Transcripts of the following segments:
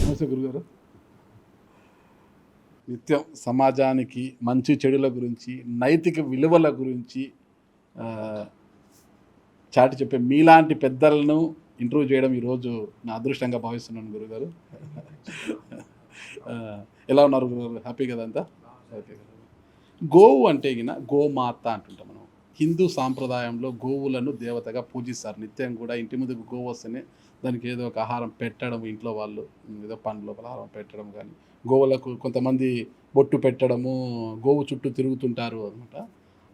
నమస్తే గురుగారు. నిత్యం సమాజానికి మంచి చెడుల గురించి, నైతిక విలువల గురించి ఆహ్, చాటి చెప్పే మీలాంటి పెద్దలను ఇంటర్వ్యూ చేయడం ఈరోజు నా అదృష్టంగా భావిస్తున్నాను గురుగారు. ఎలా ఉన్నారు గురుగారు? హ్యాపీ కదా అంతా? ఓకే. గోవు అంటే గోమాత అంటుంటాం మనం. హిందూ సాంప్రదాయంలో గోవులను దేవతగా పూజిస్తారు. నిత్యం కూడా ఇంటి ముందుకు గోవు వస్తేనే దానికి ఏదో ఒక ఆహారం పెట్టడం, ఇంట్లో వాళ్ళు ఏదో పండ్లు పలహారం పెట్టడం కానీ, గోవులకు కొంతమంది బొట్టు పెట్టడము, గోవు చుట్టూ తిరుగుతుంటారు అనమాట.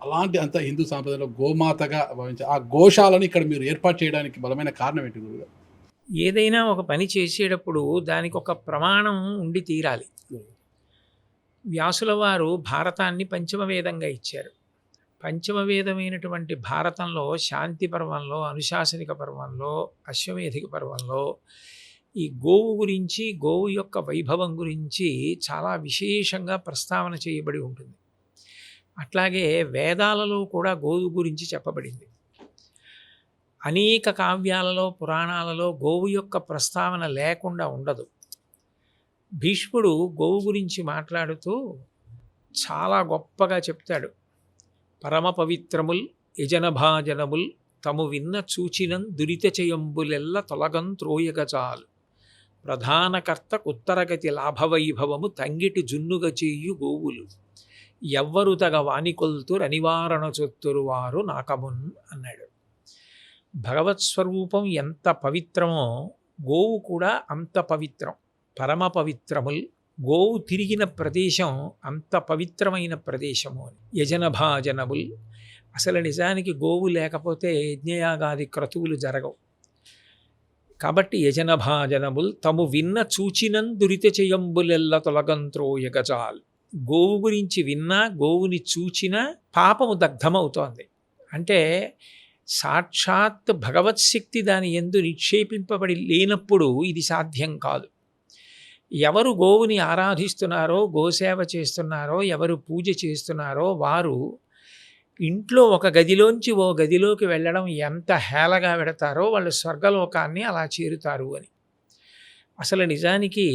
అలాంటి అంత హిందూ సాంప్రదాయంలో గోమాతగా భావించే ఆ గోశాలను ఇక్కడ మీరు ఏర్పాటు చేయడానికి బలమైన కారణం ఏంటి గురుగారు? ఏదైనా ఒక పని చేసేటప్పుడు దానికి ఒక ప్రమాణం ఉండి తీరాలి. వ్యాసుల వారు భారతాన్ని పంచమ వేదంగా ఇచ్చారు. పంచమ వేదమైనటువంటి భారతంలో శాంతి పర్వంలో, అనుశాసనిక పర్వంలో, అశ్వమేధిక పర్వంలో ఈ గోవు గురించి, గోవు యొక్క వైభవం గురించి చాలా విశేషంగా ప్రస్తావన చేయబడి ఉంటుంది. అట్లాగే వేదాలలో కూడా గోవు గురించి చెప్పబడింది. అనేక కావ్యాలలో, పురాణాలలో గోవు యొక్క ప్రస్తావన లేకుండా ఉండదు. భీష్ముడు గోవు గురించి మాట్లాడుతూ చాలా గొప్పగా చెప్తాడు. పరమ పవిత్రముల్ యజనభాజనముల్ తము విన్న చూచినం దురిత చేయంబులెల్ల తొలగం త్రోయగచాలు ప్రధానకర్త ఉత్తరగతి లాభవైభవము తంగిటి జున్నుగ చేయు గోవులు ఎవ్వరు తగ వానికొల్తురు అనివారణ చొత్తురు వారు నాకమున్ అన్నాడు. భగవత్ స్వరూపం ఎంత పవిత్రమో గోవు కూడా అంత పవిత్రం. పరమ పవిత్రముల్, గోవు తిరిగిన ప్రదేశం అంత పవిత్రమైన ప్రదేశము అని. యజనభాజనముల్, అసలు నిజానికి గోవు లేకపోతే యజ్ఞయాగాది క్రతువులు జరగవు. కాబట్టి యజనభాజనముల్ తము విన్న చూచినం దురిత చేయంబులెల్ల తొలగంత్రోయగజాల్. గోవు గురించి విన్నా, గోవుని చూచినా పాపము దగ్ధమవుతోంది. అంటే సాక్షాత్ భగవత్శక్తి దాని యందు నిక్షేపింపబడి లేనప్పుడు ఇది సాధ్యం కాదు. ఎవరు గోవుని ఆరాధిస్తున్నారో, గోసేవ చేస్తున్నారో, ఎవరు పూజ చేస్తున్నారో వారు ఇంట్లో ఒక గదిలోంచి ఓ గదిలోకి వెళ్ళడం ఎంత హేళగా పెడతారో వాళ్ళు స్వర్గలోకాన్ని అలా చేరుతారు అని. అసలు నిజానికి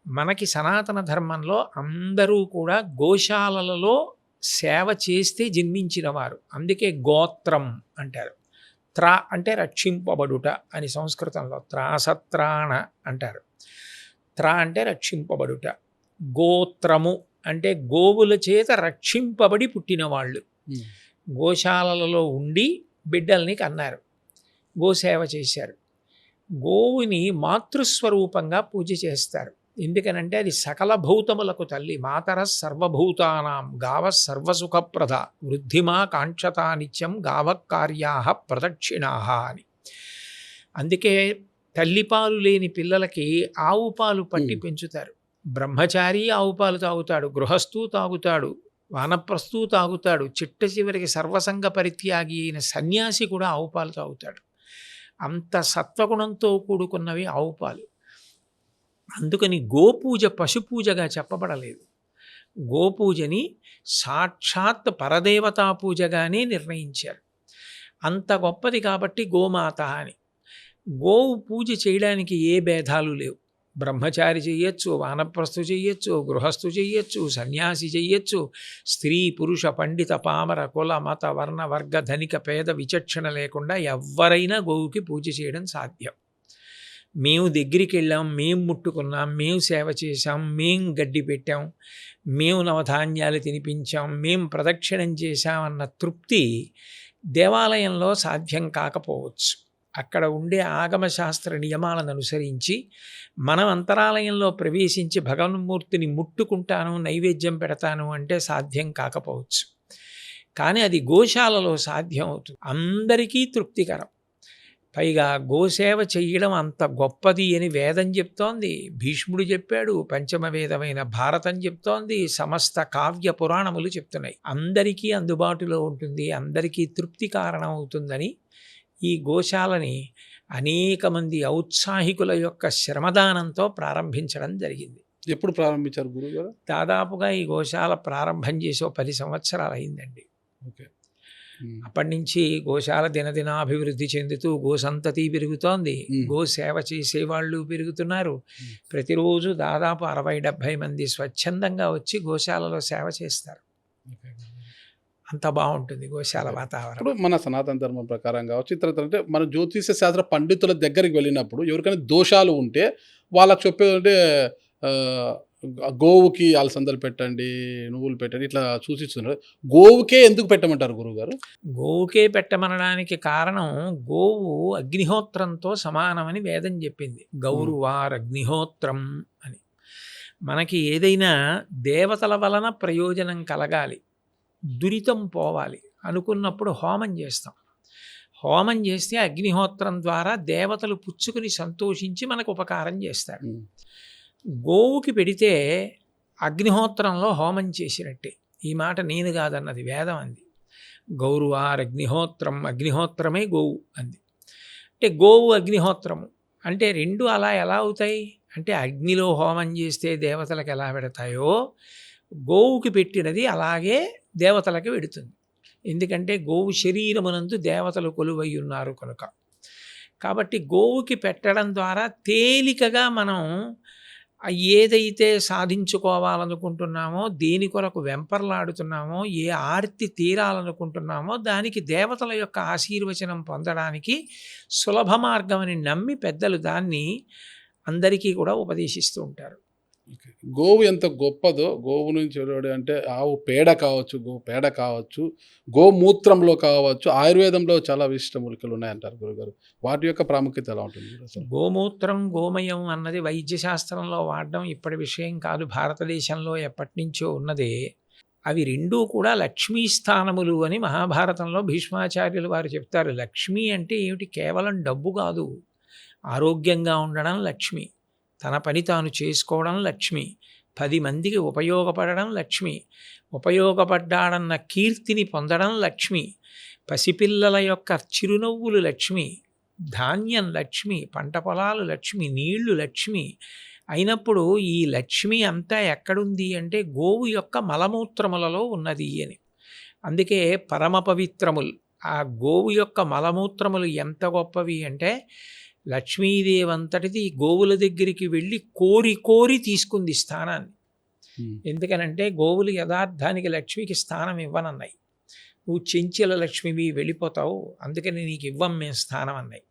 మనకి సనాతన ధర్మంలో అందరూ కూడా గోశాలలలో సేవ చేస్తే జన్మించిన వారు. అందుకే గోత్రం అంటారు. త్రా అంటే రక్షింపబడుట అని సంస్కృతంలో, త్రాసత్రాణ అంటారు. త్రా అంటే రక్షింపబడుట. గోత్రము అంటే గోవుల చేత రక్షింపబడి పుట్టినవాళ్ళు. గోశాలలలో ఉండి బిడ్డల్ని కన్నారు, గోసేవ చేశారు. గోవుని మాతృస్వరూపంగా పూజ చేస్తారు. ఎందుకనంటే అది సకల భూతములకు తల్లి. మాతర సర్వభూతానాం గావ సర్వసుఖప్రద వృద్ధిమా కాంక్షతా నిత్యం గావకార్యా ప్రదక్షిణా అని. అందుకే తల్లిపాలు లేని పిల్లలకి ఆవు పాలు పట్టి పెంచుతారు. బ్రహ్మచారి ఆవు పాలు తాగుతాడు, గృహస్థు తాగుతాడు, వానప్రస్థు తాగుతాడు, చిట్ట చివరికి సర్వసంగ పరిత్యాగి అయిన సన్యాసి కూడా ఆవు పాలు తాగుతాడు. అంత సత్వగుణంతో కూడుకున్నవి ఆవు పాలు. అందుకని గోపూజ పశుపూజగా చెప్పబడలేదు. గోపూజని సాక్షాత్ పరదేవతా పూజగానే నిర్ణయించారు. అంత గొప్పది కాబట్టి గోమాత అని. గోవు పూజ చేయడానికి ఏ భేదాలు లేవు. బ్రహ్మచారి చెయ్యొచ్చు, వానప్రస్థు చెయ్యొచ్చు, గృహస్థు చెయ్యొచ్చు, సన్యాసి చెయ్యొచ్చు. స్త్రీ పురుష పండిత పామర కుల మత వర్ణ వర్గ ధనిక పేద విచక్షణ లేకుండా ఎవరైనా గోవుకి పూజ చేయడం సాధ్యం. మేము దగ్గరికి వెళ్ళాం, మేము ముట్టుకున్నాం, మేము సేవ చేశాం, మేము గడ్డి పెట్టాం, మేము నవధాన్యాలు తినిపించాం, మేము ప్రదక్షిణం చేశామన్న తృప్తి దేవాలయంలో సాధ్యం కాకపోవచ్చు. అక్కడ ఉండే ఆగమశాస్త్ర నియమాలను అనుసరించి మనం అంతరాలయంలో ప్రవేశించి భగవన్మూర్తిని ముట్టుకుంటాను, నైవేద్యం పెడతాను అంటే సాధ్యం కాకపోవచ్చు. కానీ అది గోశాలలో సాధ్యం అవుతుంది. అందరికీ తృప్తికరం. పైగా గోసేవ చెయ్యడం అంత గొప్పది అని వేదం చెప్తోంది, భీష్ముడు చెప్పాడు, పంచమ వేదమైన భారతం చెప్తోంది, సమస్త కావ్య పురాణములు చెప్తున్నాయి. అందరికీ అందుబాటులో ఉంటుంది, అందరికీ తృప్తి కారణం అవుతుందని ఈ గోశాలని అనేక మంది ఔత్సాహికుల యొక్క శ్రమదానంతో ప్రారంభించడం జరిగింది. ఎప్పుడు ప్రారంభించారు గురుగారు? దాదాపుగా ఈ గోశాల ప్రారంభం చేసి 10 సంవత్సరాలు అయిందండి. ఓకే. అప్పటి నుంచి గోశాల దినదినాభివృద్ధి చెందుతూ గోసంతతి పెరుగుతోంది, గో సేవ చేసేవాళ్ళు పెరుగుతున్నారు. ప్రతిరోజు దాదాపు 60-70 మంది స్వచ్ఛందంగా వచ్చి గోశాలలో సేవ చేస్తారు. అంత బాగుంటుంది గోశాల వాతావరణం. ఇప్పుడు మన సనాతన ధర్మం ప్రకారం కావచ్చు, ఇతర అంటే మన జ్యోతిష శాస్త్ర పండితుల దగ్గరికి వెళ్ళినప్పుడు ఎవరికైనా దోషాలు ఉంటే వాళ్ళకి చెప్పేదంటే గోవుకి అలసందలు పెట్టండి, నువ్వులు పెట్టండి, ఇట్లా సూచిస్తున్నారు. గోవుకే ఎందుకు పెట్టమంటారు గురువుగారు? గోవుకే పెట్టమనడానికి కారణం, గోవు అగ్నిహోత్రంతో సమానమని వేదం చెప్పింది. గౌరువారగ్నిహోత్రం అని. మనకి ఏదైనా దేవతల వలన ప్రయోజనం కలగాలి, దురితం పోవాలి అనుకున్నప్పుడు హోమం చేస్తాం. హోమం చేస్తే అగ్నిహోత్రం ద్వారా దేవతలు పుచ్చుకుని సంతోషించి మనకు ఉపకారం చేస్తారు. గోవుకి పెడితే అగ్నిహోత్రంలో హోమం చేసినట్టే. ఈ మాట నేను కాదన్నది, వేదం అంది. గౌరువారగ్నిహోత్రం, అగ్నిహోత్రమే గోవు అంది. అంటే గోవు అగ్నిహోత్రము అంటే రెండు అలా ఎలా అవుతాయి అంటే, అగ్నిలో హోమం చేస్తే దేవతలకు ఎలా పెడతాయో గోవుకి పెట్టినది అలాగే దేవతలకు పెడుతుంది. ఎందుకంటే గోవు శరీరమునందు దేవతలు కొలువై ఉన్నారు కనుక. కాబట్టి గోవుకి పెట్టడం ద్వారా తేలికగా మనం ఏదైతే సాధించుకోవాలనుకుంటున్నామో, దేని కొరకు వెంపర్లాడుతున్నామో, ఏ ఆర్తి తీరాలనుకుంటున్నామో దానికి దేవతల యొక్క ఆశీర్వచనం పొందడానికి సులభ మార్గం అని నమ్మి పెద్దలు దాన్ని అందరికీ కూడా ఉపదేశిస్తూ ఉంటారు. గోవు ఎంత గొప్పదో, గోవు నుంచి అంటే ఆవు పేడ కావచ్చు, గో పేడ కావచ్చు, గోమూత్రంలో కావచ్చు, ఆయుర్వేదంలో చాలా విశిష్ట మూలికలు ఉన్నాయంటారు గురుగారు. వాటి యొక్క ప్రాముఖ్యత ఎలా ఉంటుంది అసలు? గోమూత్రం, గోమయం అన్నది వైద్యశాస్త్రంలో వాడడం ఇప్పటి విషయం కాదు, భారతదేశంలో ఎప్పటి నుంచో ఉన్నదే. అవి రెండూ కూడా లక్ష్మీ స్థానములు అని మహాభారతంలో భీష్మాచార్యులు వారు చెప్తారు. లక్ష్మి అంటే ఏమిటి? కేవలం డబ్బు కాదు, ఆరోగ్యంగా ఉండడం లక్ష్మి, తన పని తాను చేసుకోవడం లక్ష్మి, 10 మందికి ఉపయోగపడడం లక్ష్మి, ఉపయోగపడ్డాడన్న కీర్తిని పొందడం లక్ష్మి, పసిపిల్లల యొక్క చిరునవ్వులు లక్ష్మి, ధాన్యం లక్ష్మి, పంట పొలాలు లక్ష్మి, నీళ్లు లక్ష్మి. అయినప్పుడు ఈ లక్ష్మి అంతా ఎక్కడుంది అంటే గోవు యొక్క మలమూత్రములలో ఉన్నది అని. అందుకే పరమ పవిత్రములు. ఆ గోవు యొక్క మలమూత్రములు ఎంత గొప్పవి అంటే, లక్ష్మీదేవంతటిది గోవుల దగ్గరికి వెళ్ళి కోరి కోరి తీసుకుంది స్థానాన్ని. ఎందుకనంటే గోవులు యథార్థానికి లక్ష్మికి స్థానం ఇవ్వనన్నాయి. నువ్వు చెంచల లక్ష్మివి వెళ్ళిపోతావు, అందుకని నీకు ఇవ్వం మేము స్థానం అన్నాయి.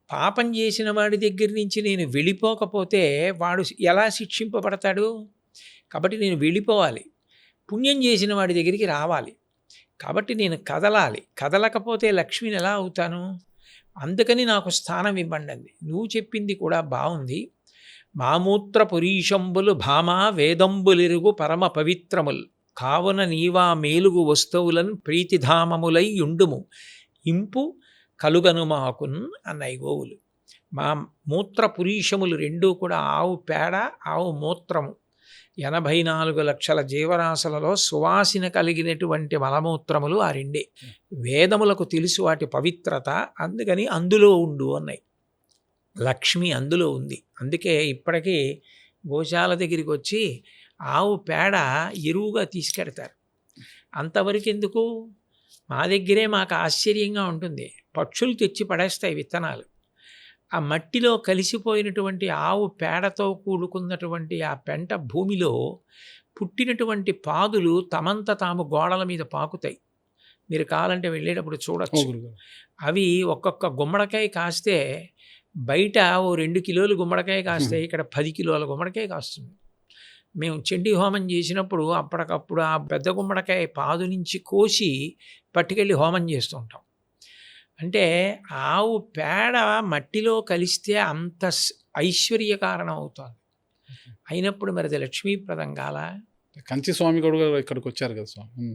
పాపం చేసిన వాడి దగ్గర నుంచి నేను వెళ్ళిపోకపోతే వాడు ఎలా శిక్షింపబడతాడు? కాబట్టి నేను వెళ్ళిపోవాలి, పుణ్యం చేసిన వాడి దగ్గరికి రావాలి. కాబట్టి నేను కదలాలి, కదలకపోతే లక్ష్మిని ఎలా అవుతాను? అందుకని నాకు స్థానం ఇవ్వండి అంది. నువ్వు చెప్పింది కూడా బాగుంది. మామూత్ర పురీషంబులు భామా వేదంబులిరుగు పరమ పవిత్రముల్ కావున నీవా మేలుగు వస్తువులను ప్రీతిధామములై యుండుము ఇంపు కలుగను మాకున్ అన్నాయి గోవులు. మా మూత్ర పురీషములు రెండూ కూడా ఆవు పేడ, ఆవు మూత్రము. 84 లక్షల జీవరాశులలో సువాసన కలిగినటువంటి మలమూత్రములు ఆ రెండే. వేదములకు తెలుసు వాటి పవిత్రత, అందుకని అందులో ఉండు అన్నాయి. లక్ష్మి అందులో ఉంది. అందుకే ఇప్పటికీ గోశాల దగ్గరికి వచ్చి ఆవు పేడ ఎరువుగా తీసుకెడతారు. అంతవరకు ఎందుకు? మా దగ్గరే మాకు ఆశ్చర్యంగా ఉంటుంది. పక్షులు తెచ్చి పడేస్తాయి విత్తనాలు. ఆ మట్టిలో కలిసిపోయినటువంటి ఆవు పేడతో కూడుకున్నటువంటి ఆ పెంట భూమిలో పుట్టినటువంటి పాదులు తమంత తాము గోడల మీద పాకుతాయి. మీరు కావాలంటే వెళ్ళేటప్పుడు చూడొచ్చు. అవి ఒక్కొక్క గుమ్మడికాయ కాస్తే బయట ఓ 2 కిలోలు గుమ్మడికాయ కాస్తే ఇక్కడ 10 కిలోల గుమ్మడికాయ కాస్తుంది. మేము చండీ హోమం చేసినప్పుడు అప్పటికప్పుడు ఆ పెద్ద గుమ్మడికాయ పాదు నుంచి కోసి పట్టుకెళ్ళి హోమం చేస్తుంటాం. అంటే ఆవు పేడ మట్టిలో కలిస్తే అంత ఐశ్వర్య కారణం అవుతుంది. అయినప్పుడు మరి అది లక్ష్మీప్రదం కాల. కంచి స్వామి కూడా ఇక్కడికి వచ్చారు కదా స్వామి,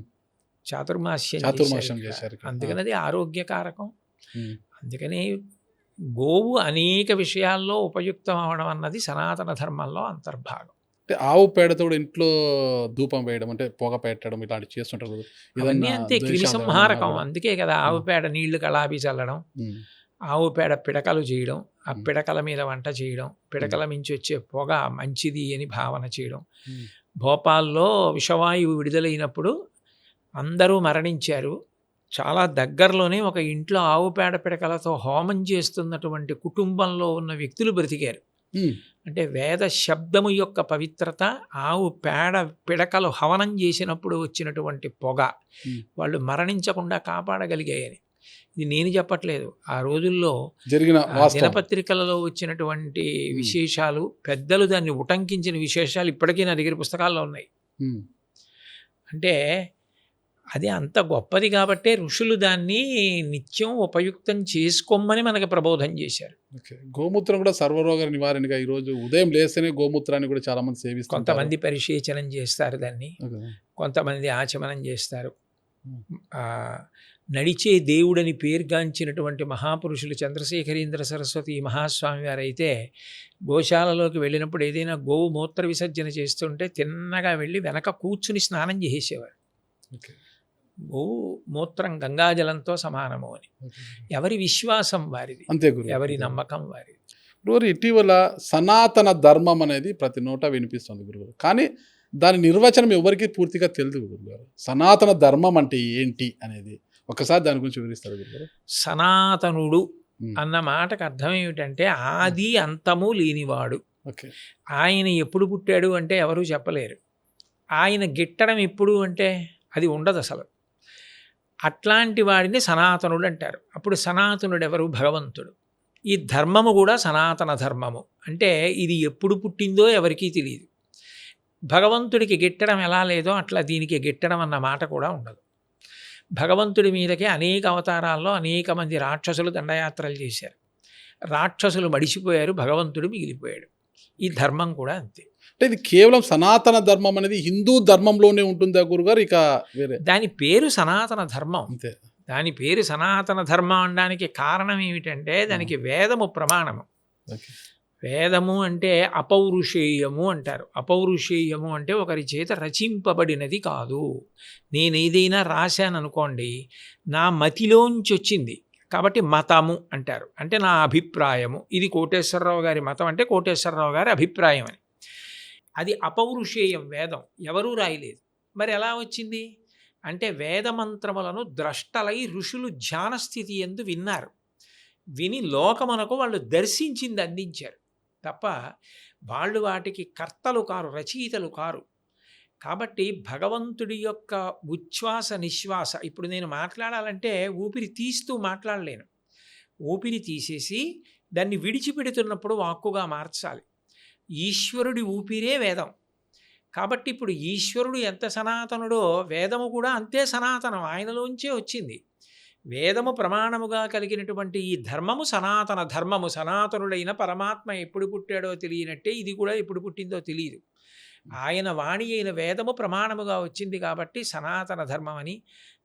చాతుర్మాస్యం చేశారు. అందుకని అది ఆరోగ్యకారకం. అందుకని గోవు అనేక విషయాల్లో ఉపయుక్తం అవడం అన్నది సనాతన ధర్మంలో అంతర్భాగం. అంటే ఆవు పేడతో కూడా ఇంట్లో ధూపం వేయడం, అంటే పొగ పెట్టడం ఇలాంటివి చేస్తుంటారు. ఇవన్నీ అంతే క్రిమి సంహారకం. అందుకే కదా ఆవు పేడ నీళ్లు కళాపి చల్లడం, ఆవు పేడ పిడకలు చేయడం, ఆ పిడకల మీద వంట చేయడం, పిడకల మించి వచ్చే పొగ మంచిది అని భావన చేయడం. భోపాల్లో విషవాయువు విడుదలైనప్పుడు అందరూ మరణించారు. చాలా దగ్గరలోనే ఒక ఇంట్లో ఆవు పేడ పిడకలతో హోమం చేస్తున్నటువంటి కుటుంబంలో ఉన్న వ్యక్తులు బ్రతికారు. ఉమ్, అంటే వేద శబ్దము యొక్క పవిత్రత, ఆవు పేడ పిడకలు హవనం చేసినప్పుడు వచ్చినటువంటి పొగ వాళ్ళు మరణించకుండా కాపాడగలిగాయని. ఇది నేను చెప్పట్లేదు. ఆ రోజుల్లో జరిగిన వాస్తవం. దినపత్రికలలో వచ్చినటువంటి విశేషాలు, పెద్దలు దాన్ని ఉటంకించిన విశేషాలు ఇప్పటికీ నా దగ్గర పుస్తకాల్లో ఉన్నాయి. ఉమ్, అంటే అది అంత గొప్పది కాబట్టే ఋషులు దాన్ని నిత్యం ఉపయుక్తం చేసుకోమని మనకు ప్రబోధం చేశారు. ఓకే. గోమూత్రం కూడా సర్వరోగ నివారణగా ఈరోజు ఉదయం లేస్తేనే గోమూత్రాన్ని కూడా చాలా మంది సేవిస్తారు. కొంతమంది పరిశేచనం చేస్తారు దాన్ని, ఓకే. కొంతమంది ఆచమనం చేస్తారు. ఉమ్, ఆ, నడిచే దేవుడని పేరుగాంచినటువంటి మహాపురుషులు చంద్రశేఖరేంద్ర సరస్వతి మహాస్వామి వారు అయితే గోశాలలోకి వెళ్ళినప్పుడు ఏదైనా గోవు మూత్ర విసర్జన చేస్తుంటే తిన్నగా వెళ్ళి వెనక కూర్చుని స్నానం చేసేవారు. ఓకే. గోవు మూత్రం గంగాజలంతో సమానము అని. ఓకే. ఎవరి విశ్వాసం వారిది, అంతే గురు. ఎవరి నమ్మకం వారిది. గురుగారు, ఇటీవల సనాతన ధర్మం అనేది ప్రతి నోట వినిపిస్తుంది గురుగారు, కానీ దాని నిర్వచనం ఎవరికి పూర్తిగా తెలియదు గురుగారు. సనాతన ధర్మం అంటే ఏంటి అనేది ఒకసారి దాని గురించి వివరిస్తారు గురుగారు. సనాతనుడు అన్న మాటకు అర్థం ఏమిటంటే ఆది అంతము లేనివాడు. ఓకే. ఆయన ఎప్పుడు పుట్టాడు అంటే ఎవరూ చెప్పలేరు. ఆయన గిట్టడం ఎప్పుడు అంటే అది ఉండదు అసలు. అట్లాంటి వాడిని సనాతనుడు అంటారు. అప్పుడు సనాతనుడు ఎవరు? భగవంతుడు. ఈ ధర్మము కూడా సనాతన ధర్మము. అంటే ఇది ఎప్పుడు పుట్టిందో ఎవరికీ తెలియదు. భగవంతుడికి గిట్టడం ఎలా లేదో అట్లా దీనికి గిట్టడం అన్న మాట కూడా ఉండదు. భగవంతుడి మీదకే అనేక అవతారాల్లో అనేక మంది రాక్షసులు దండయాత్రలు చేశారు. రాక్షసులు మడిసిపోయారు, భగవంతుడు మిగిలిపోయాడు. ఈ ధర్మం కూడా అంతే. అంటే ఇది కేవలం సనాతన ధర్మం అనేది హిందూ ధర్మంలోనే ఉంటుందా గురుగారు, ఇక వేరే? దాని పేరు సనాతన ధర్మం. అంతే. దాని పేరు సనాతన ధర్మం అనడానికి కారణం ఏమిటంటే దానికి వేదము ప్రమాణము. ఓకే. వేదము అంటే అపౌరుషేయము అంటారు. అపౌరుషేయము అంటే ఒకరి చేత రచింపబడినది కాదు. నేను ఏదైనా రాశాను అనుకోండి, నా మతిలోంచి వచ్చింది కాబట్టి మతము అంటారు. అంటే నా అభిప్రాయము. ఇది కోటేశ్వరరావు గారి మతం అంటే కోటేశ్వరరావు గారి అభిప్రాయం అని. అది అపౌరుషేయం. వేదం ఎవరూ రాయలేదు. మరి ఎలా వచ్చింది అంటే వేదమంత్రములను ద్రష్టలై ఋషులు ధ్యానస్థితి యందు విన్నారు. విని లోకమునకు వాళ్ళు దర్శించింది అందించారు తప్ప వాళ్ళు వాటికి కర్తలు కారు, రచయితలు కారు. కాబట్టి భగవంతుడి యొక్క ఉచ్ఛ్వాస నిశ్వాస, ఇప్పుడు నేను మాట్లాడాలంటే ఊపిరి తీస్తూ మాట్లాడలేను. ఊపిరి తీసేసి దాన్ని విడిచిపెడుతున్నప్పుడు వాక్కుగా మార్చాలి. ఈశ్వరుడి ఊపిరే వేదం. కాబట్టి ఇప్పుడు ఈశ్వరుడు ఎంత సనాతనుడో వేదము కూడా అంతే సనాతనం, ఆయనలోంచే వచ్చింది. వేదము ప్రమాణముగా కలిగినటువంటి ఈ ధర్మము సనాతన ధర్మము. సనాతనుడైన పరమాత్మ ఎప్పుడు పుట్టాడో తెలియనట్టే ఇది కూడా ఎప్పుడు పుట్టిందో తెలియదు. ఆయన వాణి అయిన వేదము ప్రమాణముగా వచ్చింది కాబట్టి సనాతన ధర్మమని,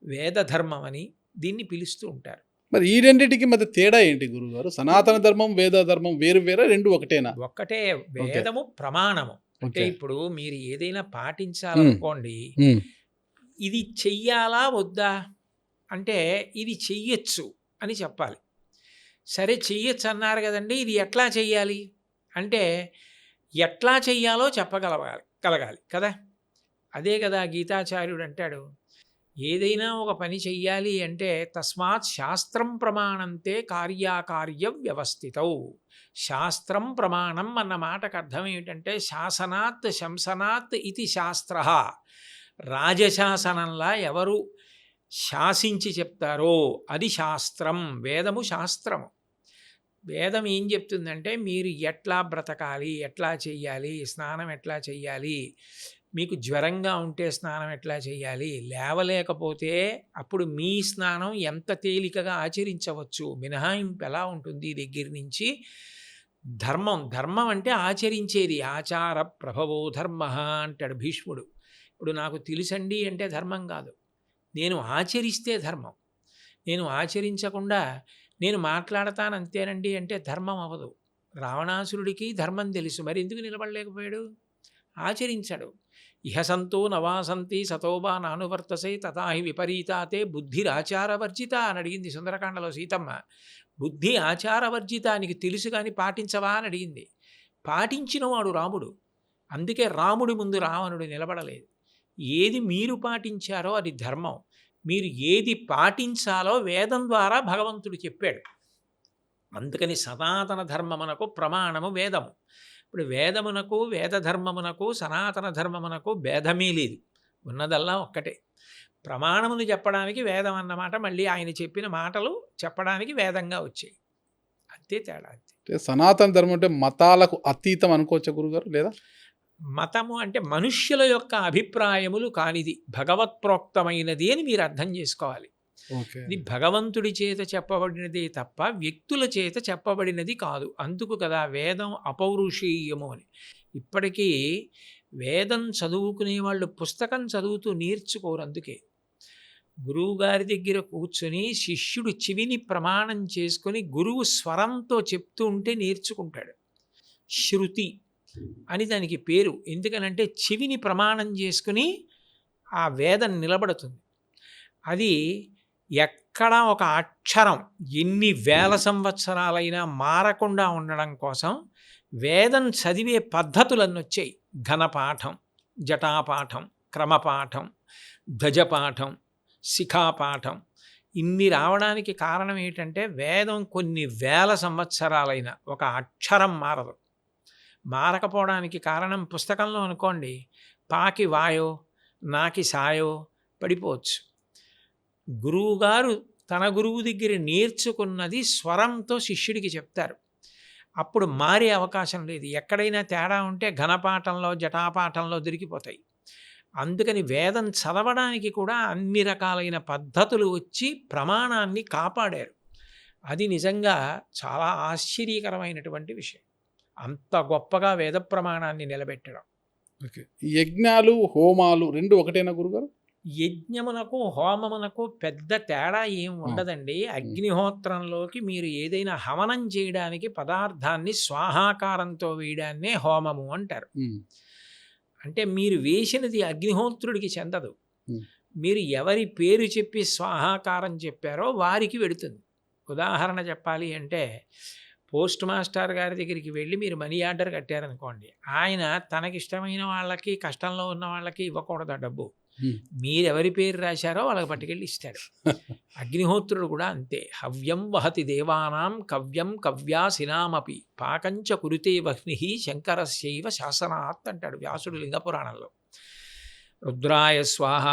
వేద ధర్మమని దీన్ని పిలుస్తూ ఉంటారు. మరి ఈ రెండింటికి మధ్య తేడా ఏంటి గురుగారు? సనాతన ధర్మం, వేద ధర్మం వేరు వేరే, రెండు ఒకటేనా? ఒక్కటే. వేదము ప్రమాణము. అంటే ఓకే. ఇప్పుడు మీరు ఏదైనా పాటించాలనుకోండి, ఇది చెయ్యాలా వద్దా అంటే ఇది చెయ్యొచ్చు అని చెప్పాలి. సరే చెయ్యొచ్చు అన్నారు కదండి, ఇది ఎట్లా చెయ్యాలి అంటే ఎట్లా చెయ్యాలో కలగాలి కదా. అదే కదా గీతాచార్యుడు అంటాడు, ఏదైనా ఒక పని చెయ్యాలి అంటే తస్మాత్ శాస్త్రం ప్రమాణంతే కార్యాకార్య వ్యవస్థితౌ. శాస్త్రం ప్రమాణం అన్న మాటకు అర్థం ఏమిటంటే శాసనాత్ శంసనాత్ ఇది శాస్త్ర. రాజశాసనంలా ఎవరు శాసించి చెప్తారో అది శాస్త్రం. వేదము శాస్త్రము. వేదం ఏం చెప్తుందంటే మీరు ఎట్లా బ్రతకాలి, ఎట్లా చెయ్యాలి, స్నానం ఎట్లా చెయ్యాలి, మీకు జ్వరంగా ఉంటే స్నానం ఎట్లా చేయాలి, లేవలేకపోతే అప్పుడు మీ స్నానం ఎంత తేలికగా ఆచరించవచ్చు, మినహాయింపు ఎలా ఉంటుంది దగ్గర నుంచి. ధర్మం అంటే ఆచరించేది. ఆచార ప్రభవో ధర్మ అంటాడు భీష్ముడు. ఇప్పుడు నాకు తెలుసండి అంటే ధర్మం కాదు, నేను ఆచరిస్తే ధర్మం. నేను ఆచరించకుండా నేను మాట్లాడతానంతేనండి అంటే ధర్మం అవ్వదు. రావణాసురుడికి ధర్మం తెలుసు, మరి ఎందుకు నిలబడలేకపోయాడు? ఆచరించాడు. ఇహ సంతో నవాసంతి సతోబా నానువర్తసే తథాహి విపరీతాతే బుద్ధిరాచారవర్జిత అని అడిగింది సుందరకాండలో సీతమ్మ. బుద్ధి ఆచారవర్జిత, నీకు తెలుసు కానీ పాటించవా అని అడిగింది. పాటించినవాడు రాముడు. అందుకే రాముడి ముందు రావణుడు నిలబడలేదు. ఏది మీరు పాటించారో అది ధర్మం. మీరు ఏది పాటించాలో వేదం ద్వారా భగవంతుడు చెప్పాడు. అందుకని సనాతన ధర్మమునకు ప్రమాణము వేదము. ఇప్పుడు వేదమునకు, వేదధర్మమునకు, సనాతన ధర్మమునకు భేదమే లేదు, ఉన్నదల్లా ఒక్కటే. ప్రమాణమును చెప్పడానికి వేదం అన్నమాట, మళ్ళీ ఆయన చెప్పిన మాటలు చెప్పడానికి వేదంగా వచ్చాయి, అంతే తేడా. అంతే. అంటే సనాతన ధర్మం అంటే మతాలకు అతీతం అనుకోవచ్చా గురుగారు, లేదా? మతము అంటే మనుష్యుల యొక్క అభిప్రాయములు కానిది, భగవత్ప్రోక్తమైనది అని మీరు అర్థం చేసుకోవాలి. ఓకే. ఇది భగవంతుడి చేత చెప్పబడినదే తప్ప వ్యక్తుల చేత చెప్పబడినది కాదు. అందుకు కదా వేదం అపౌరుషేయము అని. ఇప్పటికీ వేదం చదువుకునే వాళ్ళు పుస్తకం చదువుతూ నేర్చుకోరు. అందుకే గురువుగారి దగ్గర కూర్చొని శిష్యుడు చెవిని ప్రమాణం చేసుకొని గురువు స్వరంతో చెప్తూ ఉంటే నేర్చుకుంటాడు. శృతి అని దానికి పేరు. ఎందుకనంటే చెవిని ప్రమాణం చేసుకుని ఆ వేదం నిలబడుతుంది. అది ఎక్కడ ఒక అక్షరం ఎన్ని వేల సంవత్సరాలైనా మారకుండా ఉండడం కోసం వేదం చదివే పద్ధతులన్నీ వచ్చాయి. ఘనపాఠం, జటాపాఠం, క్రమపాఠం, ధ్వజపాఠం, శిఖాపాఠం. ఇన్ని రావడానికి కారణం ఏంటంటే వేదం కొన్ని వేల సంవత్సరాలైన ఒక అక్షరం మారదు. మారకపోవడానికి కారణం పుస్తకంలో అనుకోండి, పాకి వాయో నాకి సాయో పడిపోవచ్చు. గురువుగారు తన గురువు దగ్గర నేర్చుకున్నది స్వరంతో శిష్యుడికి చెప్తారు. అప్పుడు మారే అవకాశం లేదు. ఎక్కడైనా తేడా ఉంటే ఘనపాఠంలో, జటాపాఠంలో దొరికిపోతాయి. అందుకని వేదం చదవడానికి కూడా అన్ని రకాలైన పద్ధతులు వచ్చి ప్రమాణాన్ని కాపాడారు. అది నిజంగా చాలా ఆశ్చర్యకరమైనటువంటి విషయం. అంత గొప్పగా వేద ప్రమాణాన్ని నిలబెట్టడం. ఓకే. యజ్ఞాలు, హోమాలు రెండు ఒకటేనా గురుగారు? యజ్ఞమునకు, హోమమునకు పెద్ద తేడా ఏం ఉండదండి. అగ్నిహోత్రంలోకి మీరు ఏదైనా హవనం చేయడానికి పదార్థాన్ని స్వాహాకారంతో వేయడాన్నే హోమము అంటారు. అంటే మీరు వేసినది అగ్నిహోత్రుడికి చెందదు. మీరు ఎవరి పేరు చెప్పి స్వాహాకారం చెప్పారో వారికి వెడుతుంది. ఉదాహరణ చెప్పాలి అంటే, పోస్ట్ మాస్టర్ గారి దగ్గరికి వెళ్ళి మీరు మనీ ఆర్డర్ కట్టారనుకోండి, ఆయన తనకిష్టమైన వాళ్ళకి, కష్టంలో ఉన్న వాళ్ళకి ఇవ్వకూడదు ఆ డబ్బు. మీరెవరి పేరు రాశారో వాళ్ళకి పట్టుకెళ్ళి ఇస్తాడు. అగ్నిహోత్రుడు కూడా అంతే. హవ్యం వహతి దేవానాం కవ్యం కవ్యాసినామపి పాకంచ కురుతే వహ్ని శంకరస్యైవ శాసనాత్ అంటాడు వ్యాసుడు లింగపురాణంలో. రుద్రాయ స్వాహ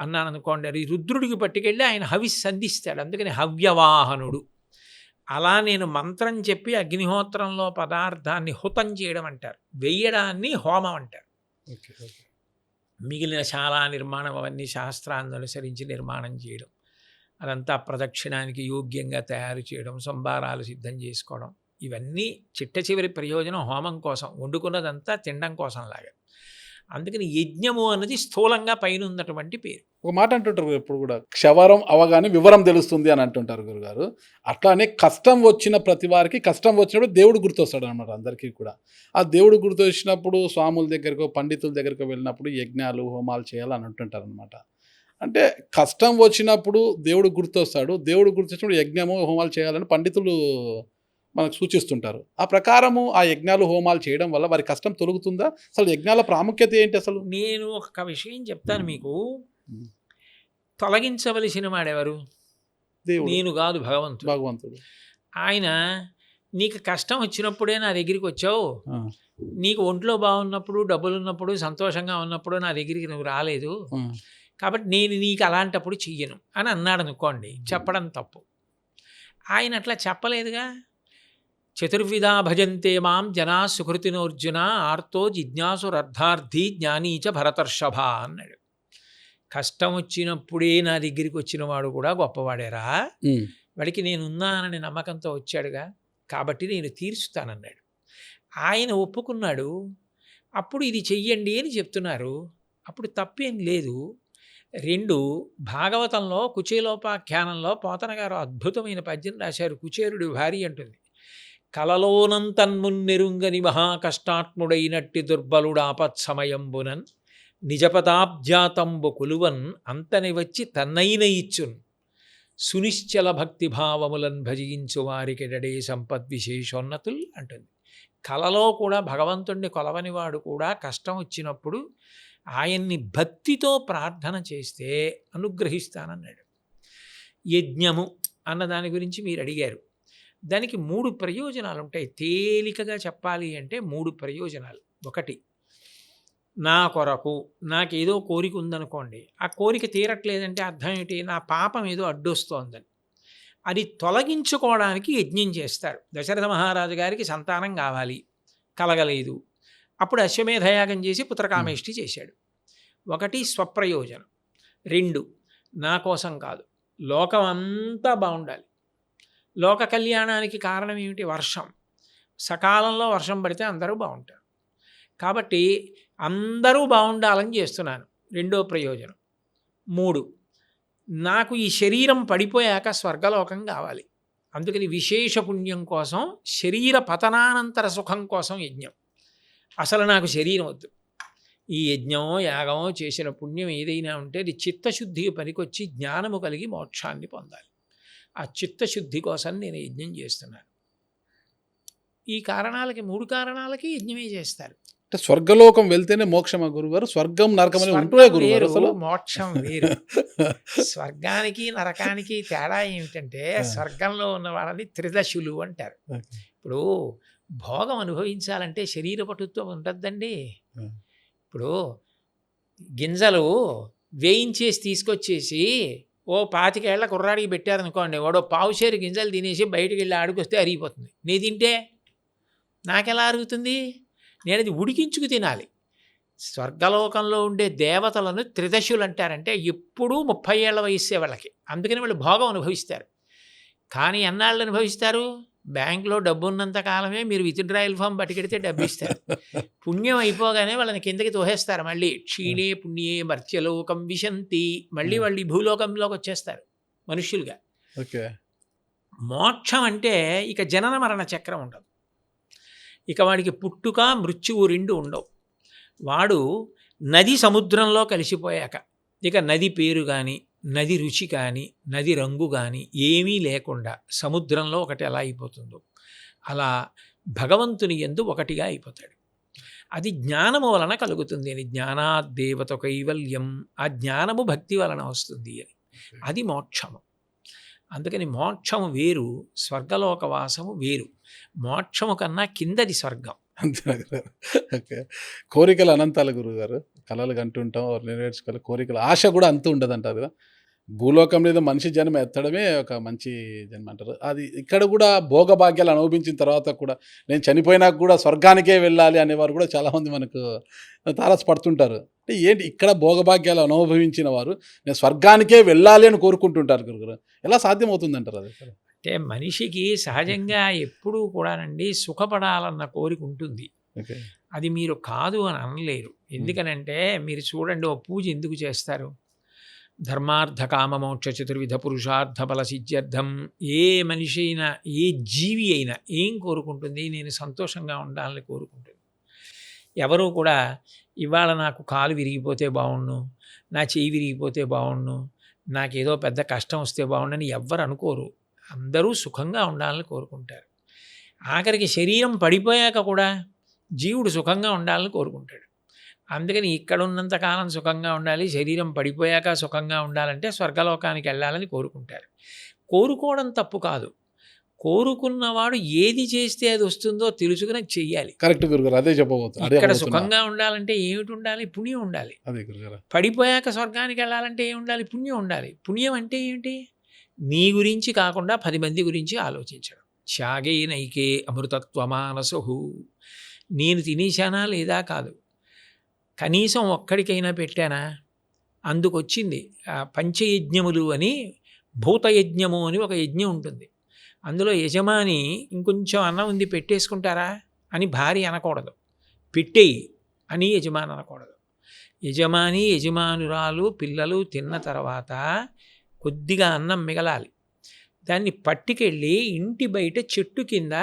అన్నాను అనుకోండి, అది రుద్రుడికి పట్టుకెళ్ళి ఆయన హవిస్ సంధిస్తాడు. అందుకని హవ్యవాహనుడు. అలా నేను మంత్రం చెప్పి అగ్నిహోత్రంలో పదార్థాన్ని హుతం చేయడం అంటారు, వెయ్యడాన్ని హోమం అంటారు. మిగిలిన శాలా నిర్మాణం అవన్నీ శాస్త్రాన్ని అనుసరించి నిర్మాణం చేయడం, అదంతా ప్రదక్షిణానికి యోగ్యంగా తయారు చేయడం, సంభారాలు సిద్ధం చేసుకోవడం, ఇవన్నీ చిట్ట చివరి ప్రయోజనం హోమం కోసం. వండుకున్నదంతా తినడం కోసం లాగా. అందుకని యజ్ఞము అన్నది స్థూలంగా పైన ఉన్నటువంటి పేరు. ఒక మాట అంటుంటారు ఎప్పుడు కూడా, క్షవరం అవగానే వివరం తెలుస్తుంది అని అంటుంటారు గురుగారు. అట్లానే కష్టం వచ్చిన ప్రతి వారికి కష్టం వచ్చినప్పుడు దేవుడు గుర్తొస్తాడు అన్నమాట అందరికీ కూడా. ఆ దేవుడు గుర్తొచ్చినప్పుడు స్వాముల దగ్గరకు, పండితుల దగ్గరకు వెళ్ళినప్పుడు యజ్ఞాలు, హోమాలు చేయాలని అంటుంటారు అనమాట. అంటే కష్టం వచ్చినప్పుడు దేవుడు గుర్తొస్తాడు, దేవుడు గుర్తొచ్చినప్పుడు యజ్ఞము, హోమాలు చేయాలని పండితులు మనకు సూచిస్తుంటారు. ఆ ప్రకారము ఆ యజ్ఞాలు, హోమాలు చేయడం వల్ల వారి కష్టం తొలగుతుందా? అసలు యజ్ఞాల ప్రాముఖ్యత ఏంటి అసలు? నేను ఒక విషయం చెప్తాను మీకు. తొలగించవలసిన వాడెవరు? దేవుడు. నేను కాదు, భగవంతుడు. ఆయన నీకు కష్టం వచ్చినప్పుడే నా దగ్గరికి వచ్చావు, నీకు ఒంట్లో బాగున్నప్పుడు, డబ్బులు ఉన్నప్పుడు, సంతోషంగా ఉన్నప్పుడు నా దగ్గరికి నువ్వు రాలేదు, కాబట్టి నేను నీకు అలాంటప్పుడు చెయ్యను అని అన్నాడు అనుకోండి, చెప్పడం తప్పు. ఆయన అట్లా చెప్పలేదుగా. చతుర్విధా భజంతే మాం జనా సుకృతినోర్జున ఆర్తో జిజ్ఞాసురర్థార్థి జ్ఞానీచ భరతర్షభ అన్నాడు. కష్టం వచ్చినప్పుడే నా దగ్గరికి వచ్చిన వాడు కూడా గొప్పవాడేరా, వాడికి నేనున్నానని నమ్మకంతో వచ్చాడుగా, కాబట్టి నేను తీర్చుతానన్నాడు. ఆయన ఒప్పుకున్నాడు. అప్పుడు ఇది చెయ్యండి అని చెప్తున్నారు, అప్పుడు తప్పేం లేదు. 2 భాగవతంలో కుచేలోపాఖ్యానంలో పోతన గారు అద్భుతమైన పద్యం రాశారు. కుచేరుడి భార్య అంటుంది, కలలోనంతన్మున్నెరుంగని మహాకష్టాత్ముడైనట్టి దుర్బలుడాపత్సమయంబునన్ నిజపదాబ్జాతంబు కొలువన్ అంతని వచ్చి తన్నైన ఇచ్చున్ సునిశ్చల భక్తిభావములన్ భజించు వారికెడడే సంపద్విశేషోన్నతుల్ అంటుంది. కలలో కూడా భగవంతుణ్ణి కొలవనివాడు కూడా కష్టం వచ్చినప్పుడు ఆయన్ని భక్తితో ప్రార్థన చేస్తే అనుగ్రహిస్తానన్నాడు. యజ్ఞము అన్న దాని గురించి మీరు అడిగారు. దానికి 3 ప్రయోజనాలు ఉంటాయి. తేలికగా చెప్పాలి అంటే 3 ప్రయోజనాలు. ఒకటి, నా కొరకు నాకేదో కోరిక ఉందనుకోండి, ఆ కోరిక తీరట్లేదంటే అర్థం ఏంటి? నా పాపం ఏదో అడ్డొస్తోందని. అది తొలగించుకోవడానికి యజ్ఞం చేస్తారు. దశరథ మహారాజు గారికి సంతానం కావాలి, కలగలేదు. అప్పుడు అశ్వమేధయాగం చేసి పుత్రకామేష్టి చేశాడు. ఒకటి స్వప్రయోజనం. 2, నా కోసం కాదు, లోకం అంతా బాగుండాలి. లోక కళ్యాణానికి కారణం ఏమిటి? వర్షం. సకాలంలో వర్షం పడితే అందరూ బాగుంటారు. కాబట్టి అందరూ బాగుండాలని చేస్తున్నాను. 2వ ప్రయోజనం. 3, నాకు ఈ శరీరం పడిపోయాక స్వర్గలోకం కావాలి. అందుకని విశేష పుణ్యం కోసం, శరీర పతనానంతర సుఖం కోసం యజ్ఞం. అసలు నాకు శరీరం వద్దు. ఈ యజ్ఞమో యాగమో చేసిన పుణ్యం ఏదైనా ఉంటే అది చిత్తశుద్ధికి పనికొచ్చి జ్ఞానము కలిగి మోక్షాన్ని పొందాలి. ఆ చిత్తశుద్ధి కోసం నేను యజ్ఞం చేస్తున్నాను. ఈ కారణాలకి 3 కారణాలకి యజ్ఞమే చేస్తారు. అంటే స్వర్గలోకం వెళ్తేనే మోక్షమా గురుగారు? స్వర్గం నరకం అని ఉంటున్నాయి గురుగారు అసలు? మోక్షం వేరు. స్వర్గానికి నరకానికి తేడా ఏమిటంటే, స్వర్గంలో ఉన్న వాళ్ళని త్రిదశులు అంటారు. ఇప్పుడు భోగం అనుభవించాలంటే శరీర పటుత్వం ఉంటుందండి. ఇప్పుడు గింజలు వేయించేసి తీసుకొచ్చేసి 25 ఏళ్ల కుర్రాడికి పెట్టారనుకోండి, వాడు పావుషేరు గింజలు తినేసి బయటికి వెళ్ళి ఆడుకొస్తే అరిగిపోతుంది. నీ తింటే నాకెలా అరుగుతుంది? నేను అది ఉడికించుకు తినాలి. స్వర్గలోకంలో ఉండే దేవతలను త్రిదశులు అంటారంటే ఎప్పుడూ 30 ఏళ్ల వయస్సే వాళ్ళకి. అందుకని వాళ్ళు భోగం అనుభవిస్తారు. కానీ ఎన్నాళ్ళు అనుభవిస్తారు? బ్యాంకులో డబ్బు ఉన్నంత కాలమే మీరు విత్డ్రాయల్ ఫామ్ పట్టుకెడితే డబ్బు ఇస్తారు. పుణ్యం అయిపోగానే వాళ్ళని కిందకి తోసేస్తారు. మళ్ళీ క్షీణే పుణ్యే మర్త్యలోకం విశంతి, మళ్ళీ వాళ్ళు ఈ భూలోకంలోకి వచ్చేస్తారు మనుష్యులుగా. ఓకే. మోక్షం అంటే ఇక జనన మరణ చక్రం ఉండదు. ఇక వాడికి పుట్టుక మృత్యువు 2 ఉండవు. వాడు నది సముద్రంలో కలిసిపోయాక ఇక నది పేరు కానీ, నది రుచి కానీ, నది రంగు కానీ ఏమీ లేకుండా సముద్రంలో ఒకటి ఎలా అయిపోతుందో అలా భగవంతుని యందు ఒకటిగా అయిపోతాడు. అది జ్ఞానము వలన కలుగుతుంది అని. జ్ఞానాద్దేవత కైవల్యం, ఆ జ్ఞానము భక్తి వలన వస్తుంది అని. అది మోక్షము. అందుకని మోక్షము వేరు, స్వర్గలోకవాసము వేరు. మోక్షము కన్నా కిందది స్వర్గం. అంతే. ఓకే. కోరికలు అనంతాలు గురుగారు. కలలు కంటుంటాం, నెరవేర్చుకోవాలి. కోరికలు ఆశ కూడా అంతు ఉండదు అంటారు కదా. భూలోకం మీద మనిషి జన్మ ఎత్తడమే ఒక మంచి జన్మ అంటారు. అది ఇక్కడ కూడా భోగభాగ్యాలు అనుభవించిన తర్వాత కూడా నేను చనిపోయినాక కూడా స్వర్గానికే వెళ్ళాలి అనేవారు కూడా చాలామంది మనకు తారసపడుతుంటారు. అంటే ఏంటి ఇక్కడ భోగభాగ్యాలు అనుభవించిన వారు నేను స్వర్గానికే వెళ్ళాలి అని కోరుకుంటుంటారు గురుగారు. ఎలా సాధ్యమవుతుందంటారు అది? అంటే మనిషికి సహజంగా ఎప్పుడూ కూడానండి సుఖపడాలన్న కోరిక ఉంటుంది. ఓకే. అది మీరు కాదు అని అనలేరు. ఎందుకనంటే మీరు చూడండి, ఓ పూజ ఎందుకు చేస్తారు? ధర్మార్థ కామ మోక్ష చతుర్విధ పురుషార్థ బల సిద్ధ్యర్థం. ఏ మనిషి అయినా, ఏ జీవి అయినా ఏం కోరుకుంటుంది? నేను సంతోషంగా ఉండాలని కోరుకుంటుంది. ఎవరూ కూడా ఇవాళ నాకు కాలు విరిగిపోతే బాగుండు, నా చెయ్యి విరిగిపోతే బాగుండు, నాకేదో పెద్ద కష్టం వస్తే బాగుండని ఎవ్వరు అనుకోరు. అందరూ సుఖంగా ఉండాలని కోరుకుంటారు. ఆఖరికి శరీరం పడిపోయాక కూడా జీవుడు సుఖంగా ఉండాలని కోరుకుంటాడు. అందుకని ఇక్కడ ఉన్నంతకాలం సుఖంగా ఉండాలి, శరీరం పడిపోయాక సుఖంగా ఉండాలంటే స్వర్గలోకానికి వెళ్ళాలని కోరుకుంటారు. కోరుకోవడం తప్పు కాదు. కోరుకున్నవాడు ఏది చేస్తే అది వస్తుందో తెలుసుకుని చెయ్యాలి. కరెక్ట్ గురుగారు, అదే చెప్పబోతున్నా. ఇక్కడ సుఖంగా ఉండాలంటే ఏమిటి ఉండాలి? పుణ్యం ఉండాలి. అదే గురుగారు. పడిపోయాక స్వర్గానికి వెళ్ళాలంటే ఏమి ఉండాలి? పుణ్యం ఉండాలి. పుణ్యం అంటే ఏమిటి? నీ గురించి కాకుండా 10 మంది గురించి ఆలోచించడం. త్యాగే నైకే అమృతత్వమానసహు. నేను తినేశానా లేదా కాదు, కనీసం ఒక్కడికైనా పెట్టానా? అందుకొచ్చింది పంచయజ్ఞములు అని, భూతయజ్ఞము అని ఒక యజ్ఞం ఉంటుంది. అందులో యజమాని ఇంకొంచెం అన్నం ఉంది పెట్టేసుకుంటారా అని భార్య అనకూడదు. పెట్టేయి అని యజమాని అనకూడదు. యజమాని, యజమానురాలు, పిల్లలు తిన్న తర్వాత కొద్దిగా అన్నం మిగలాలి. దాన్ని పట్టుకెళ్ళి ఇంటి బయట చెట్టు కింద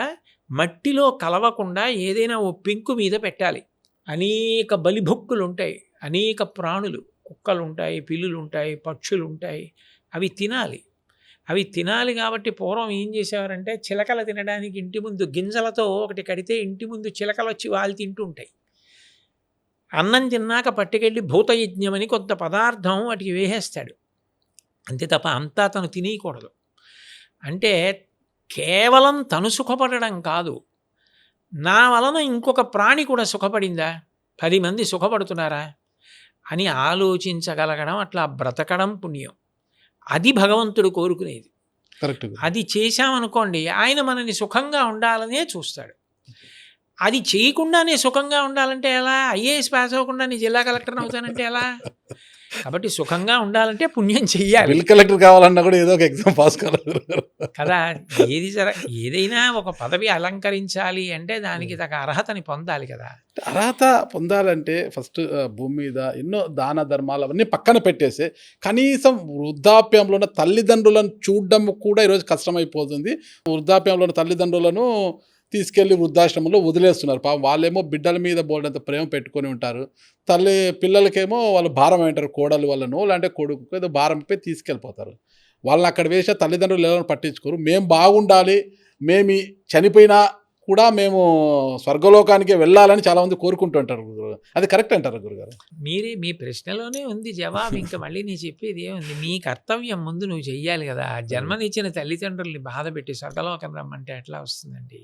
మట్టిలో కలవకుండా ఏదైనా ఓ పెంకు మీద పెట్టాలి. అనేక బలిభుక్కులు ఉంటాయి, అనేక ప్రాణులు, కుక్కలు ఉంటాయి, పిల్లులు ఉంటాయి, పక్షులు ఉంటాయి. అవి తినాలి. అవి తినాలి కాబట్టి పూర్వం ఏం చేసేవారంటే, చిలకలు తినడానికి ఇంటి ముందు గింజలతో ఒకటి కడితే ఇంటి ముందు చిలకలు వచ్చి వాళ్ళు తింటూ ఉంటాయి. అన్నం తిన్నాక పట్టుకెళ్ళి భూతయజ్ఞం అని కొంత పదార్థం వాటికి వేసేస్తాడు. అంతే తప్ప అంతా తను తినేయకూడదు. అంటే కేవలం తను సుఖపడడం కాదు, నా వలన ఇంకొక ప్రాణి కూడా సుఖపడిందా, 10 మంది సుఖపడుతున్నారా అని ఆలోచించగలగడం, అట్లా బ్రతకడం పుణ్యం. అది భగవంతుడు కోరుకునేది. కరెక్ట్. అది చేశామనుకోండి, ఆయన మనని సుఖంగా ఉండాలనే చూస్తాడు. అది చేయకుండానే సుఖంగా ఉండాలంటే ఎలా? ఐఏఎస్ పాస్ అవ్వకుండా నీ జిల్లా కలెక్టర్ని అవుతానంటే ఎలా? కాబట్టి సుఖంగా ఉండాలంటే పుణ్యం చెయ్యాలి. బిల్ కలెక్టర్ కావాలన్నా కూడా ఏదో ఒక ఎగ్జామ్ పాస్ కావాలి కదా. ఏదైనా ఒక పదవి అలంకరించాలి అంటే దానికి తగ్గ అర్హతని పొందాలి కదా. అర్హత పొందాలంటే ఫస్ట్ భూమి మీద ఎన్నో దాన ధర్మాలు అవన్నీ పక్కన పెట్టేసి కనీసం వృద్ధాప్యంలో ఉన్న తల్లిదండ్రులను చూడడం కూడా ఈరోజు కష్టమైపోతుంది. వృద్ధాప్యంలో ఉన్న తల్లిదండ్రులను తీసుకెళ్ళి వృద్ధాశ్రమంలో వదిలేస్తున్నారు. పాపం వాళ్ళేమో బిడ్డల మీద బోల్డంత ప్రేమ పెట్టుకొని ఉంటారు. పిల్లలకేమో వాళ్ళు భారం అంటారు, కోడలు వాళ్ళను లేదంటే కొడుకు ఏదో భారంపై తీసుకెళ్ళిపోతారు. వాళ్ళని అక్కడ వేసే తల్లిదండ్రులు ఎవరైనా పట్టించుకోరు. మేము బాగుండాలి, మేము చనిపోయినా కూడా మేము స్వర్గలోకానికి వెళ్ళాలని చాలామంది కోరుకుంటుంటారు గురుగారు. అది కరెక్ట్ అంటారు గురుగారు? మీ ప్రశ్నలోనే ఉంది జవాబు. ఇంకా మళ్ళీ నేను చెప్పేది ఏముంది, నీ కర్తవ్యం ముందు నువ్వు చెయ్యాలి కదా. జన్మనిచ్చిన తల్లిదండ్రుల్ని బాధ పెట్టి స్వర్గలోకం రమ్మంటే ఎట్లా వస్తుందండి?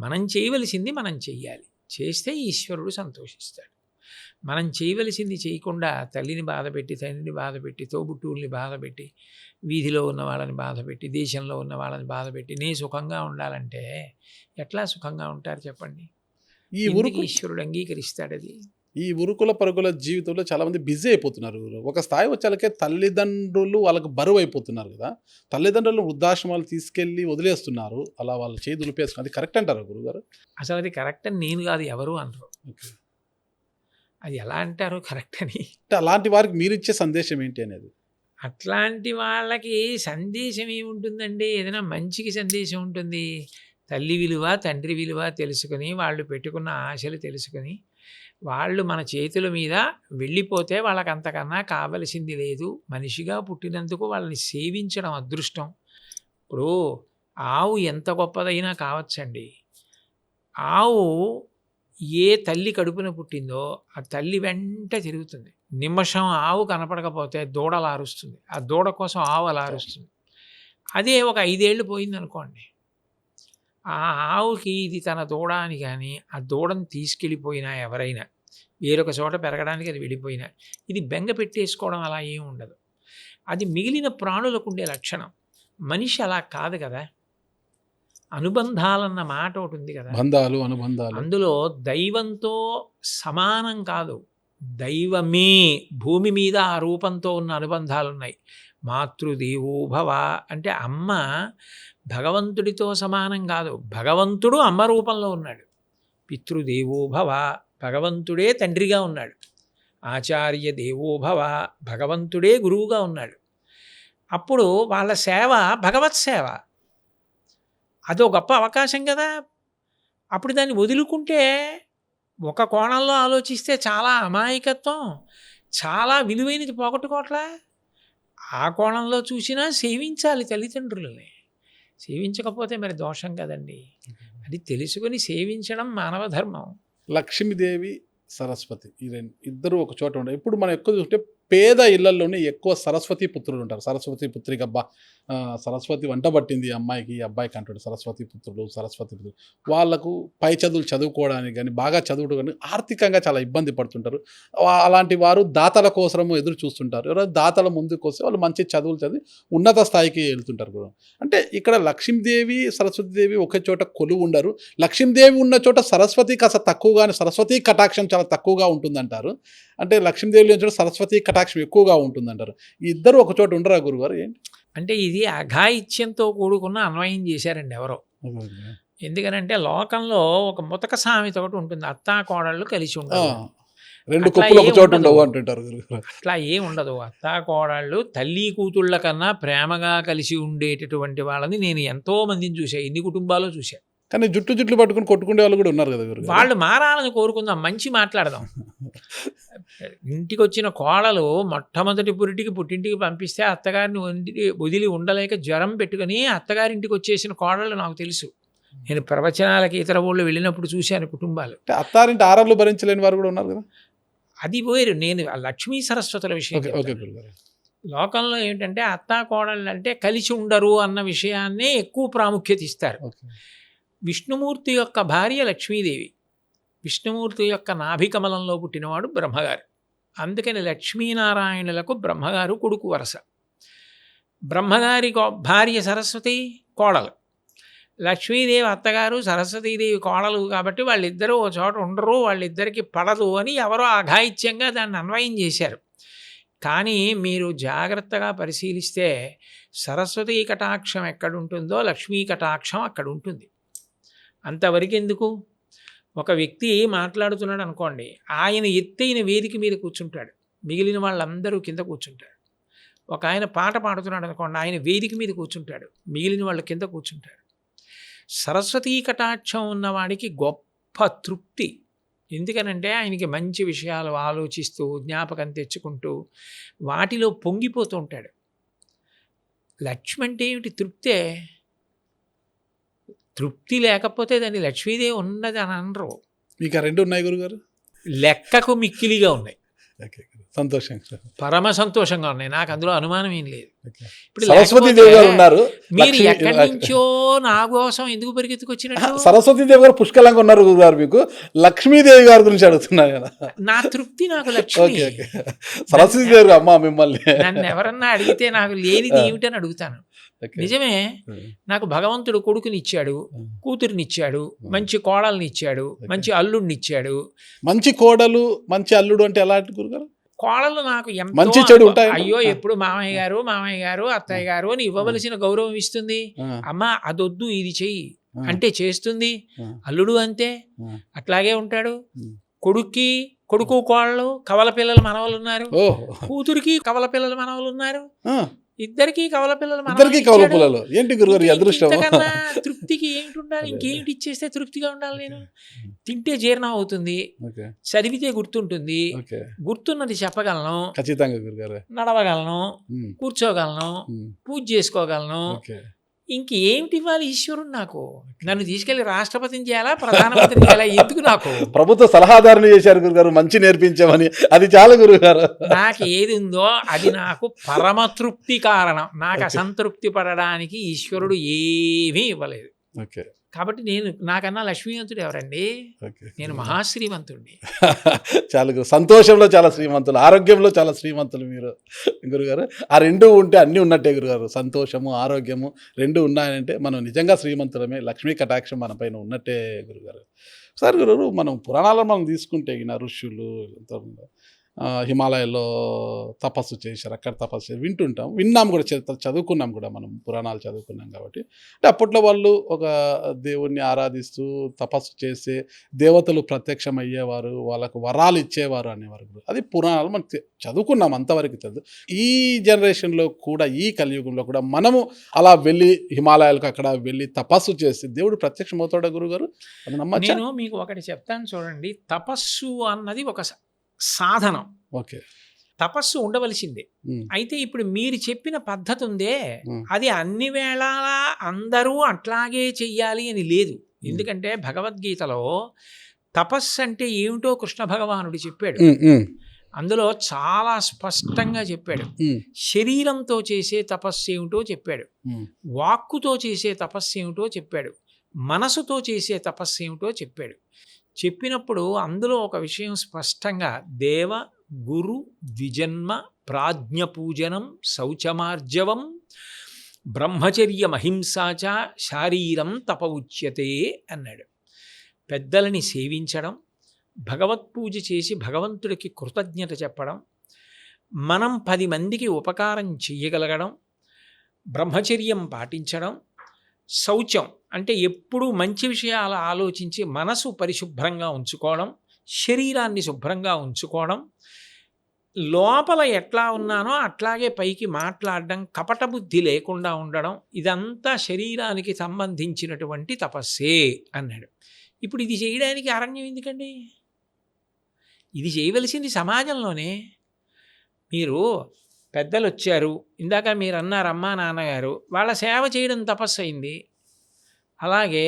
మనం చేయవలసింది మనం చెయ్యాలి. చేస్తే ఈశ్వరుడు సంతోషిస్తాడు. మనం చేయవలసింది చేయకుండా తల్లిని బాధపెట్టి, తండ్రిని బాధపెట్టి, తోబుట్టువుల్ని బాధపెట్టి, వీధిలో ఉన్న వాళ్ళని బాధపెట్టి, దేశంలో ఉన్న వాళ్ళని బాధపెట్టి నే సుఖంగా ఉండాలంటే ఎట్లా సుఖంగా ఉంటారు చెప్పండి? ఈశ్వరుడు అంగీకరిస్తాడు అది. ఈ ఉరుకుల పరుగుల జీవితంలో చాలామంది బిజీ అయిపోతున్నారు. ఒక స్థాయి వచ్చాకే తల్లిదండ్రులు వాళ్ళకు బరువు అయిపోతున్నారు కదా. తల్లిదండ్రులు వృద్ధాశ్రమాలు తీసుకెళ్ళి వదిలేస్తున్నారు, అలా వాళ్ళు చేయి దులిపేస్తున్నారు. అది కరెక్ట్ అంటారు గురుగారు? అసలు అది కరెక్ట్ అని నేను కాదు, ఎవరు అనరు. అది ఎలా అంటారు కరెక్ట్ అని? అలాంటి వారికి మీరు ఇచ్చే సందేశం ఏంటి అనేది? అట్లాంటి వాళ్ళకి సందేశం ఏముంటుందండి? ఏదైనా మంచికి సందేశం ఉంటుంది. తల్లి విలువ, తండ్రి విలువ తెలుసుకొని, వాళ్ళు పెట్టుకున్న ఆశలు తెలుసుకొని, వాళ్ళు మన చేతుల మీద వెళ్ళిపోతే వాళ్ళకి అంతకన్నా కావలసింది లేదు. మనిషిగా పుట్టినందుకు వాళ్ళని సేవించడం అదృష్టం. ఇప్పుడు ఆవు ఎంత గొప్పదైనా కావచ్చండి. ఆవు ఏ తల్లి కడుపున పుట్టిందో ఆ తల్లి వెంట తిరుగుతుంది. నిమిషం ఆవు కనపడకపోతే దూడ అలా అరుస్తుంది. ఆ దూడ కోసం ఆవు అలా అరుస్తుంది. అదే ఒక 5 ఏళ్ళు పోయిందనుకోండి, ఆ ఆవుకి ఇది తన దూడ అని కానీ, ఆ దూడను తీసుకెళ్ళిపోయినా ఎవరైనా వేరొక చోట పెరగడానికి అది వెళ్ళిపోయినా ఇది బెంగ పెట్టేసుకోవడం అలా ఏమి ఉండదు. అది మిగిలిన ప్రాణులకు ఉండే లక్షణం. మనిషి అలా కాదు కదా. అనుబంధాలన్న మాట ఒకటి ఉంది కదా, బంధాలు, అనుబంధాలు. అందులో దైవంతో సమానం కాదు, దైవమే భూమి మీద ఆ రూపంతో ఉన్న అనుబంధాలు ఉన్నాయి. మాతృదేవోభవ అంటే అమ్మ భగవంతుడితో సమానం కాదు, భగవంతుడు అమ్మ రూపంలో ఉన్నాడు. పితృదేవోభవ భగవంతుడే తండ్రిగా ఉన్నాడు. ఆచార్య దేవోభవ భగవంతుడే గురువుగా ఉన్నాడు. అప్పుడు వాళ్ళ సేవ భగవత్ సేవ. అదో గొప్ప అవకాశం కదా. అప్పుడు దాన్ని వదులుకుంటే ఒక కోణంలో ఆలోచిస్తే చాలా అమాయకత్వం, చాలా విలువైనది పోగొట్టుకోవట్లా. ఆ కోణంలో చూసినా సేవించాలి తల్లిదండ్రులని. సేవించకపోతే మరి దోషం కదండి. అది తెలుసుకొని సేవించడం మానవ ధర్మం. లక్ష్మీదేవి, సరస్వతి ఈ ఇద్దరు ఒక చోట ఉంటారు. ఇప్పుడు మనం ఎక్కువ చూస్తే పేద ఇళ్లలోనే ఎక్కువ సరస్వతి పుత్రులు ఉంటారు. సరస్వతి పుత్రిక, అబ్బా సరస్వతి వంట పట్టింది అమ్మాయికి, అబ్బాయికి అంటాడు సరస్వతి పుత్రులు, సరస్వతి పుత్రులు. వాళ్ళకు పై చదువులు చదువుకోవడానికి కానీ, బాగా చదువుడు కానీ ఆర్థికంగా చాలా ఇబ్బంది పడుతుంటారు. అలాంటి వారు దాతల కోసము ఎదురు చూస్తుంటారు. ఎవరైనా దాతల ముందుకు వస్తే వాళ్ళు మంచి చదువులు చదివి ఉన్నత స్థాయికి వెళ్తుంటారు కూడా. అంటే ఇక్కడ లక్ష్మీదేవి, సరస్వతీదేవి ఒకే చోట కొలువు ఉండరు. లక్ష్మీదేవి ఉన్న చోట సరస్వతి కాస్త తక్కువగానే, సరస్వతి కటాక్షం చాలా తక్కువగా ఉంటుందంటారు. అంటే లక్ష్మీదేవి లేని చోట సరస్వతి కటాక్షం ఎక్కువగా ఉంటుందంటారు. ఈ ఇద్దరు ఒక చోట ఉండరా గురుగారు? ఏంటి అంటే ఇది అఘాయిత్యంతో కూడుకున్న అన్వయం చేశారండి ఎవరో. ఎందుకనంటే లోకంలో ఒక ముతక సామెత ఒకటి ఉంటుంది, అత్తా కోడళ్ళు కలిసి ఉండదు. రెండు కుప్పలు ఒక చోట ఉండవు అంటుంటారు. అట్లా ఏం ఉండదు. అత్తా కోడళ్ళు తల్లి కూతుళ్ళ కన్నా ప్రేమగా కలిసి ఉండేటటువంటి వాళ్ళని నేను ఎంతో మందిని చూశాను, ఎన్ని కుటుంబాలు చూశాను. కానీ జుట్లు పట్టుకుని కొట్టుకునే వాళ్ళు కూడా ఉన్నారు కదా. వాళ్ళు మారాలని కోరుకుందాం, మంచి మాట్లాడదాం. ఇంటికి వచ్చిన కోడలు మొట్టమొదటి పుట్టింటికి పంపిస్తే అత్తగారిని వదిలి ఉండలేక జ్వరం పెట్టుకుని అత్తగారింటికి వచ్చేసిన కోడళ్ళు నాకు తెలుసు. నేను ప్రవచనాలకి ఇతర ఊళ్ళు వెళ్ళినప్పుడు చూశాను కుటుంబాలు. అంటే అత్తారింటి ఆరర్లు భరించలేని వారు కూడా ఉన్నారు కదా. అది వేరు. నేను ఆ లక్ష్మీ సరస్వతుల విషయం ఓకే ఓకే చెప్తాను. గురుగారు. లోకంలో ఏంటంటే అత్తా కోడళ్ళు అంటే కలిసి ఉండరు అన్న విషయాన్నే ఎక్కువ ప్రాముఖ్యత ఇస్తారు. ఓకే. విష్ణుమూర్తి యొక్క భార్య లక్ష్మీదేవి, విష్ణుమూర్తి యొక్క నాభికమలంలో పుట్టినవాడు బ్రహ్మగారు. అందుకని లక్ష్మీనారాయణులకు బ్రహ్మగారు కొడుకు వరస. బ్రహ్మగారి భార్య సరస్వతి కోడలు, లక్ష్మీదేవి అత్తగారు, సరస్వతీదేవి కోడలు. కాబట్టి వాళ్ళిద్దరూ ఓ చోట ఉండరు, వాళ్ళిద్దరికి పడదు అని ఎవరో అఘాయిత్యంగా దాన్ని అన్వయం చేశారు. కానీ మీరు జాగ్రత్తగా పరిశీలిస్తే సరస్వతీ కటాక్షం ఎక్కడుంటుందో లక్ష్మీ కటాక్షం అక్కడ ఉంటుంది. అంతవరకు ఎందుకు? ఒక వ్యక్తి మాట్లాడుతున్నాడు అనుకోండి, ఆయన ఎత్తైన వేదిక మీద కూర్చుంటాడు, మిగిలిన వాళ్ళందరూ కింద కూర్చుంటారు. ఒక ఆయన పాట పాడుతున్నాడు అనుకోండి, ఆయన వేదిక మీద కూర్చుంటాడు, మిగిలిన వాళ్ళు కింద కూర్చుంటారు. సరస్వతీ కటాక్షం ఉన్నవాడికి గొప్ప తృప్తి. ఎందుకనంటే ఆయనకి మంచి విషయాలు ఆలోచిస్తూ జ్ఞాపకం తెచ్చుకుంటూ వాటిలో పొంగిపోతూ ఉంటాడు. లక్ష్మి అంటే ఏమిటి? తృప్తే. తృప్తి లేకపోతే దాన్ని లక్ష్మీదేవి ఉన్నది అని అనరు. మీకు ఆ రెండు ఉన్నాయి గురుగారు? లెక్కకు మిక్కిలిగా ఉన్నాయి. ఓకే, సంతోషం. పరమ సంతోషంగా ఉన్నాయి. నాకు అందులో అనుమానం ఏం లేదు. ఇప్పుడు సరస్వతీదేవి గారు ఉన్నారు. మీరు ఎక్కడి నుంచో నా కోసం ఎందుకు పరిగెత్తుకొచ్చినట్టు? సరస్వతీదేవి గారు పుష్కలంగా ఉన్నారు గురుగారు. మీకు లక్ష్మీదేవి గారి గురించి అడుగుతున్నారు కదా. నా తృప్తి నాకు లక్ష్మి. సరస్వతీదేవి గారు అమ్మ మిమ్మల్ని నన్ను ఎవరన్నా అడిగితే నాకు లేనిది ఏమిటని అడుగుతాను. నిజమే, నాకు భగవంతుడు కొడుకునిచ్చాడు, కూతురునిచ్చాడు, మంచి కోడల్నిచ్చాడు, మంచి అల్లుడినిచ్చాడు. మంచి కోడలు మంచి అల్లుడు అంటే ఎలాంటి గురుగారు? కోడలు నాకు ఎంత మంచి చెడు ఉంటాయి. అయ్యో ఎప్పుడు మామయ్య గారు అత్తయ్య గారు అని ఇవ్వవలసిన గౌరవం ఇస్తుంది. అమ్మ అదొద్దు ఇది చెయ్యి అంటే చేస్తుంది. అల్లుడు అంతే, అట్లాగే ఉంటాడు. కొడుకు కోడలు కవల పిల్లలు మనవలు ఉన్నారు, కూతురికి కవల పిల్లలు మనవలు ఉన్నారు, ఇద్దరికి కవల పిల్లలు. ఏంటి గురుగారు అదృష్టం? తృప్తికి ఏంటి ఉండాలి? ఇంకేంటి ఇచ్చేస్తే తృప్తిగా ఉండాలి? నేను తింటే జీర్ణం అవుతుంది, చదివితే గుర్తుంటుంది, గుర్తున్నది చెప్పగలను, ఖచ్చితంగా గురుగారు, నడవగలను, కూర్చోగలను, పూజ చేసుకోగలను. ఇంకేమిటి ఇవ్వాలి ఈశ్వరుడు నాకు? నన్ను తీసుకెళ్లి రాష్ట్రపతిని చేయాలా, ప్రధానమంత్రిని చేయాలా? ఎందుకు నాకు? ప్రభుత్వ సలహాదారుని చేశారు గురుగారు, మంచి నేర్పించామని. అది చాలా గురుగారు. నాకు ఏది ఉందో అది నాకు పరమతృప్తి కారణం. నాకు అసంతృప్తి పడడానికి ఈశ్వరుడు ఏమీ ఇవ్వలేదు. ఓకే. కాబట్టి నాకన్నా లక్ష్మీవంతుడు ఎవరండి? నేను మహాశ్రీమంతుడిని. చాలా సంతోషంలో చాలా శ్రీమంతులు, ఆరోగ్యంలో చాలా శ్రీమంతులు మీరు గురుగారు. ఆ రెండు ఉంటే అన్నీ ఉన్నట్టే గురుగారు. సంతోషము ఆరోగ్యము రెండు ఉన్నాయంటే మనం నిజంగా శ్రీమంతులమే. లక్ష్మీ కటాక్షం మన పైన ఉన్నట్టే గురుగారు. సార్ గురుగారు, మనం పురాణాలను మనం తీసుకుంటే ఋషులు హిమాలయాల్లో తపస్సు చేశారు, అక్కడ తపస్సు చేసి విన్నాం కూడా, చదువుకున్నాం కూడా, మనం పురాణాలు చదువుకున్నాం కాబట్టి. అంటే అప్పట్లో వాళ్ళు ఒక దేవుణ్ణి ఆరాధిస్తూ తపస్సు చేసే దేవతలు ప్రత్యక్షం అయ్యేవారు, వాళ్ళకు వరాలు ఇచ్చేవారు అనేవారు. అది పురాణాలు మనం చదువుకున్నాం, అంతవరకు చదువు. ఈ జనరేషన్లో కూడా, ఈ కలియుగంలో కూడా మనము అలా వెళ్ళి హిమాలయాలకు అక్కడ వెళ్ళి తపస్సు చేసి దేవుడు ప్రత్యక్షం అవుతాడా గురుగారు? అది నమ్మచ్చా? నేను మీకు ఒకటి చెప్తాను చూడండి. తపస్సు అన్నది ఒక సాధనం. ఓకే. తపస్సు ఉండవలసిందే. అయితే ఇప్పుడు మీరు చెప్పిన పద్ధతి ఉందే, అది అన్ని వేళలా అందరూ అట్లాగే చెయ్యాలి అని లేదు. ఎందుకంటే భగవద్గీతలో తపస్సు అంటే ఏమిటో కృష్ణ భగవానుడు చెప్పాడు. అందులో చాలా స్పష్టంగా చెప్పాడు. శరీరంతో చేసే తపస్సు ఏమిటో చెప్పాడు, వాక్కుతో చేసే తపస్సు ఏమిటో చెప్పాడు, మనసుతో చేసే తపస్సు ఏమిటో చెప్పాడు. చెప్పినప్పుడు అందులో ఒక విషయం స్పష్టంగా, దేవ గురు ద్విజన్మ ప్రాజ్ఞపూజనం శౌచమార్జవం బ్రహ్మచర్యమహింసాచ శారీరం తప ఉచ్యతే అన్నాడు. పెద్దలని సేవించడం, భగవత్పూజ చేసి భగవంతుడికి కృతజ్ఞత చెప్పడం, మనం 10 మందికి ఉపకారం చెయ్యగలగడం, బ్రహ్మచర్యం పాటించడం, శౌచం అంటే ఎప్పుడూ మంచి విషయాలు ఆలోచించి మనసు పరిశుభ్రంగా ఉంచుకోవడం, శరీరాన్ని శుభ్రంగా ఉంచుకోవడం, లోపల ఎట్లా ఉన్నానో అట్లాగే పైకి మాట్లాడడం, కపట బుద్ధి లేకుండా ఉండడం, ఇదంతా శరీరానికి సంబంధించినటువంటి తపస్సే అన్నాడు. ఇప్పుడు ఇది చేయడానికి అరణ్యం ఎందుకండి? ఇది చేయవలసింది సమాజంలోనే. మీరు పెద్దలు వచ్చారు, ఇందాక మీరు అన్నారు అమ్మా నాన్నగారు, వాళ్ళ సేవ చేయడం తపస్సు అయింది. అలాగే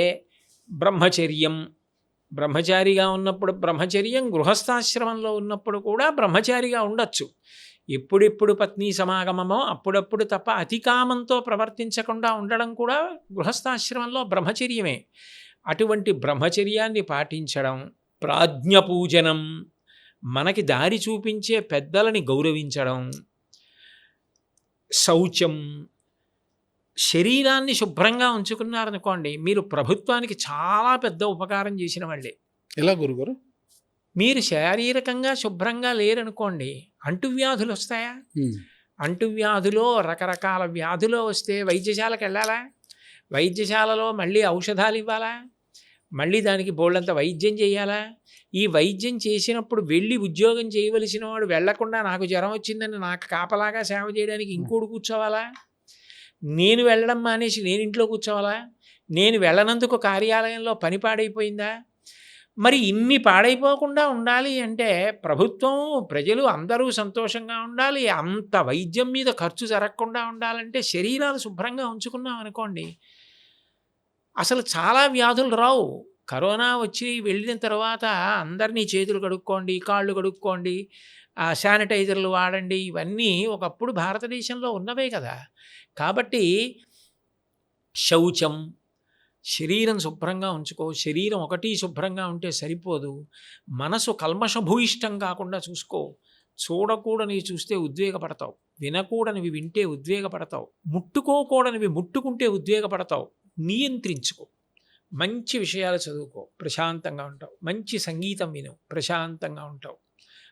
బ్రహ్మచర్యం, బ్రహ్మచారిగా ఉన్నప్పుడు బ్రహ్మచర్యం, గృహస్థాశ్రమంలో ఉన్నప్పుడు కూడా బ్రహ్మచారిగా ఉండొచ్చు. ఎప్పుడెప్పుడు పత్ని సమాగమమో అప్పుడప్పుడు తప్ప అతికామంతో ప్రవర్తించకుండా ఉండడం కూడా గృహస్థాశ్రమంలో బ్రహ్మచర్యమే. అటువంటి బ్రహ్మచర్యాన్ని పాటించడం, ప్రాజ్ఞ పూజనం, మనకి దారి చూపించే పెద్దలని గౌరవించడం, శౌచం, శరీరాన్ని శుభ్రంగా ఉంచుకున్నారనుకోండి, మీరు ప్రభుత్వానికి చాలా పెద్ద ఉపకారం చేసిన వాళ్ళే. ఎలా గురుగారు? మీరు శారీరకంగా శుభ్రంగా లేరనుకోండి, అంటువ్యాధులు వస్తాయా? అంటువ్యాధులో రకరకాల వ్యాధులు వస్తే వైద్యశాలకు వెళ్ళాలా? వైద్యశాలలో మళ్ళీ ఔషధాలు ఇవ్వాలా? మళ్ళీ దానికి బోళ్ళంత వైద్యం చేయాలా? ఈ వైద్యం చేసినప్పుడు వెళ్ళి ఉద్యోగం చేయవలసిన వాడు వెళ్లకుండా నాకు జ్వరం వచ్చిందని నాకు కాపలాగా సేవ చేయడానికి ఇంకోటి కూర్చోవాలా? నేను వెళ్ళడం మానేసి నేను ఇంట్లో కూర్చోవాలా? నేను వెళ్ళనందుకు కార్యాలయంలో పని పాడైపోయిందా? మరి ఇన్ని పాడైపోకుండా ఉండాలి అంటే ప్రభుత్వం, ప్రజలు అందరూ సంతోషంగా ఉండాలి. అంత వైద్యం మీద ఖర్చు జరగకుండా ఉండాలంటే శరీరాలు శుభ్రంగా ఉంచుకున్నాం అనుకోండి, అసలు చాలా వ్యాధులు రావు. కరోనా వచ్చి వెళ్ళిన తర్వాత అందరినీ చేతులు కడుక్కోండి, కాళ్ళు కడుక్కోండి, శానిటైజర్లు వాడండి, ఇవన్నీ ఒకప్పుడు భారతదేశంలో ఉన్నవే కదా. కాబట్టి శౌచం, శరీరం శుభ్రంగా ఉంచుకో. శరీరం ఒకటి శుభ్రంగా ఉంటే సరిపోదు, మనసు కల్మషభూయిష్టం కాకుండా చూసుకో. చూడకూడనివి చూస్తే ఉద్వేగపడతావు, వినకూడనివి వింటే ఉద్వేగపడతావు, ముట్టుకోకూడనివి ముట్టుకుంటే ఉద్వేగపడతావు. నియంత్రించుకో. మంచి విషయాలు చదువుకో, ప్రశాంతంగా ఉంటావు. మంచి సంగీతం విను, ప్రశాంతంగా ఉంటావు.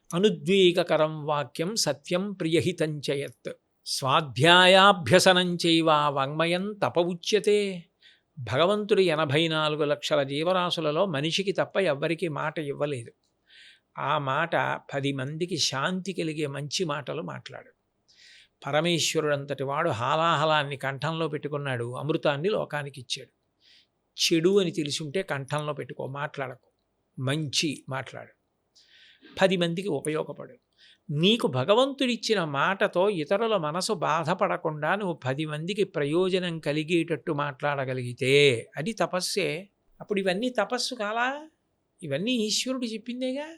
అనుద్వేగకరం వాక్యం సత్యం ప్రియహితం చయత్. స్వాధ్యాయాభ్యసనం చైవ వాంగ్మయం తప ఉచ్యతే. భగవంతుడు 84 లక్షల జీవరాశులలో మనిషికి తప్ప ఎవ్వరికీ మాట ఇవ్వలేదు. ఆ మాట 10 మందికి శాంతి కలిగే మంచి మాటలు మాట్లాడు. పరమేశ్వరుడు అంతటి వాడు హాలాహలాన్ని కంఠంలో పెట్టుకున్నాడు, అమృతాన్ని లోకానికి ఇచ్చాడు. చెడు అని తెలిసుంటే కంఠంలో పెట్టుకో, మాట్లాడకు, మంచి మాట్లాడు, 10 మందికి ఉపయోగపడు. నీకు భగవంతుడిచ్చిన మాటతో ఇతరుల మనసు బాధపడకుండా నువ్వు 10 మందికి ప్రయోజనం కలిగేటట్టు మాట్లాడగలిగితే అది తపస్సే. అప్పుడు ఇవన్నీ తపస్సు కాలా? ఇవన్నీ ఈశ్వరుడు చెప్పిందేగా.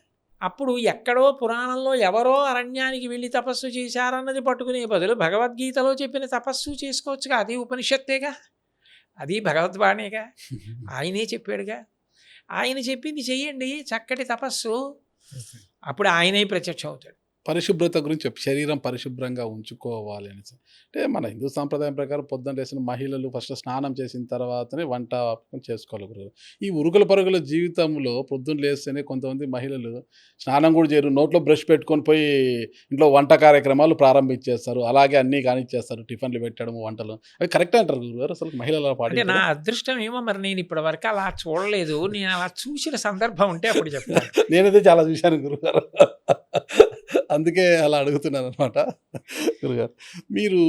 అప్పుడు ఎక్కడో పురాణంలో ఎవరో అరణ్యానికి వెళ్ళి తపస్సు చేశారన్నది పట్టుకునే బదులు భగవద్గీతలో చెప్పిన తపస్సు చేసుకోవచ్చుగా. అది ఉపనిషత్తేగా, అది భగవద్వాణేగా, ఆయనే చెప్పాడుగా. ఆయన చెప్పింది చెయ్యండి, చక్కటి తపస్సు. అప్పుడు ఆయనే ప్రత్యక్షం అవుతాడు. పరిశుభ్రత గురించి శరీరం పరిశుభ్రంగా ఉంచుకోవాలి అనేసి. అంటే మన హిందూ సాంప్రదాయం ప్రకారం పొద్దున్న లేసిన మహిళలు ఫస్ట్ స్నానం చేసిన తర్వాతనే వంట చేసుకోవాలి గురువు. ఈ ఉరుకుల పరుగుల జీవితంలో పొద్దున్న లేస్తేనే కొంతమంది మహిళలు స్నానం కూడా చేయరు, నోట్లో బ్రష్ పెట్టుకొని పోయి ఇంట్లో వంట కార్యక్రమాలు ప్రారంభించేస్తారు. అలాగే అన్నీ కానిచ్చేస్తారు, టిఫిన్లు పెట్టడం, వంటలు. అవి కరెక్ట్ అంటారు గురుగారు? అసలు మహిళలు అంటే పాటి నా అదృష్టం ఏమో మరి, నేను ఇప్పటి వరకు అలా చూడలేదు. నేను అలా చూసిన సందర్భం ఉంటే అప్పుడు చెప్తాను. నేనైతే చాలా చూశాను గురుగారు, అందుకే అలా అడుగుతున్నాను అనమాట. గురుగారు, మీరు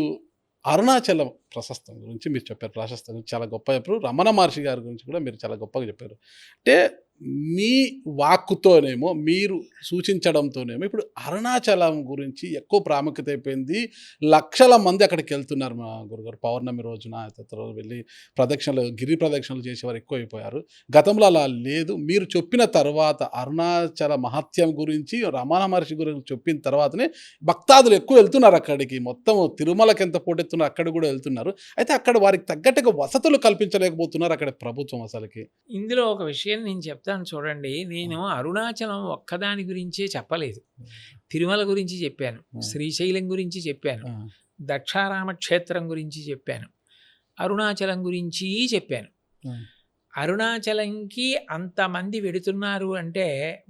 అరుణాచలం ప్రశస్తం గురించి మీరు చెప్పారు, ప్రశస్తం గురించి చాలా గొప్ప చెప్పారు. రమణ మహర్షి గారి గురించి కూడా మీరు చాలా గొప్పగా చెప్పారు. అంటే మీ వాక్కుతోనేమో, మీరు సూచించడంతోనేమో ఇప్పుడు అరుణాచలం గురించి ఎక్కువ ప్రాముఖ్యత అయిపోయింది. లక్షల మంది అక్కడికి వెళ్తున్నారు మా గురుగారు. పౌర్ణమి రోజున రోజు వెళ్ళి ప్రదక్షిణలు, గిరి ప్రదక్షిణలు చేసేవారు ఎక్కువ అయిపోయారు. గతంలో అలా లేదు. మీరు చెప్పిన తర్వాత అరుణాచల మహత్యం గురించి, రమణ మహర్షి గురించి చెప్పిన తర్వాతనే భక్తాదులు ఎక్కువ వెళ్తున్నారు అక్కడికి. మొత్తం తిరుమలకి ఎంత పోటెత్తున్నారు అక్కడ కూడా వెళ్తున్నారు. అయితే అక్కడ వారికి తగ్గట్టుగా వసతులు కల్పించలేకపోతున్నారు అక్కడ ప్రభుత్వం అసలుకి. ఇందులో ఒక విషయం నేను చెప్తాను చూడండి. నేను అరుణాచలం ఒక్కదాని గురించే చెప్పలేదు, తిరుమల గురించి చెప్పాను, శ్రీశైలం గురించి చెప్పాను, దక్షారామ క్షేత్రం గురించి చెప్పాను, అరుణాచలం గురించి చెప్పాను. అరుణాచలంకి అంతమంది వెడుతున్నారు అంటే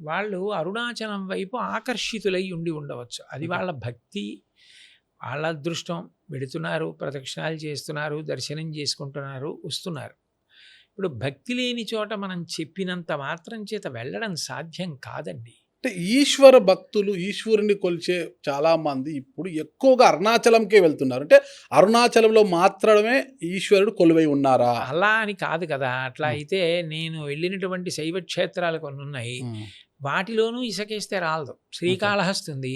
వాళ్ళు అరుణాచలం వైపు ఆకర్షితులై ఉండి ఉండవచ్చు. అది వాళ్ళ భక్తి, వాళ్ళ అదృష్టం. వెడుతున్నారు, ప్రదక్షిణాలు చేస్తున్నారు, దర్శనం చేసుకుంటున్నారు, వస్తున్నారు. ఇప్పుడు భక్తి లేని చోట మనం చెప్పినంత మాత్రం చేత వెళ్ళడం సాధ్యం కాదండి. అంటే ఈశ్వర భక్తులు, ఈశ్వరుని కొలిచే చాలామంది ఇప్పుడు ఎక్కువగా అరుణాచలంకే వెళ్తున్నారు. అంటే అరుణాచలంలో మాత్రమే ఈశ్వరుడు కొలువై ఉన్నారా? అలా అని కాదు కదా. అట్లా అయితే నేను వెళ్ళినటువంటి శైవ క్షేత్రాలు కొన్ని ఉన్నాయి, వాటిలోనూ ఇసకేస్తే రాలదు. శ్రీకాళహస్తి ఉంది.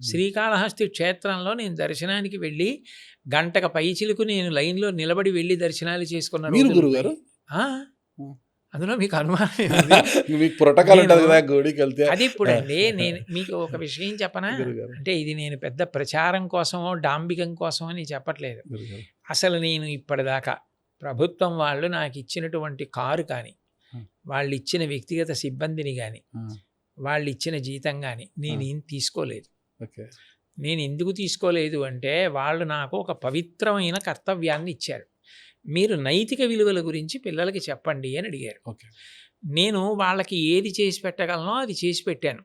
శ్రీకాళహస్తి క్షేత్రంలో నేను దర్శనానికి వెళ్ళి గంటక పైచిలకు నేను లైన్లో నిలబడి వెళ్ళి దర్శనాలు చేసుకున్నాను. మీరు గురుగారు? అందులో మీకు అనుమానం ఏముంది? మీకు ప్రోటోకాల్ ఉంటుంది నేను- కదా గుడికి వెళ్తే. అది ఇప్పుడండి నేను మీకు ఒక విషయం చెప్పనా, గురుగారు, అంటే ఇది నేను పెద్ద ప్రచారం కోసమో డాంబికం కోసమో అని చెప్పట్లేదు. గురుగారు. అసలు నేను ఇప్పటిదాకా ప్రభుత్వం వాళ్ళు నాకు ఇచ్చినటువంటి కారు కానీ, వాళ్ళు ఇచ్చిన వ్యక్తిగత సిబ్బందిని కానీ, ఆ, వాళ్ళు ఇచ్చిన జీతం కానీ నేనేం తీసుకోలేదు. ఓకే. నేను ఎందుకు తీసుకోలేదు అంటే వాళ్ళు నాకు ఒక పవిత్రమైన కర్తవ్యాన్ని ఇచ్చారు. మీరు నైతిక విలువల గురించి పిల్లలకి చెప్పండి అని అడిగారు. ఓకే. నేను వాళ్ళకి ఏది చేసి పెట్టగలనో అది చేసి పెట్టాను.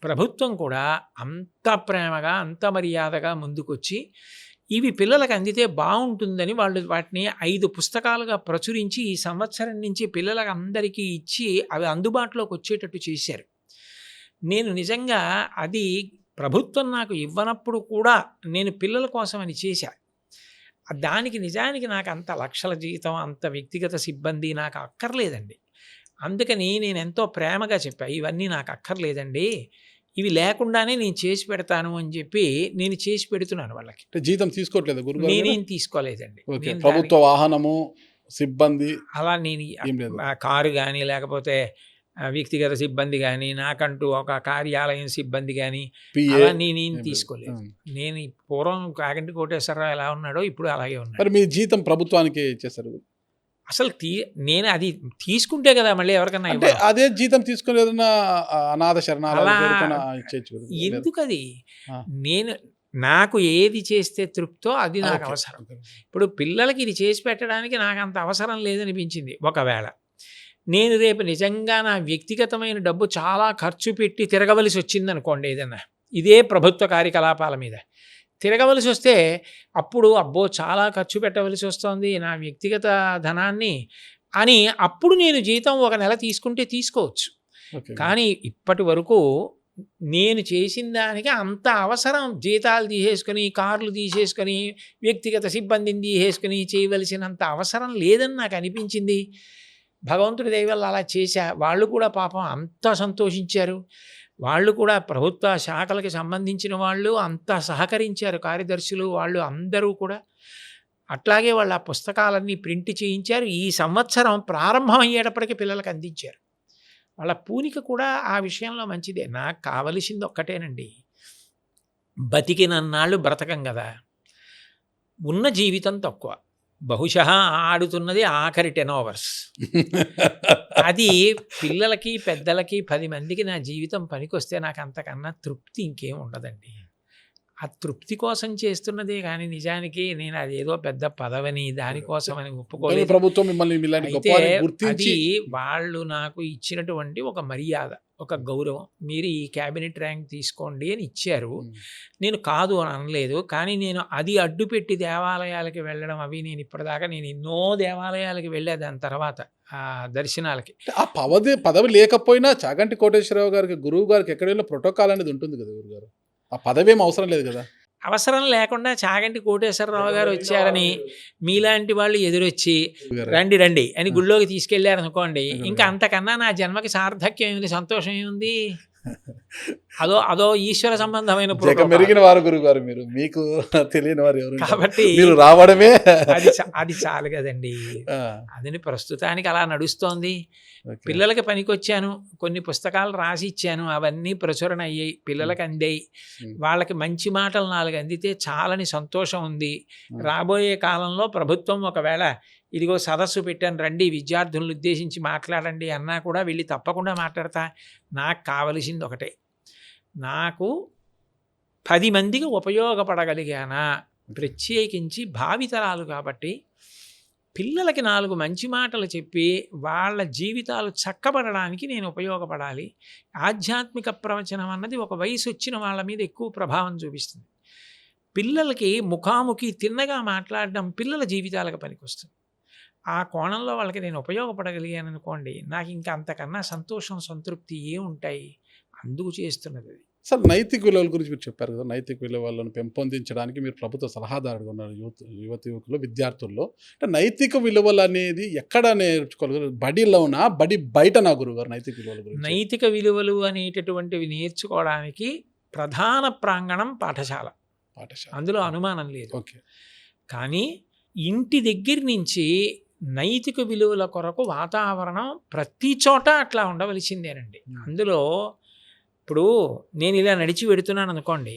ప్రభుత్వం కూడా అంత ప్రేమగా అంత మర్యాదగా ముందుకొచ్చి ఇవి పిల్లలకు అందితే బాగుంటుందని వాళ్ళు వాటిని 5 పుస్తకాలుగా ప్రచురించి ఈ సంవత్సరం నుంచి పిల్లలకు అందరికీ ఇచ్చి అవి అందుబాటులోకి వచ్చేటట్టు చేశారు. నేను నిజంగా అది ప్రభుత్వం నాకు ఇవ్వనప్పుడు కూడా నేను పిల్లల కోసం అని చేశా. దానికి నిజానికి నాకు అంత లక్షల జీతం అంత వ్యక్తిగత సిబ్బంది నాకు అక్కర్లేదండి. అందుకని నేను ఎంతో ప్రేమగా చెప్పా, ఇవన్నీ నాకు అక్కర్లేదండి, ఇవి లేకుండానే నేను చేసి పెడతాను అని చెప్పి నేను చేసి పెడుతున్నాను వాళ్ళకి. అంటే జీతం తీసుకోవట్లేదు గురుగారు? నేనేం తీసుకోలేదండి. ఓకే. నేను ప్రభుత్వ వాహనము, సిబ్బంది అలా నేను ఏం లేదు. కారు కానీ లేకపోతే వ్యక్తిగత సిబ్బంది కానీ నాకంటూ ఒక కార్యాలయం సిబ్బంది కానీ పిఏ అలా నేనేం ఏం లేదు. తీసుకోలేదు. ఉం. నేను ఈ పూర్వం కాగంటి కోటేశ్వరరావు ఎలా ఉన్నాడో ఇప్పుడు అలాగే ఉన్నాడు. మరి మీ జీతం ప్రభుత్వానికి ఇచ్చేస్తారు అసలు నేను అది తీసుకుంటే కదా మళ్ళీ ఎవరికన్నా అంటే ఇవ్వడం. అదే జీతం తీసుకుని ఏదైనా అనాథ శరణాలయాలకు అలా ఎవరికైనా ఇచ్చేయచ్చు కదా? లేదా? ఎందుకు అది ఆ. నేను నాకు ఏది చేస్తే తృప్తో అది నాకు ఓకే. అవసరం. ఓకే. ఇప్పుడు పిల్లలకి ఇది చేసి పెట్టడానికి నాకు అంత అవసరం లేదనిపించింది. ఒకవేళ నేను రేపు నిజంగా నా వ్యక్తిగతమైన డబ్బు చాలా ఖర్చు పెట్టి తిరగవలసి వచ్చిందనుకోండి, ఏదన్నా ఇదే ప్రభుత్వ కార్యకలాపాల మీద తిరగవలసి వస్తే అప్పుడు అబ్బో చాలా ఖర్చు పెట్టవలసి వస్తుంది నా వ్యక్తిగత ధనాన్ని అని అప్పుడు నేను జీతం ఒక నెల తీసుకుంటే తీసుకోవచ్చు. ఓకే. కానీ ఇప్పటి వరకు నేను చేసిన దానికి అంత అవసరం జీతాలు తీసేసుకొని కార్లు తీసేసుకొని వ్యక్తిగత సిబ్బందిని తీసేసుకొని చేయవలసినంత అవసరం లేదని నాకు అనిపించింది. భగవంతుడి దయ వల్ల అలా చేశా. వాళ్ళు కూడా పాపం అంత సంతోషించారు. వాళ్ళు కూడా ప్రభుత్వ శాఖలకు సంబంధించిన వాళ్ళు అంత సహకరించారు, కార్యదర్శులు వాళ్ళు అందరూ కూడా. అట్లాగే వాళ్ళు ఆ పుస్తకాలన్నీ ప్రింట్ చేయించారు. ఈ సంవత్సరం ప్రారంభం అయ్యేటప్పటికీ పిల్లలకు అందించారు. వాళ్ళ పూనిక కూడా ఆ విషయంలో మంచిదే. నాకు కావలసింది ఒక్కటేనండి, బతికినన్నాళ్ళు బ్రతకం కదా, ఉన్న జీవితం తక్కువ, బహుశా ఆడుతున్నది ఆఖరి 10 hours. అది పిల్లలకి పెద్దలకి 10 మందికి నా జీవితం పనికొస్తే నాకు అంతకన్నా తృప్తి ఇంకేం ఉండదండి. ఆ తృప్తి కోసం చేస్తున్నదే కానీ నిజానికి నేను అదేదో పెద్ద పదవని దానికోసం అని ఒప్పుకోలేదు. ప్రభుత్వం మిమ్మల్ని ఇలాంటి గొప్ప అయితే వారిని అది గుర్తించి వాళ్ళు నాకు ఇచ్చినటువంటి ఒక మర్యాద, ఒక గౌరవం. మీరు ఈ క్యాబినెట్ ర్యాంక్ తీసుకోండి అని ఇచ్చారు. నేను కాదు అని అనలేదు. కానీ నేను అది అడ్డుపెట్టి దేవాలయాలకి వెళ్ళడం అవి నేను ఇప్పటిదాకా నేను ఎన్నో దేవాలయాలకి వెళ్ళా దాని తర్వాత ఆ దర్శనాలకి. ఆ పదవి లేకపోయినా చాగంటి కోటేశ్వరరావు గారికి గురువు గారికి ఎక్కడైనా ప్రోటోకాల్ అనేది ఉంటుంది కదా గురుగారు? ఆ పదవి ఏం అవసరం లేదు కదా? అవసరం లేకుండా చాగంటి కోటేశ్వరరావు గారు వచ్చారని మీలాంటి వాళ్ళు ఎదురొచ్చి రండి రండి అని గుళ్ళోకి తీసుకెళ్లారనుకోండి, ఇంకా అంతకన్నా నా జన్మకి సార్థక్యం ఏముంది, సంతోషం ఏముంది? అదో ఈశ్వర సంబంధమైన ప్రోటోకాల్. మెరిగిన వారు గురువు గారు మీరు, మీకు తెలియని వారు ఎవరు? కాబట్టి మీరు రావడమే అది చాలు కదండి. ఆ, అదని ప్రస్తుతానికి అలా నడుస్తోంది. ఓకే. పిల్లలకి పనికొచ్చాను, కొన్ని పుస్తకాలు రాసి ఇచ్చాను, అవన్నీ ప్రచురణ అయ్యాయి, పిల్లలకి అందాయి. వాళ్ళకి మంచి మాటలు 4 అందితే చాలని సంతోషం ఉంది. రాబోయే కాలంలో ప్రభుత్వం ఒకవేళ ఇదిగో సదస్సు పెట్టాను రండి విద్యార్థులను ఉద్దేశించి మాట్లాడండి అన్నా కూడా వెళ్ళి తప్పకుండా మాట్లాడతా. నాకు కావలసింది ఒకటే, నాకు 10 మందికి ఉపయోగపడగలిగానా, ప్రత్యేకించి భావితరాలు కాబట్టి పిల్లలకి 4 మంచి మాటలు చెప్పి వాళ్ళ జీవితాలు చక్కబడడానికి నేను ఉపయోగపడాలి. ఆధ్యాత్మిక ప్రవచనం అన్నది ఒక వయసు వచ్చిన వాళ్ళ మీద ఎక్కువ ప్రభావం చూపిస్తుంది. పిల్లలకి ముఖాముఖి తిన్నగా మాట్లాడడం పిల్లల జీవితాలకు పనికొస్తుంది. ఆ కోణంలో వాళ్ళకి నేను ఉపయోగపడగలిగాను అనుకోండి, నాకు ఇంకా అంతకన్నా సంతోషం సంతృప్తి ఏముంటాయి? అందుకు చేస్తున్నది అది. సార్, నైతిక విలువల గురించి మీరు చెప్పారు కదా, నైతిక విలువలను పెంపొందించడానికి మీరు ప్రభుత్వ సలహాదారుగా ఉన్నారు యువకులు విద్యార్థుల్లో. అంటే నైతిక విలువలు అనేది ఎక్కడ నేర్చుకోవాలి? బడిలోనా, బడి బయటనా గురుగారు నైతిక విలువల గురించి? నైతిక విలువలు అనేటటువంటివి నేర్చుకోవడానికి ప్రధాన ప్రాంగణం పాఠశాల, అందులో అనుమానం లేదు. ఓకే. కానీ ఇంటి దగ్గర నుంచి నైతిక విలువల కొరకు వాతావరణం ప్రతి చోట అట్లా ఉండవలసిందేనండి. అందులో ఇప్పుడు నేను ఇలా నడిచి వెడుతున్నాను అనుకోండి,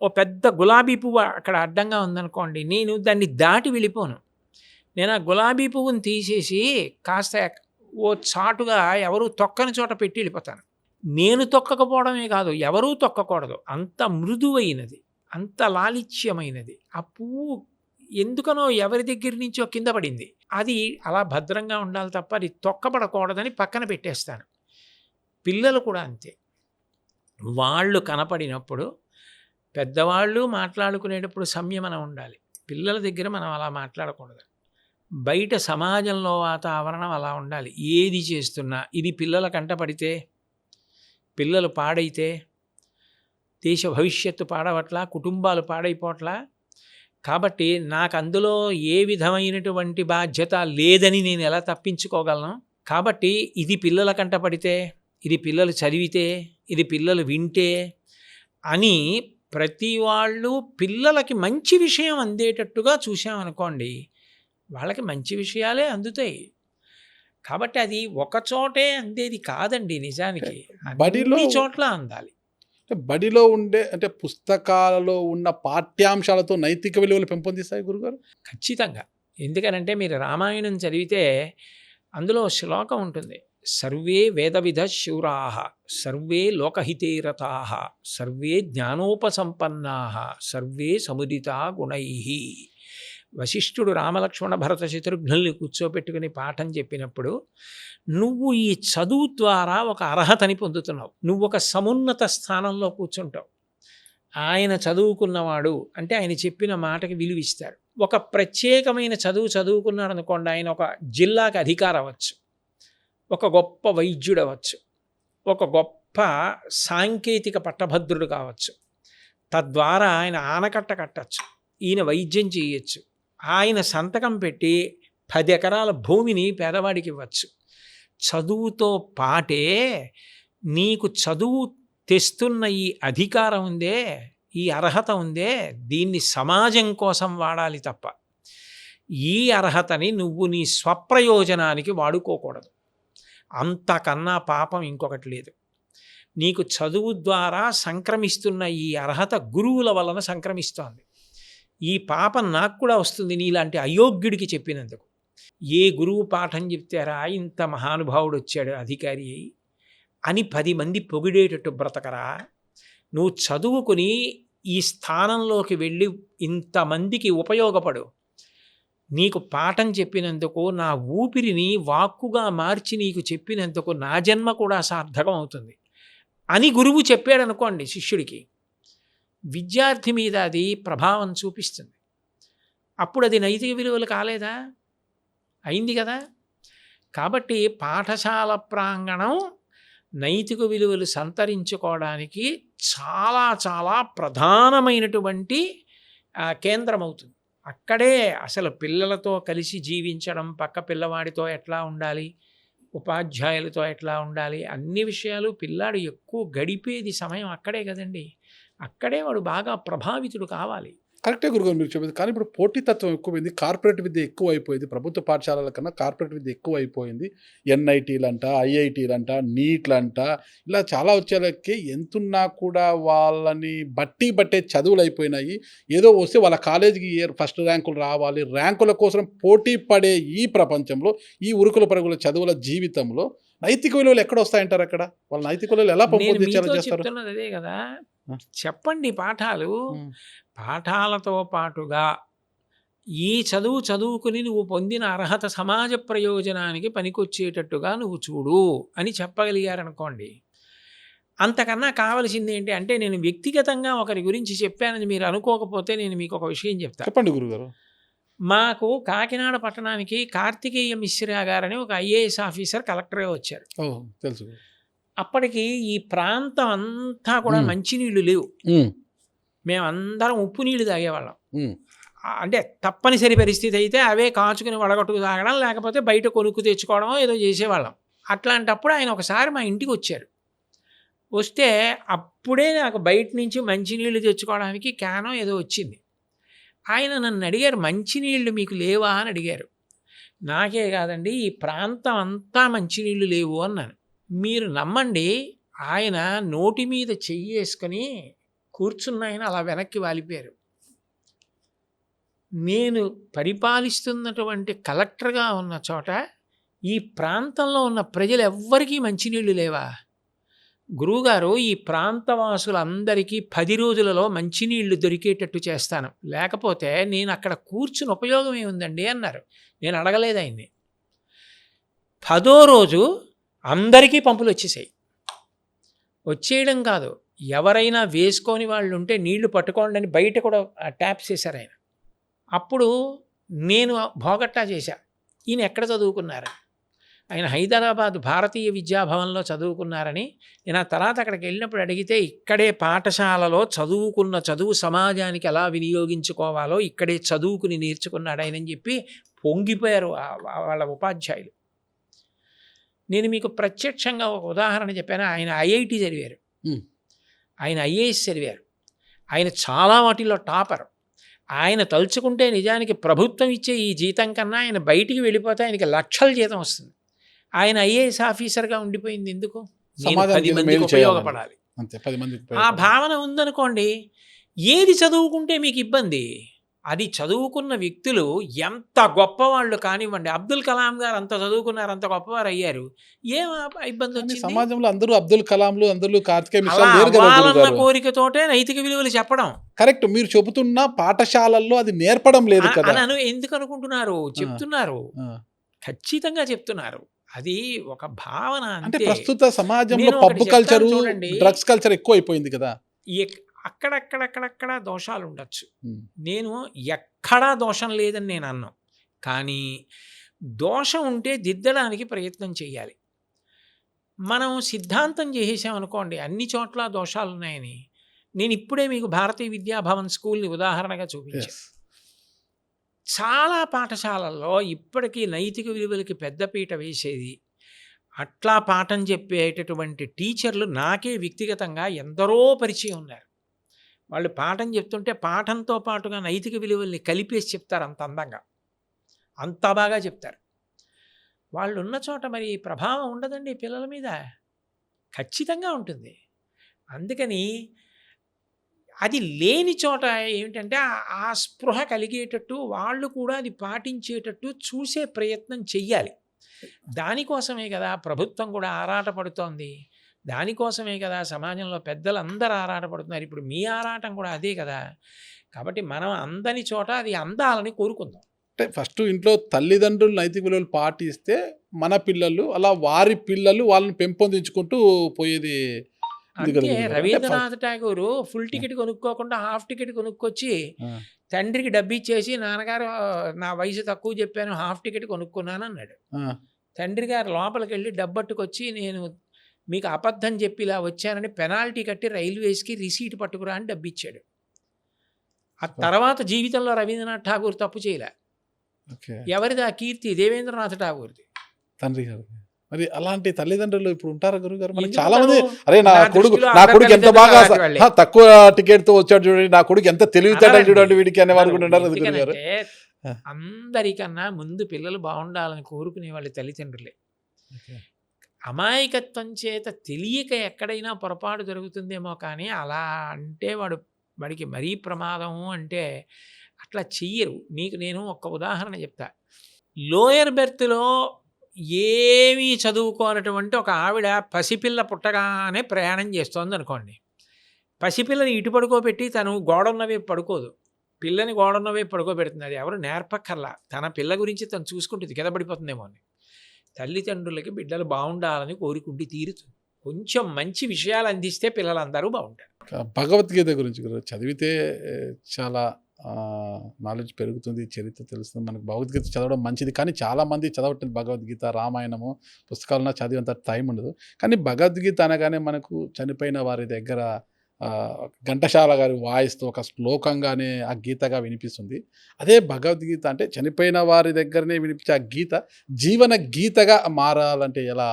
ఓ పెద్ద గులాబీ పువ్వు అక్కడ అడ్డంగా ఉందనుకోండి, నేను దాన్ని దాటి వెళ్ళిపోను. నేను ఆ గులాబీ పువ్వుని తీసేసి కాస్త ఓ చాటుగా ఎవరు తొక్కని చోట పెట్టి వెళ్ళిపోతాను. నేను తొక్కకపోవడమే కాదు, ఎవరూ తొక్కకూడదు. అంత మృదువైనది, అంత లాలిత్యమైనది. ఆ పువ్వు ఎందుకనో ఎవరి దగ్గర నుంచో కింద పడింది. అది అలా భద్రంగా ఉండాలి తప్ప అది తొక్కబడకూడదని పక్కన పెట్టేస్తాను. పిల్లలు కూడా అంతే. వాళ్ళు కనపడినప్పుడు పెద్దవాళ్ళు మాట్లాడుకునేటప్పుడు సంయమనం ఉండాలి. పిల్లల దగ్గర మనం అలా మాట్లాడకూడదు. బయట సమాజంలో వాతావరణం అలా ఉండాలి. ఏది చేస్తున్నా ఇది పిల్లల కంటపడితే, పిల్లలు పాడైతే దేశ భవిష్యత్తు పాడవట్లా, కుటుంబాలు పాడైపోవట్లా. కాబట్టి నాకు అందులో ఏ విధమైనటువంటి బాధ్యత లేదని నేను ఎలా తప్పించుకోగలను? కాబట్టి ఇది పిల్లల కంటపడితే, ఇది పిల్లలు చదివితే, ఇది పిల్లలు వింటే అని ప్రతి వాళ్ళు పిల్లలకి మంచి విషయం అందేటట్టుగా చూసామనుకోండి, వాళ్ళకి మంచి విషయాలే అందుతాయి. కాబట్టి అది ఒక చోటే అందేది కాదండి నిజానికి, అన్ని చోట్ల అందాలి. బడిలో ఉండే అంటే పుస్తకాలలో ఉన్న పాఠ్యాంశాలతో నైతిక విలువలు పెంపొందిస్తాయి గురుగారు? ఖచ్చితంగా. ఎందుకనంటే మీరు రామాయణం చదివితే అందులో శ్లోకం ఉంటుంది, సర్వే వేదవిధ శూరాః సర్వే లోకహితే రతాః సర్వే జ్ఞానోపసంపన్నాః సర్వే సముదితా గుణైః. వశిష్ఠుడు రామలక్ష్మణ భరత శత్రుఘ్నుల్ని కూర్చోపెట్టుకుని పాఠం చెప్పినప్పుడు, నువ్వు ఈ చదువు ద్వారా ఒక అర్హతని పొందుతున్నావు, నువ్వు ఒక సమున్నత స్థానంలో కూర్చుంటావు. ఆయన చదువుకున్నవాడు అంటే ఆయన చెప్పిన మాటకి విలువిస్తాడు. ఒక ప్రత్యేకమైన చదువుకున్నాడు అనుకోండి, ఆయన ఒక జిల్లాకి అధికారి అవ్వచ్చు, ఒక గొప్ప వైద్యుడు అవ్వచ్చు, ఒక గొప్ప సాంకేతిక పట్టభద్రుడు కావచ్చు. తద్వారా ఆయన ఆనకట్ట కట్టచ్చు, ఈయన వైద్యం చేయొచ్చు, ఆయన సంతకం పెట్టి 10 ఎకరాల భూమిని పేదవాడికి ఇవ్వచ్చు. చదువుతో పాటే నీకు చదువు తెస్తున్న ఈ అధికారం ఉందే, ఈ అర్హత ఉందే, దీన్ని సమాజం కోసం వాడాలి తప్ప ఈ అర్హతని నువ్వు నీ స్వప్రయోజనానికి వాడుకోకూడదు. అంతకన్నా పాపం ఇంకొకటి లేదు. నీకు చదువు ద్వారా సంక్రమిస్తున్న ఈ అర్హత గురువుల వలన సంక్రమిస్తోంది. ఈ పాపం నాకు కూడా వస్తుంది నీలాంటి అయోగ్యుడికి చెప్పినందుకు. ఏ గురువు పాఠం చెప్తారా, ఇంత మహానుభావుడు వచ్చాడు అధికారి అని 10 మంది పొగిడేటట్టు బ్రతకరా. నువ్వు చదువుకుని ఈ స్థానంలోకి వెళ్ళి ఇంతమందికి ఉపయోగపడు. నీకు పాఠం చెప్పినందుకు, నా ఊపిరిని వాక్కుగా మార్చి నీకు చెప్పినందుకు నా జన్మ కూడా సార్థకం అవుతుంది అని గురువు చెప్పాడనుకోండి శిష్యుడికి, విద్యార్థి మీద అది ప్రభావం చూపిస్తుంది. అప్పుడు అది నైతిక విలువలు కాలేదా? అయింది కదా. కాబట్టి పాఠశాల ప్రాంగణం నైతిక విలువలు సంతరించుకోవడానికి చాలా చాలా ప్రధానమైనటువంటి కేంద్రం అవుతుంది. అక్కడే అసలు పిల్లలతో కలిసి జీవించడం, పక్క పిల్లవాడితో ఎట్లా ఉండాలి, ఉపాధ్యాయులతో ఎట్లా ఉండాలి, అన్ని విషయాలు పిల్లాడు ఎక్కువ గడిపేది సమయం అక్కడే కదండి. అక్కడే వాడు బాగా ప్రభావితుడు కావాలి. కరెక్టే గురుగారు మీరు చెప్పింది. కానీ ఇప్పుడు పోటీతత్వం ఎక్కువైంది, కార్పొరేట్ విద్య ఎక్కువ అయిపోయింది. ప్రభుత్వ పాఠశాలల కన్నా కార్పొరేట్ విద్య ఎక్కువ అయిపోయింది. ఎన్ఐటీలంట, ఐఐటీలంట, నీట్లంట, ఇలా చాలా వచ్చేలకి ఎంతున్నా కూడా వాళ్ళని బట్టే చదువులు అయిపోయినాయి. ఏదో వస్తే వాళ్ళ కాలేజీకి ఫస్ట్ ర్యాంకులు రావాలి, ర్యాంకుల కోసం పోటీ పడే ఈ ప్రపంచంలో, ఈ ఉరుకుల పరుగుల చదువుల జీవితంలో నైతిక విలువలు ఎక్కడ వస్తాయంటారు? అక్కడ వాళ్ళ నైతిక విలువలు ఎలా పెంపొందించాలని చేస్తారు? అదే కదా, చెప్పండి. పాఠాలతో పాటుగా ఈ చదువుకుని నువ్వు పొందిన అర్హత సమాజ ప్రయోజనానికి పనికొచ్చేటట్టుగా నువ్వు చూడు అని చెప్పగలిగారనుకోండి. అంతకన్నా కావాల్సింది ఏంటి అంటే, నేను వ్యక్తిగతంగా ఒకరి గురించి చెప్పానని మీరు అనుకోకపోతే నేను మీకు ఒక విషయం చెప్తాను. చెప్పండి గురుగారు. మాకు కాకినాడ పట్టణానికి కార్తికేయ మిశ్రా గారని ఒక ఐఏఎస్ ఆఫీసర్ కలెక్టర్గా వచ్చారు. తెలుసు. అప్పటికి ఈ ప్రాంతం అంతా కూడా మంచినీళ్ళు లేవు. మేమందరం ఉప్పు నీళ్లు తాగేవాళ్ళం. అంటే తప్పనిసరి పరిస్థితి అయితే అవే కాచుకుని వడగట్టుకు తాగడం, లేకపోతే బయట కొనుక్కు తెచ్చుకోవడం ఏదో చేసేవాళ్ళం. అట్లాంటప్పుడు ఆయన ఒకసారి మా ఇంటికి వచ్చారు. వస్తే అప్పుడే నాకు బయట నుంచి మంచినీళ్ళు తెచ్చుకోవడానికి క్యానో ఏదో వచ్చింది. ఆయన నన్ను అడిగారు, మంచినీళ్ళు మీకు లేవా అని అడిగారు. నాకే కాదండి ఈ ప్రాంతం అంతా మంచినీళ్ళు లేవు అన్నాను. మీరు నమ్మండి, ఆయన నోటి మీద చెయ్యేసుకొని కూర్చున్న ఆయన అలా వెనక్కి వాలిపోయారు. నేను పరిపాలిస్తున్నటువంటి కలెక్టర్గా ఉన్న చోట ఈ ప్రాంతంలో ఉన్న ప్రజలు ఎవ్వరికీ మంచినీళ్ళు లేవా? గురువుగారు, ఈ ప్రాంతవాసులందరికీ 10 రోజులలో మంచినీళ్లు దొరికేటట్టు చేస్తాను, లేకపోతే నేను అక్కడ కూర్చుని ఉపయోగం ఏముందండి అన్నారు. నేను అడగలేదు ఆయన్ని. 10వ రోజు అందరికీ పంపులు వచ్చేసాయి. వచ్చేయడం కాదు, ఎవరైనా వేసుకొని వాళ్ళు ఉంటే నీళ్లు పట్టుకోండి అని బయట కూడా ట్యాప్స్ వేశారు ఆయన. అప్పుడు నేను భోగట్టా చేశా, ఈయన ఎక్కడ చదువుకున్నారు? ఆయన హైదరాబాద్ భారతీయ విద్యాభవన్లో చదువుకున్నారని. నేను ఆ తర్వాత అక్కడికి వెళ్ళినప్పుడు అడిగితే, ఇక్కడే పాఠశాలలో చదువుకున్న చదువు సమాజానికి ఎలా వినియోగించుకోవాలో ఇక్కడే చదువుకుని నేర్చుకున్నాడు ఆయనని చెప్పి పొంగిపోయారు వాళ్ళ ఉపాధ్యాయులు. నేను మీకు ప్రత్యక్షంగా ఒక ఉదాహరణ చెప్పాను. ఆయన ఐఐటి చదివారు, ఆయన ఐఏఎస్ చదివారు, ఆయన చాలా వాటిల్లో టాపర్. ఆయన తలుచుకుంటే నిజానికి ప్రభుత్వం ఇచ్చే ఈ జీతం కన్నా ఆయన బయటికి వెళ్ళిపోతే ఆయనకి లక్షల జీతం వస్తుంది. ఆయన ఐఏఎస్ ఆఫీసర్గా ఉండిపోయింది ఎందుకు? నేను 10 మందికి ఉపయోగపడాలి. ఆ భావన ఉందనుకోండి, ఏది చదువుకుంటే మీకు ఇబ్బంది? అది చదువుకున్న వ్యక్తులు ఎంత గొప్పవాళ్ళు కానివ్వండి, అబ్దుల్ కలాం గారు అంత చదువుకున్నారు, అంత గొప్పవారు అయ్యారు, ఏం ఇబ్బంది వచ్చింది? సమాజంలో అందరూ అబ్దుల్ కలాంలు, అందరూ కార్తికేయ మిశ్రా లేరు కదా గురుగారు. కోరికతోటే నైతిక విలువలు చెప్పడం కరెక్ట్. మీరు చెబుతున్న పాఠశాలల్లో అది నేర్పడం లేదు కదా. ఎందుకు అనుకుంటున్నారు? చెప్తున్నారు, ఖచ్చితంగా చెప్తున్నారు. అది ఒక భావన. అంటే ప్రస్తుత సమాజంలో పబ్ కల్చర్, డ్రగ్స్ కల్చర్ ఎక్కువ అయిపోయింది కదా. అక్కడక్కడక్కడక్కడ దోషాలు ఉండొచ్చు. నేను ఎక్కడా దోషం లేదని నేను అన్నాను, కానీ దోషం ఉంటే దిద్దడానికి ప్రయత్నం చేయాలి. మనం సిద్ధాంతం చేసేసామనుకోండి అన్ని చోట్ల దోషాలు ఉన్నాయని. నేను ఇప్పుడే మీకు భారతీయ విద్యాభవన్ స్కూల్ని ఉదాహరణగా చూపించాను. చాలా పాఠశాలల్లో ఇప్పటికీ నైతిక విలువలకి పెద్దపీట వేసేది, అట్లా పాఠం చెప్పేటటువంటి టీచర్లు నాకే వ్యక్తిగతంగా ఎందరో పరిచయం ఉన్నారు. వాళ్ళు పాఠం చెప్తుంటే పాఠంతో పాటుగా నైతిక విలువల్ని కలిపేసి చెప్తారు, అంత అందంగా, అంత బాగా చెప్తారు. వాళ్ళు ఉన్న చోట మరి ప్రభావం ఉండదండి పిల్లల మీద? ఖచ్చితంగా ఉంటుంది. అందుకని అది లేని చోట ఏమిటంటే ఆ స్పృహ కలిగేటట్టు వాళ్ళు కూడా అది పాటించేటట్టు చూసే ప్రయత్నం చెయ్యాలి. దానికోసమే కదా ప్రభుత్వం కూడా ఆరాటపడుతోంది, దానికోసమే కదా సమాజంలో పెద్దలు అందరూ ఆరాటపడుతున్నారు. ఇప్పుడు మీ ఆరాటం కూడా అదే కదా. కాబట్టి మనం అందని చోట అది అందాలని కోరుకుందాం. అంటే ఫస్ట్ ఇంట్లో తల్లిదండ్రులు నైతిక విలువలు పాటిస్తే మన పిల్లలు అలా వారి పిల్లలు వాళ్ళని పెంపొందించుకుంటూ పోయేది. అంటే రవీంద్రనాథ్ ఠాగూర్ ఫుల్ టికెట్ కొనుక్కోకుండా హాఫ్ టికెట్ కొనుక్కొచ్చి తండ్రికి డబ్బు ఇచ్చేసి, నాన్నగారు నా వయసు తక్కువ చెప్పాను హాఫ్ టికెట్ కొనుక్కున్నాను అన్నాడు. తండ్రి గారు లోపలికి వెళ్ళి డబ్బట్టుకొచ్చి, నేను మీకు అబద్ధం చెప్పి ఇలా వచ్చానని పెనాల్టీ కట్టి రైల్వేస్కి రిసీట్ పట్టుకురా అని డబ్బు ఇచ్చాడు. ఆ తర్వాత జీవితంలో రవీంద్రనాథ్ ఠాగూర్ తప్పు చేయలే. ఎవరిది ఆ కీర్తి? దేవేంద్రనాథ్ ఠాగూర్ది, తండ్రి గారు. మరి అలాంటి తల్లిదండ్రులు ఇప్పుడు ఉంటారా గురుగారు? మనకి చాలా మంది, అరే నా కొడుకు ఎంత బాగా తక్కువ టికెట్ తో వచ్చాడు చూడండి, నా కొడుకు ఎంత తెలివితేటలు చూడండి వీడికి అనేవారు కూడా ఉన్నారు గురుగారు. అందరికన్నా ముందు పిల్లలు బాగుండాలని కోరుకునే వాళ్ళు తల్లిదండ్రులే. అమాయకత్వం చేత తెలియక ఎక్కడైనా పొరపాటు జరుగుతుందేమో, కానీ అలా అంటే వాడికి మరీ ప్రమాదము అంటే అట్లా చెయ్యరు. మీకు నేను ఒక ఉదాహరణ చెప్తా. లోయర్ బెర్త్లో ఏమీ చదువుకోనటువంటి ఒక ఆవిడ పసిపిల్ల పుట్టగానే ప్రయాణం చేస్తోంది అనుకోండి. పసిపిల్లని ఇటు పడుకోబెట్టి తను గోడన్న వైపు పడుకోదు, పిల్లని గోడన్న వైపు పడుకోబెడుతుంది. అది ఎవరు నేర్పక్కర్లా, తన పిల్ల గురించి తను చూసుకుంటుంది, కింద పడిపోతుందేమో అని. తల్లిదండ్రులకి బిడ్డలు బాగుండాలని కోరుకుంటే తీరుతుంది. కొంచెం మంచి విషయాలు అందిస్తే పిల్లలందరూ బాగుంటారు. భగవద్గీత గురించి చదివితే చాలా నాలెడ్జ్ పెరుగుతుంది, చరిత్ర తెలుస్తుంది. మనకు భగవద్గీత చదవడం మంచిది, కానీ చాలామంది చదవట్లేదు భగవద్గీత, రామాయణము పుస్తకాలను చదివేంత టైం ఉండదు. కానీ భగవద్గీత అనగానే మనకు చనిపోయిన వారి దగ్గర ఘంటసాల గారి వాయిస్తో ఒక శ్లోకంగానే ఆ గీతగా వినిపిస్తుంది. అదే భగవద్గీత అంటే చనిపోయిన వారి దగ్గరనే వినిపించే ఆ గీత జీవన గీతగా మారాలంటే ఎలా?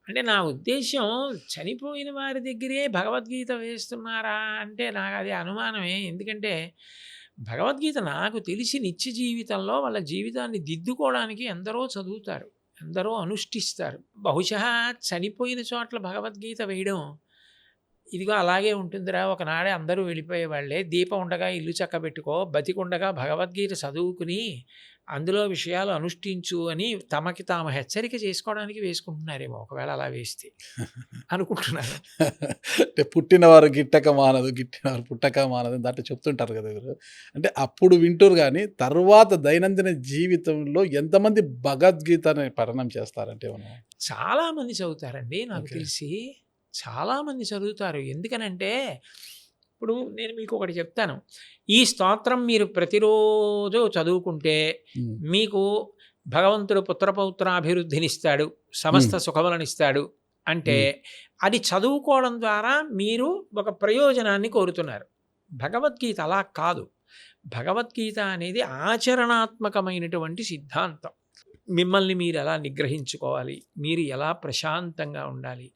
అంటే నా ఉద్దేశం, చనిపోయిన వారి దగ్గరే భగవద్గీత వేస్తున్నారా అంటే నాకు అది అనుమానమే. ఎందుకంటే భగవద్గీత నాకు తెలిసి నిత్య జీవితంలో వాళ్ళ జీవితాన్ని దిద్దుకోవడానికి ఎందరో చదువుతారు, ఎందరో అనుష్ఠిస్తారు. బహుశా చనిపోయిన చోట్ల భగవద్గీత వేయడం, ఇదిగో అలాగే ఉంటుందిరా, ఒకనాడే అందరూ వెళ్ళిపోయేవాళ్ళే, దీపం ఉండగా ఇల్లు చక్కబెట్టుకో, బతికుండగా భగవద్గీత చదువుకుని అందులో విషయాలు అనుష్ఠించు అని తమకి తాము హెచ్చరిక చేసుకోవడానికి వేసుకుంటున్నారేమో, ఒకవేళ అలా వేస్తే అనుకుంటున్నాను. అంటే పుట్టినవారు గిట్టక మానదు, గిట్టినవారు పుట్టక మానదు దాంట్లో చెప్తుంటారు కదా గురు. అంటే అప్పుడు వింటారు కానీ తర్వాత దైనందిన జీవితంలో ఎంతమంది భగవద్గీతని పఠనం చేస్తారంటే మనం? చాలామంది చదువుతారండి నాకు ఓకే. తెలిసి, చాలామంది చదువుతారు. ఎందుకనంటే ఇప్పుడు నేను మీకు ఒకటి చెప్తాను. ఈ స్తోత్రం మీరు ప్రతిరోజు చదువుకుంటే ఉమ్, మీకు భగవంతుడు పుత్రపౌత్రాభివృద్ధినిస్తాడు, సమస్త సుఖములనిస్తాడు అంటే అది చదువుకోవడం ద్వారా మీరు ఒక ప్రయోజనాన్ని కోరుతున్నారు. భగవద్గీత అలా కాదు. భగవద్గీత అనేది ఆచరణాత్మకమైనటువంటి సిద్ధాంతం. మిమ్మల్ని మీరు ఎలా నిగ్రహించుకోవాలి, మీరు ఎలా ప్రశాంతంగా ఉండాలి.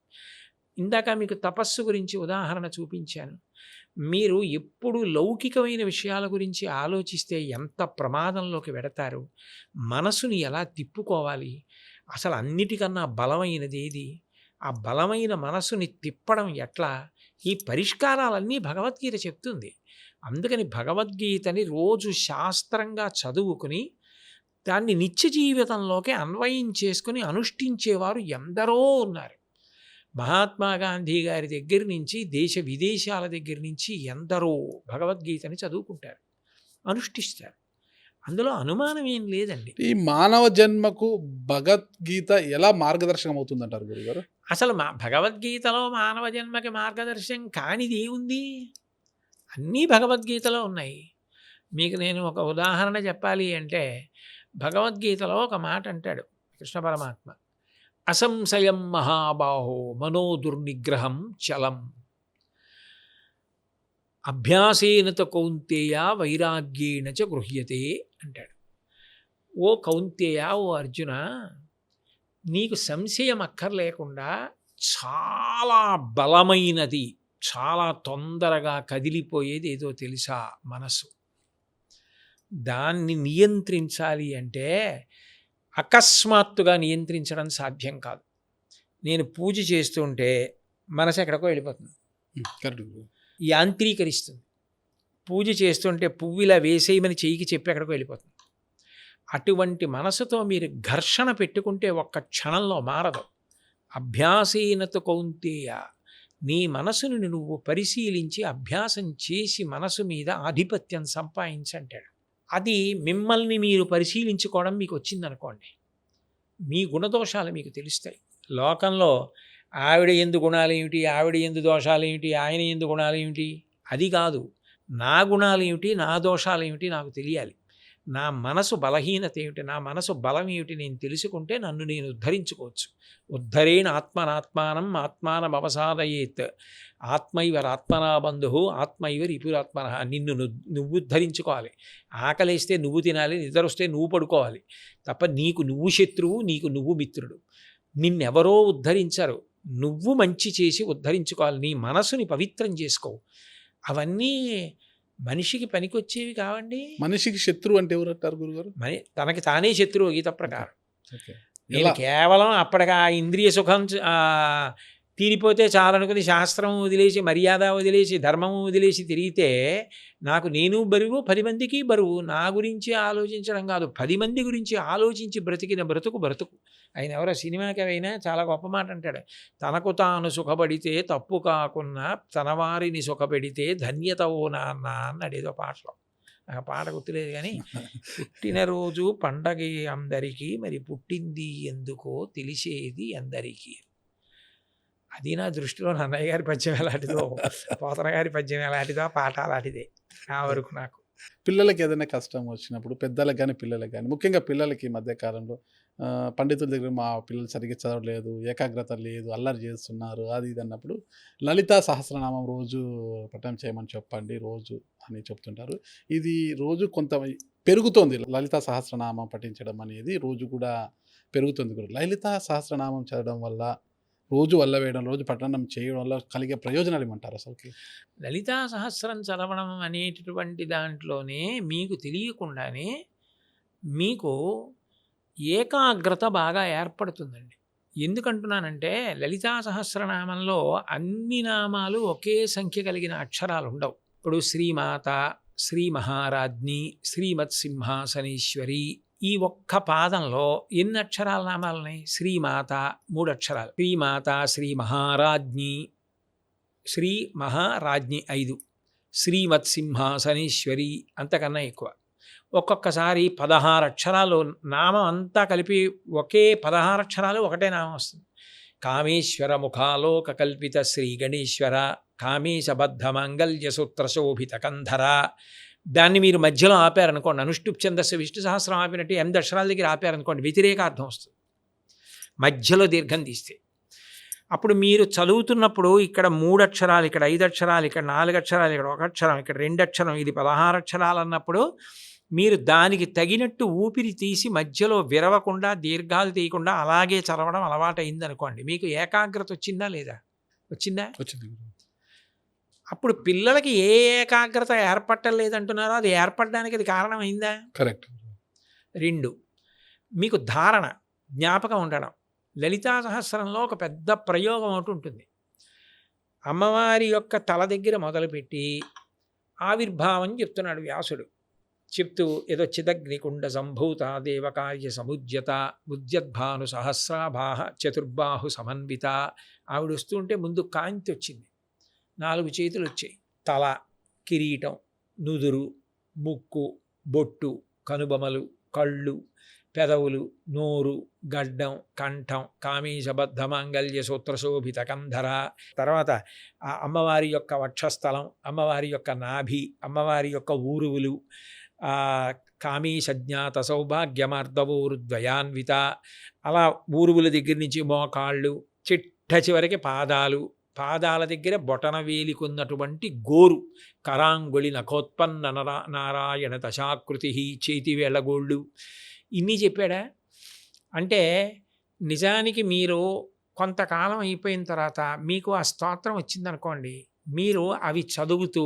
ఇందాక మీకు తపస్సు గురించి ఉదాహరణ చూపించాను. మీరు ఎప్పుడు లౌకికమైన విషయాల గురించి ఆలోచిస్తే ఎంత ప్రమాదంలోకి వెడతారు, మనసుని ఎలా తిప్పుకోవాలి, అసలు అన్నిటికన్నా బలమైనది ఏది, ఆ బలమైన మనసుని తిప్పడం ఎట్లా, ఈ పరిష్కారాలన్నీ భగవద్గీత చెప్తుంది. అందుకని భగవద్గీతని రోజు శాస్త్రంగా చదువుకుని దాన్ని నిత్య జీవితంలోకి అన్వయం చేసుకుని అనుష్ఠించేవారు ఎందరో ఉన్నారు. మహాత్మా గాంధీ గారి దగ్గర నుంచి దేశ విదేశాల దగ్గర నుంచి ఎందరో భగవద్గీతని చదువుకుంటారు, అనుష్ఠిస్తారు. అందులో అనుమానం ఏం లేదండి. ఈ మానవ జన్మకు భగవద్గీత ఎలా మార్గదర్శకం అవుతుందంటారు గురుగారు? అసలు భగవద్గీతలో మానవ జన్మకి మార్గదర్శనం కానిది ఏముంది? అన్నీ భగవద్గీతలో ఉన్నాయి. మీకు నేను ఒక ఉదాహరణ చెప్పాలి అంటే, భగవద్గీతలో ఒక మాట అంటాడు కృష్ణ పరమాత్మ, అసంశయం మహాబాహో మనో దుర్నిగ్రహం చలం అభ్యాసేన తు కౌంతేయ వైరాగ్యేణ చ గృహ్యతే అంటాడు. ఓ కౌంతేయ, ఓ అర్జున, నీకు సంశయం అక్కర్లేకుండా చాలా బలమైనది, చాలా తొందరగా కదిలిపోయేది ఏదో తెలుసా? మనసు. దాన్ని నియంత్రించాలి అంటే అకస్మాత్తుగా నియంత్రించడం సాధ్యం కాదు. నేను పూజ చేస్తుంటే మనసు ఎక్కడికో వెళ్ళిపోతుంది, కరెక్ట్ గురు. యాంత్రీకరిస్తుంది. పూజ చేస్తుంటే పువ్వు ఇలా వేసేయమని చెయ్యికి చెప్పి ఎక్కడికో వెళ్ళిపోతుంది. అటువంటి మనసుతో మీరు ఘర్షణ పెట్టుకుంటే ఒక్క క్షణంలో మారదు. అభ్యాసేనతు కౌంతేయ, నీ మనసును నువ్వు పరిశీలించి అభ్యాసం చేసి మనసు మీద ఆధిపత్యం సంపాదించంటాడు. అది మిమ్మల్ని మీరు పరిశీలించుకోవడం మీకు వచ్చిందనుకోండి, మీ గుణదోషాలు మీకు తెలుస్తాయి. లోకంలో ఆవిడ ఎందు గుణాలు ఏమిటి, ఆవిడ ఎందు దోషాలు ఏమిటి, ఆయన ఎందు గుణాలు ఏమిటి, అది కాదు. నా గుణాలు ఏమిటి, నా దోషాలు ఏమిటి నాకు తెలియాలి. నా మనసు బలహీనత ఏమిటి, నా మనసు బలం ఏమిటి నేను తెలుసుకుంటే నన్ను నేను ఉద్ధరించుకోవచ్చు. ఉద్ధరేణ ఆత్మనాత్మానం ఆత్మానం అవసాదయేత్ ఆత్మైవ ఆత్మనా బంధు ఆత్మైవ రిపురాత్మన. నిన్ను నువ్వు ఉద్ధరించుకోవాలి. ఆకలేస్తే నువ్వు తినాలి, నిద్రొస్తే నువ్వు పడుకోవాలి తప్ప నీకు నువ్వు శత్రువు, నీకు నువ్వు మిత్రుడు. నిన్నెవరో ఉద్ధరించరు, నువ్వు మంచి చేసి ఉద్ధరించుకోవాలి. నీ మనసుని పవిత్రం చేసుకో. అవన్నీ మనిషికి పనికొచ్చేవి కావండి. మనిషికి శత్రువు అంటే ఎవరు అంటారు గురుగారు? తనకి తానే శత్రువు గీత ప్రకారం. ఓకే. నేను కేవలం అప్పటికి ఆ ఇంద్రియ సుఖం తీరిపోతే చాలనుకుని శాస్త్రం వదిలేసి, మర్యాద వదిలేసి, ధర్మము వదిలేసి తిరిగితే నాకు నేను బరువు, 10 మందికి బరువు. నా గురించి ఆలోచించడం కాదు, 10 మంది గురించి ఆలోచించి బ్రతికిన బ్రతుకు బ్రతుకు. ఆయన ఎవరో సినిమాకి అయినా చాలా గొప్ప మాట అంటాడు, తనకు తాను సుఖపడితే తప్పు కాకున్నా తన వారిని సుఖపెడితే ధన్యత ఓ నాన్న అన్నాడు ఏదో పాటలో. ఆ పాట గుర్తులేదు కానీ, పుట్టినరోజు పండగ అందరికీ, మరి పుట్టింది ఎందుకో తెలిసేది అందరికీ. అది నా దృష్టిలో నన్నయ్య గారి పద్యం ఎలాంటిదో, పోతన గారి పద్యం ఎలాంటిదో, ఆ పాట అలాంటిదే ఆ వరకు నాకు. పిల్లలకి ఏదైనా కష్టం వచ్చినప్పుడు, పెద్దలకు కానీ పిల్లలకు కానీ, ముఖ్యంగా పిల్లలకి ఈ మధ్య కాలంలో పండితుల దగ్గర మా పిల్లలు సరిగ్గా చదవలేదు, ఏకాగ్రత లేదు, అల్లరి చేస్తున్నారు, అది ఇది అన్నప్పుడు లలితా సహస్రనామం రోజు పఠనం చేయమని చెప్పండి రోజు అని చెప్తుంటారు. ఇది రోజు కొంత పెరుగుతోంది, లలితా సహస్రనామం పఠించడం అనేది రోజు కూడా పెరుగుతుంది కూడా. లలితా సహస్రనామం చదవడం వల్ల రోజు వల్ల వేయడం, రోజు పఠనం చేయడం వల్ల కలిగే ప్రయోజనాలు ఏమంటారు అసలుకి? లలితా సహస్రం చదవడం అనేటటువంటి దాంట్లోనే మీకు తెలియకుండానే మీకు ఏకాగ్రత బాగా ఏర్పడుతుందండి. ఎందుకంటున్నానంటే లలితా సహస్రనామంలో అన్ని నామాలు ఒకే సంఖ్య కలిగిన అక్షరాలు ఉండవు. ఇప్పుడు శ్రీమాత, శ్రీ మహారాజ్ఞి, శ్రీమత్సింహాసనేశ్వరి, ఈ ఒక్క పాదంలో ఎన్ని అక్షరాల నామాలు ఉన్నాయి? శ్రీమాత 3 అక్షరాలు, శ్రీమాత, శ్రీ మహారాజ్ఞి, శ్రీ మహారాజ్ఞి 5, శ్రీమత్సింహాసనేశ్వరి అంతకన్నా ఎక్కువ. ఒక్కొక్కసారి 16 అక్షరాలు నామం అంతా కలిపి ఒకే 16 అక్షరాలు ఒకటే నామం వస్తుంది. కామేశ్వర ముఖాలోక కల్పిత శ్రీ గణేశ్వర, కామేశబద్ధ మాంగళ్య సూత్ర శోభిత కంధర. దాన్ని మీరు మధ్యలో ఆపారనుకోండి, అనుష్టుప్ ఛందస్సు విష్ణు సహస్రం ఆపినట్టు 8 అక్షరాల దగ్గర ఆపారనుకోండి, వ్యతిరేకార్థం వస్తుంది మధ్యలో దీర్ఘం తీస్తే. అప్పుడు మీరు చదువుతున్నప్పుడు ఇక్కడ 3 అక్షరాలు, ఇక్కడ 5 అక్షరాలు, ఇక్కడ 4 అక్షరాలు, ఇక్కడ 1 అక్షరం, ఇక్కడ 2 అక్షరం, ఇది 16 అక్షరాలు అన్నప్పుడు మీరు దానికి తగినట్టు ఊపిరి తీసి మధ్యలో విరవకుండా దీర్ఘాలు తీయకుండా అలాగే చదవడం అలవాటు అయిందనుకోండి, మీకు ఏకాగ్రత వచ్చిందా లేదా? వచ్చిందా? వచ్చింది. అప్పుడు పిల్లలకి ఏ ఏకాగ్రత ఏర్పట్టలేదంటున్నారో అది ఏర్పడడానికి అది కారణమైందా? కరెక్ట్. 2, మీకు ధారణ, జ్ఞాపకం ఉండడం. లలితా సహస్రంలో ఒక పెద్ద ప్రయోగం ఒకటి ఉంటుంది. అమ్మవారి యొక్క తల దగ్గర మొదలుపెట్టి ఆవిర్భావం చెప్తున్నాడు వ్యాసుడు. చెప్తూ ఏదో చిదగ్నికుండ సంభూత దేవకార్య సముజ్యత ముద్యద్భాను సహస్రాభాహ చతుర్బాహు సమన్విత. ఆవిడ వస్తుంటే ముందు కాంతి వచ్చింది, 4 చేతులు వచ్చాయి, తల, కిరీటం, నుదురు, ముక్కు, బొట్టు, కనుబొమలు, కళ్ళు, పెదవులు, నోరు, గడ్డం, కంఠం, కామేశబద్ధ మాంగళ్య సూత్రశోభిత కంధర. తర్వాత ఆ అమ్మవారి యొక్క వక్షస్థలం, అమ్మవారి యొక్క నాభి, అమ్మవారి యొక్క ఊరువులు, కామేశజ్ఞాత సౌభాగ్యమార్దవోరుద్వయాన్విత. అలా ఊరువుల దగ్గర నుంచి మోకాళ్ళు, చిట్ట చివరికి పాదాలు, పాదాల దగ్గర బొటన వేలికున్నటువంటి గోరు, కరాంగుళి నఖోత్పన్న నారాయణ దశాకృతి, చేతి వేళ్ళగోళ్ళు, ఇన్ని చెప్పాడా? అంటే నిజానికి మీరు కొంతకాలం అయిపోయిన తర్వాత మీకు ఆ స్తోత్రం వచ్చిందనుకోండి, మీరు అవి చదువుతూ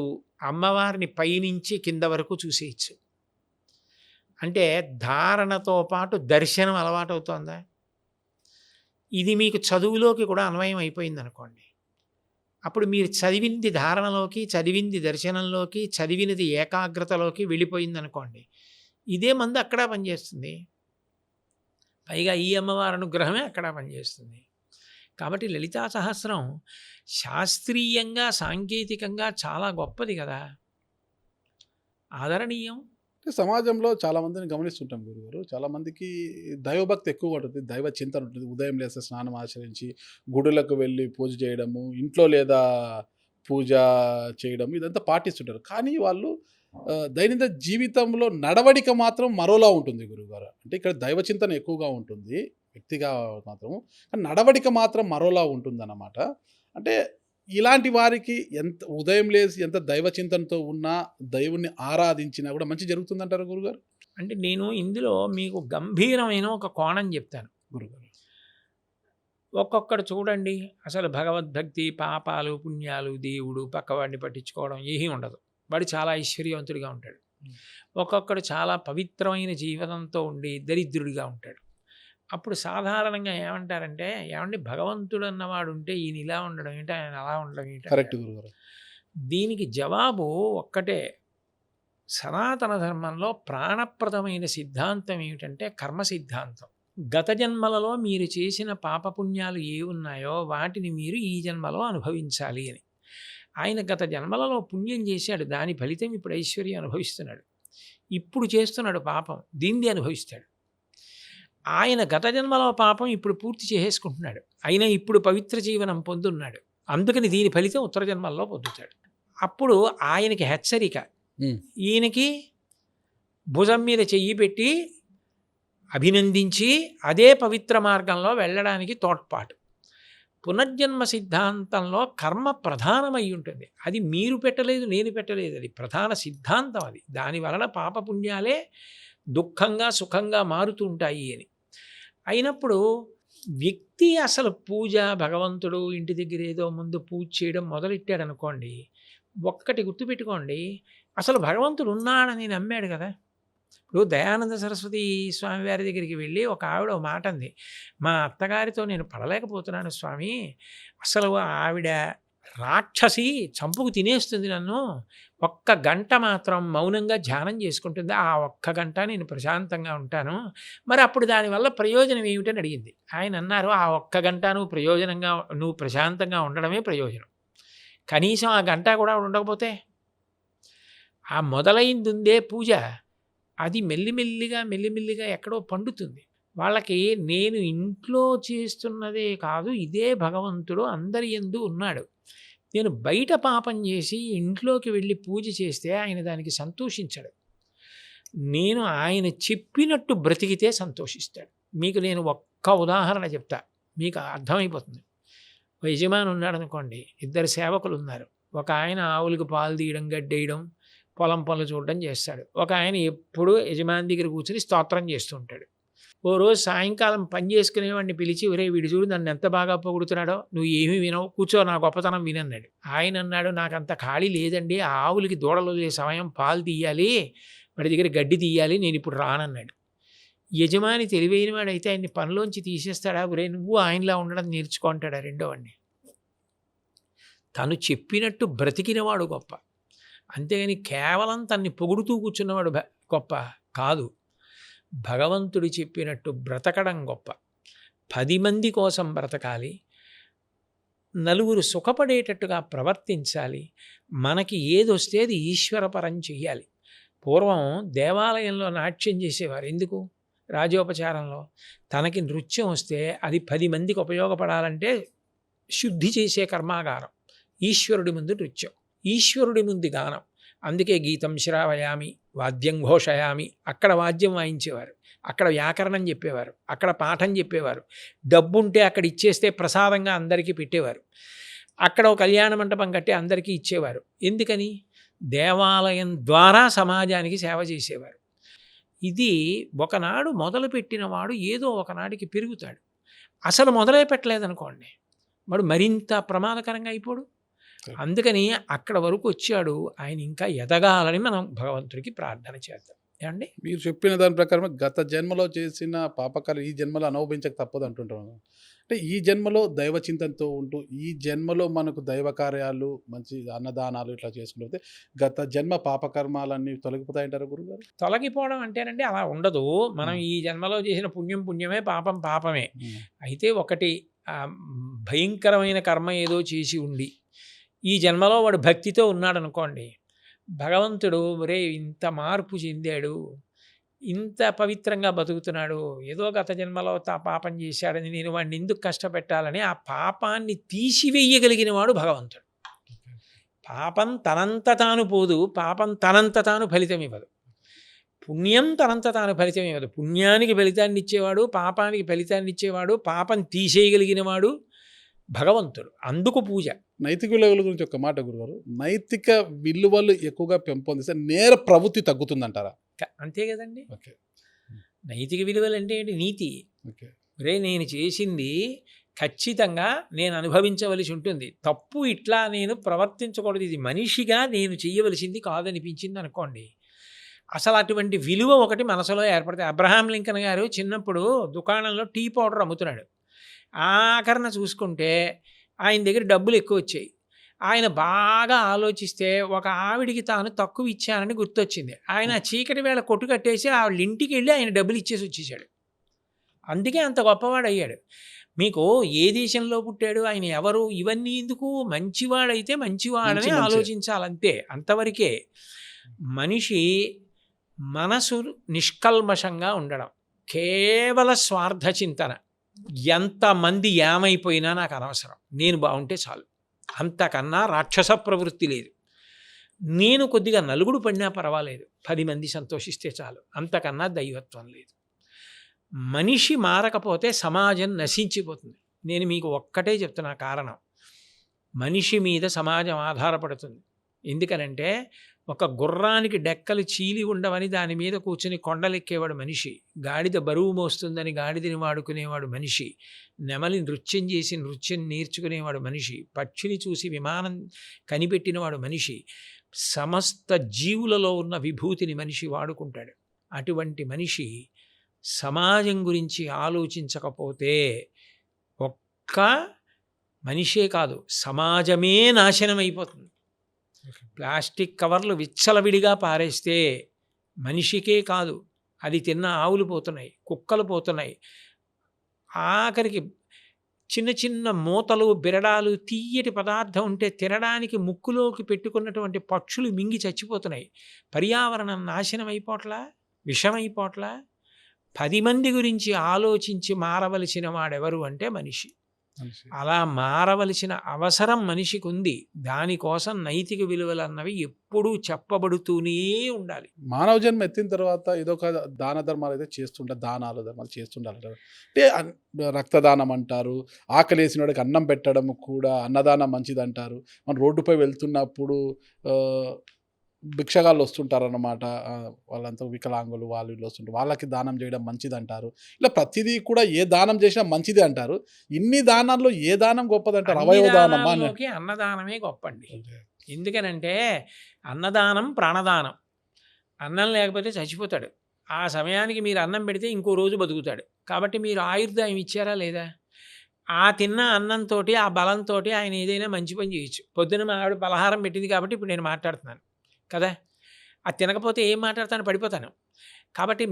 అమ్మవారిని పైనుంచి కింద వరకు చూసేయచ్చు. అంటే ధారణతో పాటు దర్శనం అలవాటు అవుతుందా? ఇది మీకు చదువులోకి కూడా అన్వయం అయిపోయింది అనుకోండి, అప్పుడు మీరు చదివింది ధారణలోకి, చదివింది దర్శనంలోకి, చదివినది ఏకాగ్రతలోకి వెళ్ళిపోయింది అనుకోండి, ఇదే మందు అక్కడ పనిచేస్తుంది. పైగా ఈ అమ్మవారి అనుగ్రహమే అక్కడ పనిచేస్తుంది. కాబట్టి లలితా సహస్రం శాస్త్రీయంగా, సాంకేతికంగా చాలా గొప్పది కదా, ఆదరణీయం. సమాజంలో చాలా మందిని గమనిస్తుంటాం గురుగారు. చాలా మందికి దైవభక్తి ఎక్కువ ఉంటుంది, దైవ చింతన ఉంటుంది. ఉదయం లేస్తే స్నానం ఆచరించి గుడులకు వెళ్ళి పూజ చేయడము, ఇంట్లో లేదా పూజ చేయడం, ఇదంతా పాటిస్తుంటారు. కానీ వాళ్ళు దైనందిన జీవితంలో నడవడిక మాత్రం మరోలా ఉంటుంది గురుగారు. అంటే ఇక్కడ దైవ చింతన ఎక్కువగా ఉంటుంది వ్యక్తిగా మాత్రము, కానీ నడవడిక మాత్రం మరోలా ఉంటుందన్నమాట. అంటే ఇలాంటి వారికి ఎంత ఉదయం లేసి ఎంత దైవ చింతనతో ఉన్నా, దైవుణ్ణి ఆరాధించినా కూడా మంచి జరుగుతుందంటారు గురుగారు? అంటే నేను ఇందులో మీకు గంభీరమైన ఒక కోణం చెప్తాను గురుగారు. ఒక్కొక్కడు చూడండి, అసలు భగవద్భక్తి, పాపాలు, పుణ్యాలు, దేవుడు, పక్కవాడిని పట్టించుకోవడం ఏమీ ఉండదు. వాడు చాలా ఐశ్వర్యవంతుడిగా ఉంటాడు. ఒక్కొక్కడు చాలా పవిత్రమైన జీవితంతో ఉండి దరిద్రుడిగా ఉంటాడు. అప్పుడు సాధారణంగా ఏమంటారంటే, ఏమండి భగవంతుడు అన్నవాడు ఉంటే ఈయన ఇలా ఉండడం ఏంటి, ఆయన అలా ఉండడం ఏంటి? కరెక్ట్ గురుగారు. దీనికి జవాబు ఒక్కటే. సనాతన ధర్మంలో ప్రాణప్రదమైన సిద్ధాంతం ఏమిటంటే కర్మ సిద్ధాంతం. గత జన్మలలో మీరు చేసిన పాపపుణ్యాలు ఏ ఉన్నాయో వాటిని మీరు ఈ జన్మలో అనుభవించాలి అని. ఆయన గత జన్మలలో పుణ్యం చేశాడు, దాని ఫలితం ఇప్పుడు ఐశ్వర్యం అనుభవిస్తున్నాడు. ఇప్పుడు చేస్తున్నాడు పాపం, దీన్ని అనుభవిస్తాడు. ఆయన గత జన్మలో పాపం ఇప్పుడు పూర్తి చేసేసుకుంటున్నాడు, అయినా ఇప్పుడు పవిత్ర జీవనం పొందున్నాడు. అందుకని దీని ఫలితం ఉత్తర జన్మల్లో పొందుతాడు. అప్పుడు ఆయనకి హెచ్చరిక, ఈయనకి భుజం మీద చెయ్యి పెట్టి అభినందించి అదే పవిత్ర మార్గంలో వెళ్ళడానికి తోడ్పాటు. పునర్జన్మ సిద్ధాంతంలో కర్మ ప్రధానమై ఉంటుంది. అది మీరు పెట్టలేదు, నేను పెట్టలేదు, అది ప్రధాన సిద్ధాంతం. అది దాని వలన పాపపుణ్యాలే దుఃఖంగా సుఖంగా మారుతూ ఉంటాయి అని. అయినప్పుడు వ్యక్తి అసలు పూజ, భగవంతుడు ఇంటి దగ్గర ఏదో ముందు పూజ చేయడం మొదలెట్టాడు అనుకోండి, ఒక్కటి గుర్తుపెట్టుకోండి, అసలు భగవంతుడు ఉన్నాడని నమ్మాడు కదా. ఇప్పుడు దయానంద సరస్వతి స్వామి వారి దగ్గరికి వెళ్ళి ఒక ఆవిడ ఒక మాట అంది, మా అత్తగారితో నేను పడలేకపోతున్నాను స్వామి, అసలు ఆవిడ రాక్షసి, చంపుకు తినేస్తుంది నన్ను, ఒక్క గంట మాత్రం మౌనంగా ధ్యానం చేసుకుంటుంది, ఆ ఒక్క గంట నేను ప్రశాంతంగా ఉంటాను, మరి అప్పుడు దానివల్ల ప్రయోజనం ఏమిటని అడిగింది. ఆయన అన్నారు, ఆ ఒక్క గంట నువ్వు ప్రశాంతంగా ఉండడమే ప్రయోజనం, కనీసం ఆ గంట కూడా ఉండకపోతే ఆ మొదలైంది ఉందే పూజ, అది మెల్లిమెల్లిగా ఎక్కడో పండుతుంది. వాళ్ళకి నేను ఇంట్లో చేస్తున్నదే కాదు, ఇదే భగవంతుడు అందరి యందు ఉన్నాడు, నేను బయట పాపం చేసి ఇంట్లోకి వెళ్ళి పూజ చేస్తే ఆయన దానికి సంతోషించడు, నేను ఆయన చెప్పినట్టు బ్రతికితే సంతోషిస్తాడు. మీకు నేను ఒక్క ఉదాహరణ చెప్తా, మీకు అర్థమైపోతుంది. ఒక యజమాని ఉన్నాడు అనుకోండి, ఇద్దరు సేవకులు ఉన్నారు, ఒక ఆయన ఆవులకు పాలు తీయడం, గడ్డేయడం, పొలం పనులు చూడడం చేస్తాడు, ఒక ఆయన ఎప్పుడూ యజమాని దగ్గర కూర్చుని స్తోత్రం చేస్తూ ఉంటాడు. ఓ రోజు సాయంకాలం పని చేసుకునేవాడిని పిలిచి, ఒరే వీడు చూడు నన్ను ఎంత బాగా పొగుడుతున్నాడో, నువ్వు ఏమీ వినవు, కూర్చో నా గొప్పతనం వినన్నాడు. ఆయన అన్నాడు, నాకంత ఖాళీ లేదండి, ఆ ఆవులకి దూడలు సమయం పాలు తీయాలి, వాడి దగ్గర గడ్డి తీయాలి, నేను ఇప్పుడు రానన్నాడు. యజమాని తెలివైన వాడైతే ఆయన్ని పనిలోంచి తీసేస్తాడా, ఒరే నువ్వు ఆయనలా ఉండడం నేర్చుకో అంటాడా రెండో వాడిని. తను చెప్పినట్టు బ్రతికినవాడు గొప్ప, అంతేగాని కేవలం తన్ని పొగుడుతూ కూర్చున్నవాడు గొప్ప కాదు. భగవంతుడు చెప్పినట్టు బ్రతకడం గొప్ప. 10 మంది కోసం బ్రతకాలి, నలుగురు సుఖపడేటట్టుగా ప్రవర్తించాలి, మనకి ఏదొస్తే అది ఈశ్వరపరం చెయ్యాలి. పూర్వం దేవాలయంలో నాట్యం చేసేవారు ఎందుకు? రాజోపచారంలో తనకి నృత్యం వస్తే అది 10 మందికి ఉపయోగపడాలంటే శుద్ధి చేసే కర్మాగారం. ఈశ్వరుడి ముందు నృత్యం, ఈశ్వరుడి ముందు గానం. అందుకే గీతం శ్రావయామి వాద్యం ఘోషయామి, అక్కడ వాద్యం వాయించేవారు, అక్కడ వ్యాకరణం చెప్పేవారు, అక్కడ పాఠం చెప్పేవారు, డబ్బుంటే అక్కడ ఇచ్చేస్తే ప్రసాదంగా అందరికీ పెట్టేవారు, అక్కడ ఒక కళ్యాణ మంటపం కట్టి అందరికీ ఇచ్చేవారు. ఎందుకని? దేవాలయం ద్వారా సమాజానికి సేవ చేసేవారు. ఇది ఒకనాడు మొదలుపెట్టినవాడు ఏదో ఒకనాడికి పెరుగుతాడు. అసలు మొదలే పెట్టలేదనుకోండి, వాడు మరింత ప్రమాదకరంగా అయిపోడు. అందుకని అక్కడ వరకు వచ్చాడు, ఆయన ఇంకా ఎదగాలని మనం భగవంతుడికి ప్రార్థన చేద్దాం. ఏమండి, మీరు చెప్పిన దాని ప్రకారం గత జన్మలో చేసిన పాపకాలు ఈ జన్మలో అనుభవించక తప్పదు అంటుంటాను. అంటే ఈ జన్మలో దైవ చింతనతో ఉంటూ ఈ జన్మలో మనకు దైవ కార్యాలు, మంచి అన్నదానాలు ఇట్లా చేసుకుంటే గత జన్మ పాపకర్మాలన్నీ తొలగిపోతాయంటారు గురుగారు? తొలగిపోవడం అంటేనండి అలా ఉండదు. మనం ఈ జన్మలో చేసిన పుణ్యం పుణ్యమే, పాపం పాపమే. అయితే ఒకటి భయంకరమైన కర్మ ఏదో చేసి ఉండి ఈ జన్మలో వాడు భక్తితో ఉన్నాడు అనుకోండి, భగవంతుడు ఒరే ఇంత మార్పు చెందాడు, ఇంత పవిత్రంగా బతుకుతున్నాడు, ఏదో గత జన్మలో పాపం చేశాడని నేను వాడిని ఎందుకు కష్టపెట్టాలని ఆ పాపాన్ని తీసివేయగలిగిన వాడు భగవంతుడు. పాపం తనంత తాను పోదు, పాపం తనంత తాను ఫలితం ఇవ్వదు, పుణ్యం తనంత తాను ఫలితం ఇవ్వదు. పుణ్యానికి ఫలితాన్ని ఇచ్చేవాడు, పాపానికి ఫలితాన్ని ఇచ్చేవాడు, పాపం తీసేయగలిగిన వాడు భగవంతుడు. అందుకు పూజ. నైతిక విలువల గురించి ఒక మాట గురుగారు, నైతిక విలువలు ఎక్కువగా పెంపొందిస్తే నేర ప్రవృత్తి తగ్గుతుందంటారా? అంతే కదండి. ఓకే. నైతిక విలువలు అంటే ఏంటి? నీతి. ఓకే. రే నేను చేసింది ఖచ్చితంగా నేను అనుభవించవలసి ఉంటుంది, తప్పు ఇట్లా నేను ప్రవర్తించకూడదు, ఇది మనిషిగా నేను చేయవలసింది కాదనిపించింది అనుకోండి, అసలు అటువంటి విలువ ఒకటి మనసులో ఏర్పడుతుంది. అబ్రహాం లింకన్ గారు చిన్నప్పుడు దుకాణంలో టీ పౌడర్ అమ్ముతున్నాడు. ఆఖరణ చూసుకుంటే ఆయన దగ్గర డబ్బులు ఎక్కువ వచ్చాయి. ఆయన బాగా ఆలోచిస్తే ఒక ఆవిడికి తాను తక్కువ ఇచ్చానని గుర్తొచ్చింది. ఆయన చీకటి వేళ కొట్టు కట్టేసి ఆవిడ ఇంటికి వెళ్ళి ఆయన డబ్బులు ఇచ్చేసి వచ్చేసాడు. అందుకే అంత గొప్పవాడు అయ్యాడు. మీకు ఏ దేశంలో పుట్టాడు, ఆయన ఎవరు, ఇవన్నీ ఎందుకు? మంచివాడైతే మంచివాడని ఆలోచించాలంతే, అంతవరకే. మనిషి మనసు నిష్కల్మషంగా ఉండడం, కేవల స్వార్థ చింతన, ఎంతమంది ఏమైపోయినా నాకు అనవసరం, నేను బాగుంటే చాలు, అంతకన్నా రాక్షస ప్రవృత్తి లేదు. నేను కొద్దిగా నలుగుడు పడినా పర్వాలేదు, 10 మంది సంతోషిస్తే చాలు, అంతకన్నా దైవత్వం లేదు. మనిషి మారకపోతే సమాజం నశించిపోతుంది. నేను మీకు ఒక్కటే చెప్తున్నా కారణం, మనిషి మీద సమాజం ఆధారపడుతుంది. ఎందుకనంటే ఒక గుర్రానికి డెక్కలు చీలి ఉండవని దాని మీద కూర్చొని కొండలెక్కేవాడు మనిషి, గాడిద బరువు మోస్తుందని గాడిదని వాడుకునేవాడు మనిషి, నెమలి నృత్యం చేసి నృత్యం నేర్చుకునేవాడు మనిషి, పక్షిని చూసి విమానం కనిపెట్టినవాడు మనిషి, సమస్త జీవులలో ఉన్న విభూతిని మనిషి వాడుకుంటాడు. అటువంటి మనిషి సమాజం గురించి ఆలోచించకపోతే ఒక్క మనిషే కాదు, సమాజమే నాశనం అయిపోతుంది. ప్లాస్టిక్ కవర్లు విచ్చలవిడిగా పారేస్తే మనిషికే కాదు, అది తిన్న ఆవులు పోతున్నాయి, కుక్కలు పోతున్నాయి, ఆఖరికి చిన్న చిన్న మూతలు బిరడాలు తీయటి పదార్థం ఉంటే తినడానికి ముక్కులోకి పెట్టుకున్నటువంటి పక్షులు మింగి చచ్చిపోతున్నాయి. పర్యావరణం నాశనం అయిపోట్లా, విషమైపోట్లా. 10 మంది గురించి ఆలోచించి మారవలసిన వాడెవరు అంటే మనిషి. అలా మారవలసిన అవసరం మనిషికి ఉంది. దానికోసం నైతిక విలువలు అన్నవి ఎప్పుడూ చెప్పబడుతూనే ఉండాలి. మానవ జన్మ ఎత్తిన తర్వాత ఇదొక దాన ధర్మాలు అయితే చేస్తుంటారు, దానాలు ధర్మాలు చేస్తుండాలి కదా. అంటే రక్తదానం అంటారు, ఆకలి వేసిన వాడికి అన్నం పెట్టడం కూడా అన్నదానం మంచిది అంటారు. మనం రోడ్డుపై వెళ్తున్నప్పుడు భిక్షగాళ్ళు వస్తుంటారన్నమాట, వాళ్ళంతా వికలాంగులు వాళ్ళు వీళ్ళు వస్తుంటారు, వాళ్ళకి దానం చేయడం మంచిది అంటారు. ఇలా ప్రతిదీ కూడా ఏ దానం చేసినా మంచిది అంటారు. ఇన్ని దానాల్లో ఏ దానం గొప్పదంటారు? అవయవ దానమా? అన్నదానమే గొప్పండి. ఎందుకనంటే అన్నదానం ప్రాణదానం. అన్నం లేకపోతే చచ్చిపోతాడు. ఆ సమయానికి మీరు అన్నం పెడితే ఇంకో రోజు బతుకుతాడు. కాబట్టి మీరు ఆయుర్దాయం ఇచ్చారా లేదా? ఆ తిన్న అన్నంతో ఆ బలంతో ఆయన ఏదైనా మంచి పని చేయొచ్చు. పొద్దున మా ఆవిడ పలహారం పెట్టింది కాబట్టి ఇప్పుడు నేను మాట్లాడుతున్నాను కదా. అది తినకపోతే ఏం మాట్లాడతాను, పడిపోతాను. కాబట్టి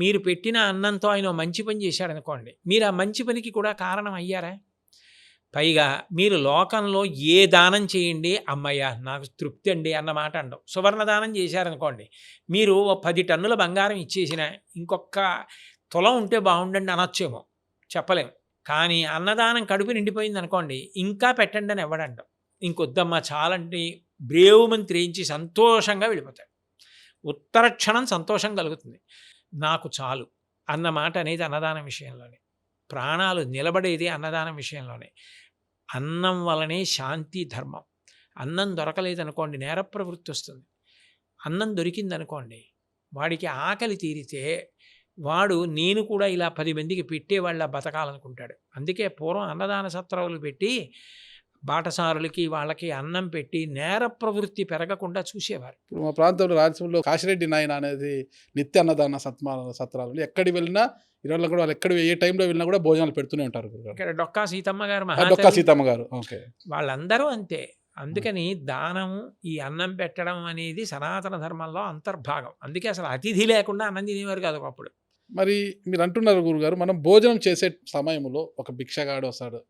మీరు పెట్టిన అన్నంతో ఆయన మంచి పని చేశాడనుకోండి, మీరు ఆ మంచి పనికి కూడా కారణం అయ్యారా? పైగా మీరు లోకంలో ఏ దానం చేయండి, అమ్మయ్య నాకు తృప్తి అండి అన్న మాట అండవు. సువర్ణ దానం చేశారనుకోండి, మీరు 10 టన్నుల బంగారం ఇచ్చేసిన ఇంకొక తులం ఉంటే బాగుండండి అనొచ్చేమో, చెప్పలేము. కానీ అన్నదానం కడుపు నిండిపోయింది అనుకోండి, ఇంకా పెట్టండి అని ఇవ్వడంటాం. ఇంకొద్దమ్మా చాలండి బ్రేవుమని త్రేయించి సంతోషంగా వెళ్ళిపోతాడు. ఉత్తర క్షణం సంతోషం కలుగుతుంది. నాకు చాలు అన్న మాట అనేది అన్నదానం విషయంలోనే. ప్రాణాలు నిలబడేది అన్నదానం విషయంలోనే. అన్నం వలనే శాంతి ధర్మం. అన్నం దొరకలేదనుకోండి నేర ప్రవృత్తి వస్తుంది. అన్నం దొరికిందనుకోండి వాడికి ఆకలి తీరితే వాడు నేను కూడా ఇలా 10 మందికి పెట్టేవాళ్ళ బతకాలనుకుంటాడు. అందుకే పూర్వం అన్నదాన సత్రాలు పెట్టి బాటసారులకి వాళ్ళకి అన్నం పెట్టి నేర ప్రవృత్తి పెరగకుండా చూసేవారు. ఇప్పుడు మా ప్రాంతంలో రాయలసీమలో కాశిరెడ్డి నాయన అనేది నిత్య అన్నదాన సత్రాలు ఎక్కడికి వెళ్ళినా ఇవాళ కూడా వాళ్ళు ఎక్కడ ఏ టైంలో వెళ్ళినా కూడా భోజనాలు పెడుతూనే ఉంటారు. ఇక్కడ డొక్కా సీతమ్మ గారు, డొక్కా సీతమ్మ గారు, ఓకే, వాళ్ళందరూ అంతే. అందుకని దానము, ఈ అన్నం పెట్టడం అనేది సనాతన ధర్మంలో అంతర్భాగం. అందుకే అసలు అతిథి లేకుండా అన్నం తినేవారు కాదు అప్పుడు. మరి మీరు అంటున్నారు గురుగారు, మనం భోజనం చేసే సమయంలో ఒక భిక్షగాడు వస్తాడు,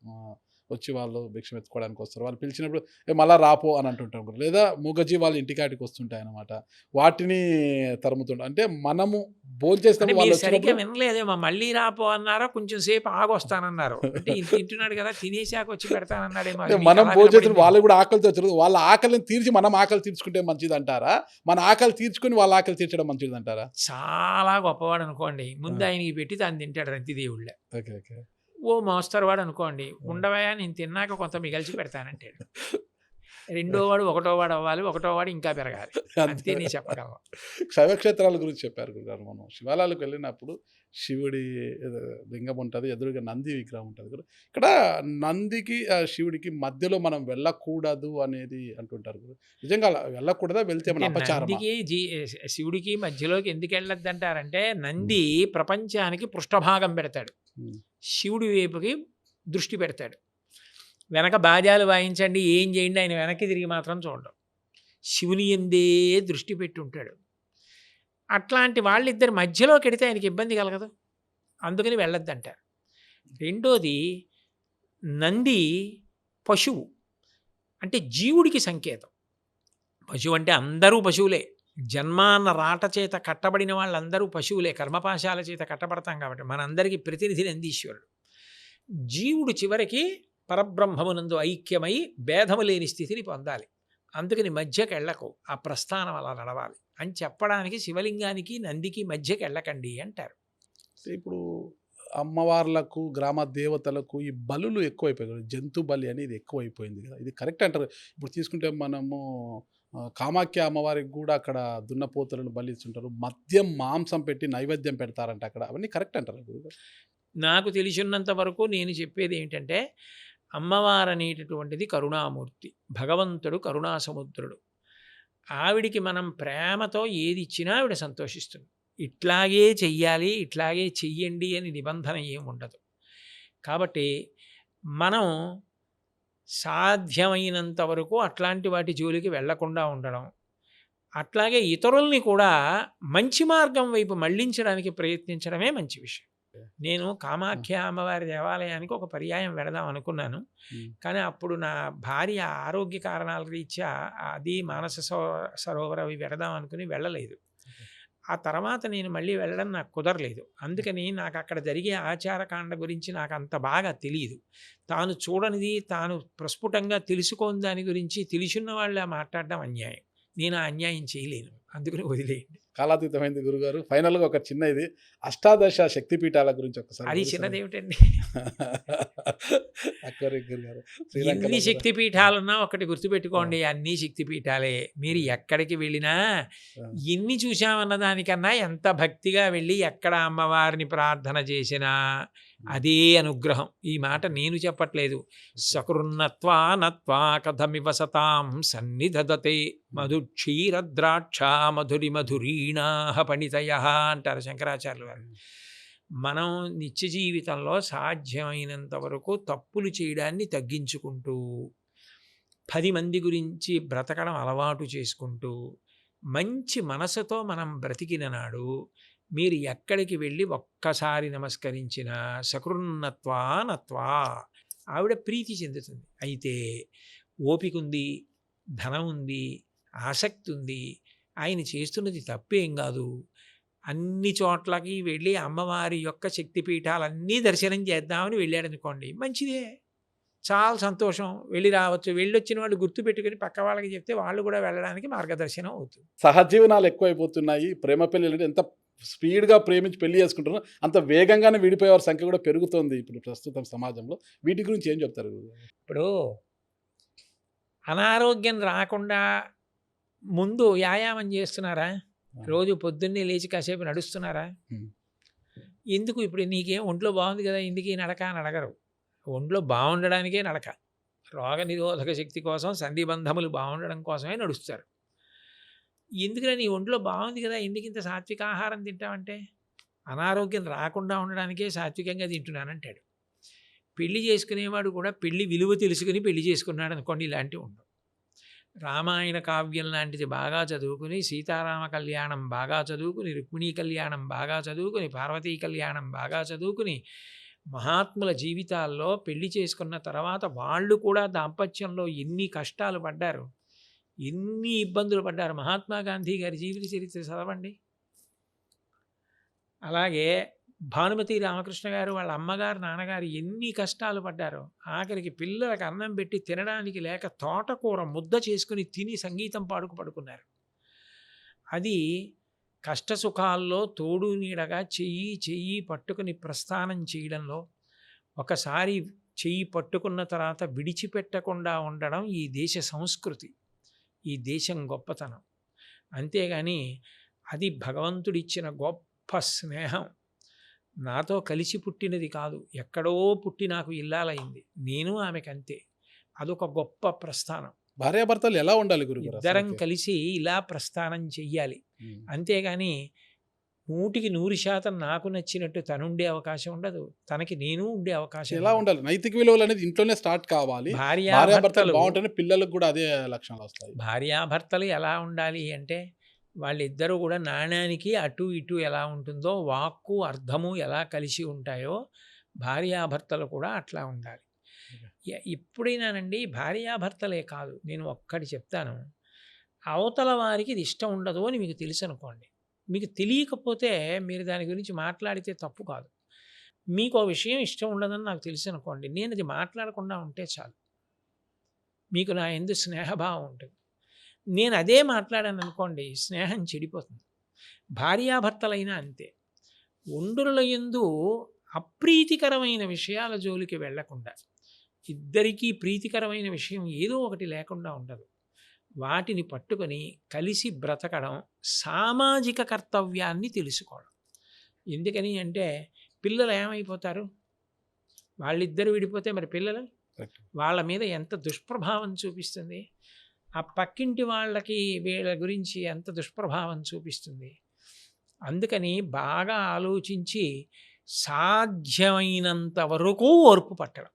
వచ్చి వాళ్ళు భిక్షం ఎత్తుకోవడానికి వస్తారు. వాళ్ళు పిలిచినప్పుడు మళ్ళా రాపో అని అంటుంటాం. లేదా మూగజీ వాళ్ళ ఇంటికాటికి వస్తుంటాయి అన్నమాట, వాటిని తరుముతుంటాం. అంటే మనము భోజనం చేస్తే వాళ్ళు సరిగ్గా వినలేదేమో, మళ్ళీ రాపో అన్నారో కొంచెం సేపు ఆగొస్తానన్నారు. అంటే తింటున్నాడు కదా, తినేసాక వచ్చి పెడతానన్నాడేమో. మనం భోజనం వాళ్ళు కూడా ఆకలితో వచ్చారు, వాళ్ళ ఆకలిని తీర్చి మనం ఆకలి తీర్చుకుంటే మంచిది అంటారా? మన ఆకలి తీర్చుకుని వాళ్ళ ఆకలి తీర్చడం మంచిది అంటారా? చాలా గొప్పవాడు అనుకోండి, ముందు ఆయనకి పెట్టి తాను తింటాడు రంతిదేవుళ్ళ. Okay okay. ఓ మోస్తరు వాడు అనుకోండి, ఉండవయా నేను తిన్నాక కొంత మిగిల్చి పెడతానంటాడు. రెండో వాడు ఒకటో వాడు అవ్వాలి, ఒకటో వాడు ఇంకా పెరగాలి, అంతే నేను చెప్పగలను. శైవక్షేత్రాల గురించి చెప్పారు గురుగారు. మనం శివాలయాలకు వెళ్ళినప్పుడు శివుడి లింగం ఉంటుంది, ఎదురుగా నంది విగ్రహం ఉంటుంది. ఇక్కడ నందికి శివుడికి మధ్యలో మనం వెళ్ళకూడదు అనేది అంటుంటారు గురు. నిజంగా వెళ్ళకూడదా? వెళ్తే మన అపచారం. శివుడికి మధ్యలోకి ఎందుకు వెళ్ళొద్దు అంటారంటే, నంది ప్రపంచానికి పృష్ఠభాగం పెడతాడు, శివుడి వైపుకి దృష్టి పెడతాడు. వెనక బాజాలు వాయించండి, ఏం చేయండి, ఆయన వెనక్కి తిరిగి మాత్రం చూడడం. శివుని ఎందే దృష్టి పెట్టి ఉంటాడు. అట్లాంటి వాళ్ళిద్దరి మధ్యలోకి వెడితే ఆయనకి ఇబ్బంది కలగదు, అందుకని వెళ్ళొద్దంటారు. రెండోది, నంది పశువు, అంటే జీవుడికి సంకేతం. పశువు అంటే అందరూ పశువులే. జన్మాన్న రాట చేత కట్టబడిన వాళ్ళందరూ పశువులే, కర్మపాశాల చేత కట్టబడతాం కాబట్టి మనందరికీ ప్రతినిధి నందీశ్వరుడు. జీవుడు చివరికి పరబ్రహ్మమునందు ఐక్యమై భేదము లేని స్థితిని పొందాలి. అందుకని మధ్యకి వెళ్ళకు, ఆ ప్రస్థానం అలా నడవాలి అని చెప్పడానికి శివలింగానికి నందికి మధ్యకి వెళ్ళకండి అంటారు. ఇప్పుడు అమ్మవార్లకు, గ్రామ దేవతలకు ఈ బలులు ఎక్కువైపోయాయి, జంతు బలి అనేది ఎక్కువైపోయింది కదా, ఇది కరెక్ట్ అంటారు? ఇప్పుడు తీసుకుంటే మనము కామాఖ్య అమ్మవారికి కూడా అక్కడ దున్నపోతులను బలిస్తుంటారు. మద్యం, మాంసం పెట్టి నైవేద్యం పెడతారంట అక్కడ. అవన్నీ కరెక్ట్ అంటారా గురుగారు? నాకు తెలిసినంత వరకు నేను చెప్పేది ఏంటంటే, అమ్మవారు అనేటటువంటిది కరుణామూర్తి. భగవంతుడు కరుణాసముద్రుడు. ఆవిడికి మనం ప్రేమతో ఏది ఇచ్చినా ఆవిడ సంతోషిస్తుంది. ఇట్లాగే చెయ్యాలి, ఇట్లాగే చెయ్యండి అని నిబంధన ఏముండదు. కాబట్టి మనం సాధ్యమైనంత వరకు అట్లాంటి వాటి జోలికి వెళ్లకుండా ఉండడం, అట్లాగే ఇతరుల్ని కూడా మంచి మార్గం వైపు మళ్లించడానికి ప్రయత్నించడమే మంచి విషయం. నేను కామాఖ్య అమ్మవారి దేవాలయానికి ఒక పర్యాయం వెళదాం అనుకున్నాను. కానీ అప్పుడు నా భార్య ఆరోగ్య కారణాల రీత్యా అది మానస సరోవరం అవి వెళదాం అనుకుని వెళ్ళలేదు. ఆ తర్వాత నేను మళ్ళీ వెళ్ళడం నాకు కుదరలేదు. అందుకని నాకు అక్కడ జరిగే ఆచారకాండ గురించి నాకు అంత బాగా తెలియదు. తాను చూడనిది తాను ప్రస్ఫుటంగా తెలుసుకోని దాని గురించి తెలిసిన వాళ్ళ మాట్లాడడం అన్యాయం. నేను ఆ అన్యాయం చేయలేను. అందుకని వదిలేయండి. కాలాతీతమైంది గురుగారు. ఫైనల్గా ఒక చిన్న ఇది అష్టాదశ శక్తిపీఠాల గురించి ఒకసారి అది చిన్నదేమిటండి. అక్వరి గురుగారు ఎన్ని శక్తిపీఠాలున్నా ఒకటి గుర్తుపెట్టుకోండి, అన్ని శక్తిపీఠాలే. మీరు ఎక్కడికి వెళ్ళినా ఎన్ని చూశామన్న దానికన్నా ఎంత భక్తిగా వెళ్ళి ఎక్కడ అమ్మవారిని ప్రార్థన చేసినా అదే అనుగ్రహం. ఈ మాట నేను చెప్పట్లేదు. సకృన్నత్వా నత్వా కథమివ సతాం సన్నిధదతే మధుక్షీరద్రాక్ష మధురి మధురీణాహ పణితయః అంటారు శంకరాచార్యులు వారు. మనం నిత్య జీవితంలో సాధ్యమైనంత వరకు తప్పులు చేయడాన్ని తగ్గించుకుంటూ 10 మంది గురించి బ్రతకడం అలవాటు చేసుకుంటూ మంచి మనసుతో మనం బ్రతికిన నాడు మీరు ఎక్కడికి వెళ్ళి ఒక్కసారి నమస్కరించినా సకృన్నత్వా నత్వా ఆవిడ ప్రీతి చెందుతుంది. అయితే ఓపిక ఉంది, ధనం ఉంది, ఆసక్తి ఉంది, ఆయన చేస్తున్నది తప్పేం కాదు. అన్ని చోట్లకి వెళ్ళి అమ్మవారి యొక్క శక్తిపీఠాలన్నీ దర్శనం చేద్దామని వెళ్ళాడనుకోండి, మంచిదే, చాలా సంతోషం, వెళ్ళి రావచ్చు. వెళ్ళొచ్చిన వాళ్ళు గుర్తుపెట్టుకుని పక్క వాళ్ళకి చెప్తే వాళ్ళు కూడా వెళ్ళడానికి మార్గదర్శనం అవుతుంది. సహజీవనాలు ఎక్కువైపోతున్నాయి. ప్రేమ పెళ్ళి ఎంత స్పీడ్గా ప్రేమించి పెళ్లి చేసుకుంటున్నారు, అంత వేగంగానే విడిపోయే వారి సంఖ్య కూడా పెరుగుతోంది ఇప్పుడు ప్రస్తుతం సమాజంలో. వీటి గురించి ఏం చెప్తారు? ఇప్పుడు అనారోగ్యం రాకుండా ముందు వ్యాయామం చేస్తున్నారా? రోజు పొద్దున్నే లేచి కాసేపు నడుస్తున్నారా? ఎందుకు? ఇప్పుడు నీకేం ఒంట్లో బాగుంది కదా, ఎందుకు ఈ నడక అని అడగరు. ఒంట్లో బాగుండడానికే నడక. రోగ నిరోధక శక్తి కోసం, సంధిబంధములు బాగుండడం కోసమే నడుస్తారు. ఎందుకురా నీ ఒంట్లో బాగుంది కదా, ఎందుకు ఇంత సాత్విక ఆహారం తింటావంటే, అనారోగ్యం రాకుండా ఉండడానికే సాత్వికంగా తింటున్నానంటాడు. పెళ్లి చేసుకునేవాడు కూడా పెళ్లి విలువ తెలుసుకుని పెళ్లి చేసుకున్నాడు అనుకోండి, ఇలాంటివి ఉండవు. రామాయణ కావ్యం లాంటిది బాగా చదువుకుని, సీతారామ కళ్యాణం బాగా చదువుకుని, రుక్మిణీ కళ్యాణం బాగా చదువుకుని, పార్వతీ కళ్యాణం బాగా చదువుకుని, మహాత్ముల జీవితాల్లో పెళ్లి చేసుకున్న తర్వాత వాళ్ళు కూడా దాంపత్యంలో ఎన్ని కష్టాలు పడ్డారు, ఎన్ని ఇబ్బందులు పడ్డారు. మహాత్మా గాంధీ గారి జీవిత చరిత్ర చదవండి. అలాగే భానుమతి రామకృష్ణ గారు వాళ్ళ అమ్మగారు నాన్నగారు ఎన్ని కష్టాలు పడ్డారో. ఆఖరికి పిల్లలకు అన్నం పెట్టి తినడానికి లేక తోటకూర ముద్ద చేసుకుని తిని సంగీతం పాడుకు పడుకున్నారు. అది కష్టసుఖాల్లో తోడు నీడగా చెయ్యి పట్టుకుని ప్రస్థానం చేయడంలో, ఒకసారి చెయ్యి పట్టుకున్న తర్వాత విడిచిపెట్టకుండా ఉండడం ఈ దేశ సంస్కృతి, ఈ దేశం గొప్పతనం. అంతేగాని అది భగవంతుడిచ్చిన గొప్ప స్నేహం. నాతో కలిసి పుట్టినది కాదు, ఎక్కడో పుట్టి నాకు ఇల్లాలైంది, నేను ఆమెకంతే. అదొక గొప్ప ప్రస్థానం. భార్యాభర్తలు ఎలా ఉండాలి గురుగారు? ఇద్దరం కలిసి ఇలా ప్రస్థానం చెయ్యాలి. అంతేగాని 100% నాకు నచ్చినట్టు తనుండే అవకాశం ఉండదు, తనకి నేను ఉండే అవకాశం. ఎలా ఉండాలి? నైతిక విలువలు అనేది ఇంట్లోనే స్టార్ట్ కావాలి. భార్యాభర్తలు బాగుంటేనే పిల్లలకు కూడా అదే లక్షణాలు వస్తాయి. భార్యాభర్తలు ఎలా ఉండాలి అంటే, వాళ్ళిద్దరూ కూడా నాణ్యానికి అటు ఇటు ఎలా ఉంటుందో, వాక్కు అర్థము ఎలా కలిసి ఉంటాయో భార్యాభర్తలు కూడా అట్లా ఉండాలి. ఎప్పుడైనానండి భార్యాభర్తలే కాదు, నేను ఒక్కటి చెప్తాను, అవతల వారికి ఇది ఇష్టం ఉండదు అని మీకు తెలుసు అనుకోండి, మీకు తెలియకపోతే మీరు దాని గురించి మాట్లాడితే తప్పు కాదు. మీకు ఆ విషయం ఇష్టం ఉండదని నాకు తెలుసు అనుకోండి, నేను అది మాట్లాడకుండా ఉంటే చాలు, మీకు నా యందు స్నేహభావం ఉంటుంది. నేను అదే మాట్లాడాను అనుకోండి, స్నేహం చెడిపోతుంది. భార్యాభర్తలైనా అంతే. ఒండుల యందు అప్రీతికరమైన విషయాల జోలికి వెళ్లకుండా, ఇద్దరికీ ప్రీతికరమైన విషయం ఏదో ఒకటి లేకుండా ఉండదు. వాటిని పట్టుకొని కలిసి బ్రతకడం, సామాజిక కర్తవ్యాన్ని తెలుసుకోవడం. ఎందుకని అంటే పిల్లలు ఏమైపోతారు, వాళ్ళిద్దరు విడిపోతే మరి పిల్లలు వాళ్ళ మీద ఎంత దుష్ప్రభావం చూపిస్తుంది, ఆ పక్కింటి వాళ్ళకి వీళ్ళ గురించి ఎంత దుష్ప్రభావం చూపిస్తుంది. అందుకని బాగా ఆలోచించి సాధ్యమైనంత వరకు ఓర్పు పట్టడం.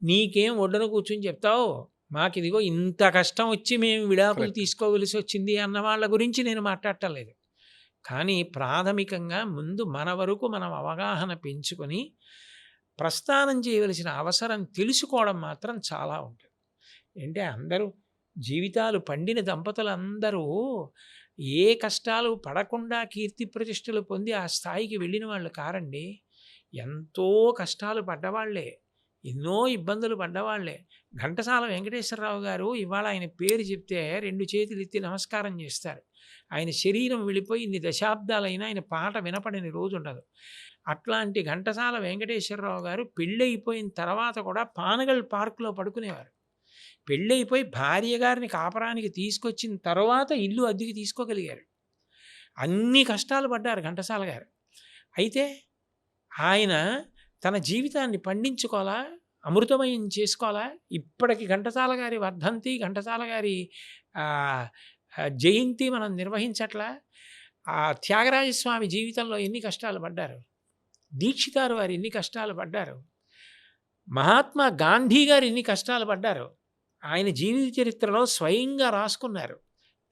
నీకేం ఒడ్డున కూర్చొని చెప్తావు, మాకు ఇదిగో ఇంత కష్టం వచ్చి మేము విడాకులు తీసుకోవలసి వచ్చింది అన్న వాళ్ళ గురించి నేను మాట్లాడటం లేదు. కానీ ప్రాథమికంగా ముందు మన వరకు మనం అవగాహన పెంచుకొని ప్రస్థానం చేయవలసిన అవసరం తెలుసుకోవడం మాత్రం చాలా ఉంటుంది. అంటే అందరూ జీవితాలు పండిన దంపతులందరూ ఏ కష్టాలు పడకుండా కీర్తి ప్రతిష్టలు పొంది ఆ స్థాయికి వెళ్ళిన వాళ్ళు కారండి. ఎంతో కష్టాలు పడ్డవాళ్లే, ఎన్నో ఇబ్బందులు పడ్డవాళ్లే. ఘంటసాల వెంకటేశ్వరరావు గారు ఇవాళ ఆయన పేరు చెప్తే 2 చేతులు ఎత్తి నమస్కారం చేస్తారు. ఆయన శరీరం వెళ్ళిపోయి ఇన్ని దశాబ్దాలైనా ఆయన పాట వినపడని రోజు ఉండదు. అట్లాంటి ఘంటసాల వెంకటేశ్వరరావు గారు పెళ్ళైపోయిన తర్వాత కూడా పానగల్ పార్కులో పడుకునేవారు. పెళ్ళైపోయి భార్య గారిని కాపరానికి తీసుకొచ్చిన తర్వాత ఇల్లు అద్దెకి తీసుకోగలిగారు. అన్ని కష్టాలు పడ్డారు ఘంటసాల గారు. అయితే ఆయన తన జీవితాన్ని పండించుకోవాలా, అమృతమయం చేసుకోవాలా. ఇప్పటికి ఘంటసాల గారి వర్ధంతి, ఘంటసాల గారి జయంతి మనం నిర్వహించట్లా. ఆ త్యాగరాజస్వామి జీవితంలో ఎన్ని కష్టాలు పడ్డారు, దీక్షితారు వారు ఎన్ని కష్టాలు పడ్డారు, మహాత్మా గాంధీ గారు ఎన్ని కష్టాలు పడ్డారు. ఆయన జీవిత చరిత్రలో స్వయంగా రాసుకున్నారు.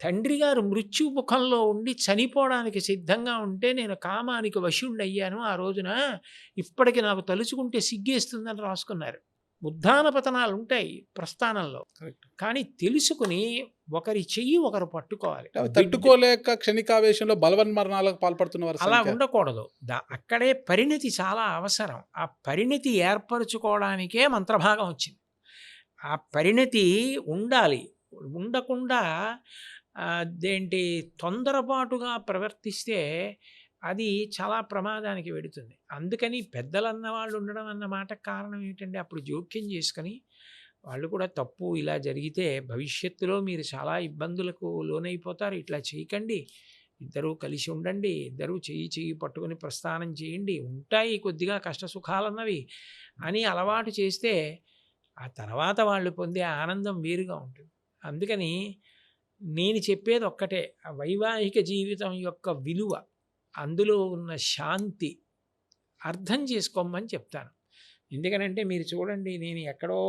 తండ్రి గారు మృత్యుముఖంలో ఉండి చనిపోవడానికి సిద్ధంగా ఉంటే నేను కామానికి వశుండయ్యాను ఆ రోజున, ఇప్పటికి నాకు తలుచుకుంటే సిగ్గేస్తుందని రాసుకున్నారు. ఉద్ధాన పతనాలు ఉంటాయి ప్రస్థానంలో, కానీ తెలుసుకుని ఒకరి చెయ్యి ఒకరు పట్టుకోవాలి. తట్టుకోలేక క్షణికావేశంలో బలవన్మరణాలకు పాల్పడుతున్నవారు అలా ఉండకూడదు. అక్కడే పరిణతి చాలా అవసరం. ఆ పరిణతి ఏర్పరచుకోవడానికే మంత్రభాగం వచ్చింది. ఆ పరిణతి ఉండాలి. ఉండకుండా తొందరపాటుగా ప్రవర్తిస్తే అది చాలా ప్రమాదానికి వెడుతుంది. అందుకని పెద్దలు అన్నవాళ్ళు ఉండడం అన్న మాట కారణం ఏమిటంటే అప్పుడు జోక్యం చేసుకొని వాళ్ళు కూడా తప్పు ఇలా జరిగితే భవిష్యత్తులో మీరు చాలా ఇబ్బందులకు లోనైపోతారు, ఇట్లా చేయకండి, ఇద్దరూ కలిసి ఉండండి, ఇద్దరూ చెయ్యి పట్టుకొని ప్రస్థానం చేయండి, ఉంటాయి కొద్దిగా కష్ట సుఖాలన్నవి అని అలవాటు చేస్తే ఆ తర్వాత వాళ్ళు పొందే ఆనందం వేరుగా ఉంటుంది. అందుకని నేను చెప్పేది ఒక్కటే, ఆ వైవాహిక జీవితం యొక్క విలువ, అందులో ఉన్న శాంతి అర్థం చేసుకోమని చెప్తాను. ఎందుకనంటే మీరు చూడండి, నేను ఎక్కడో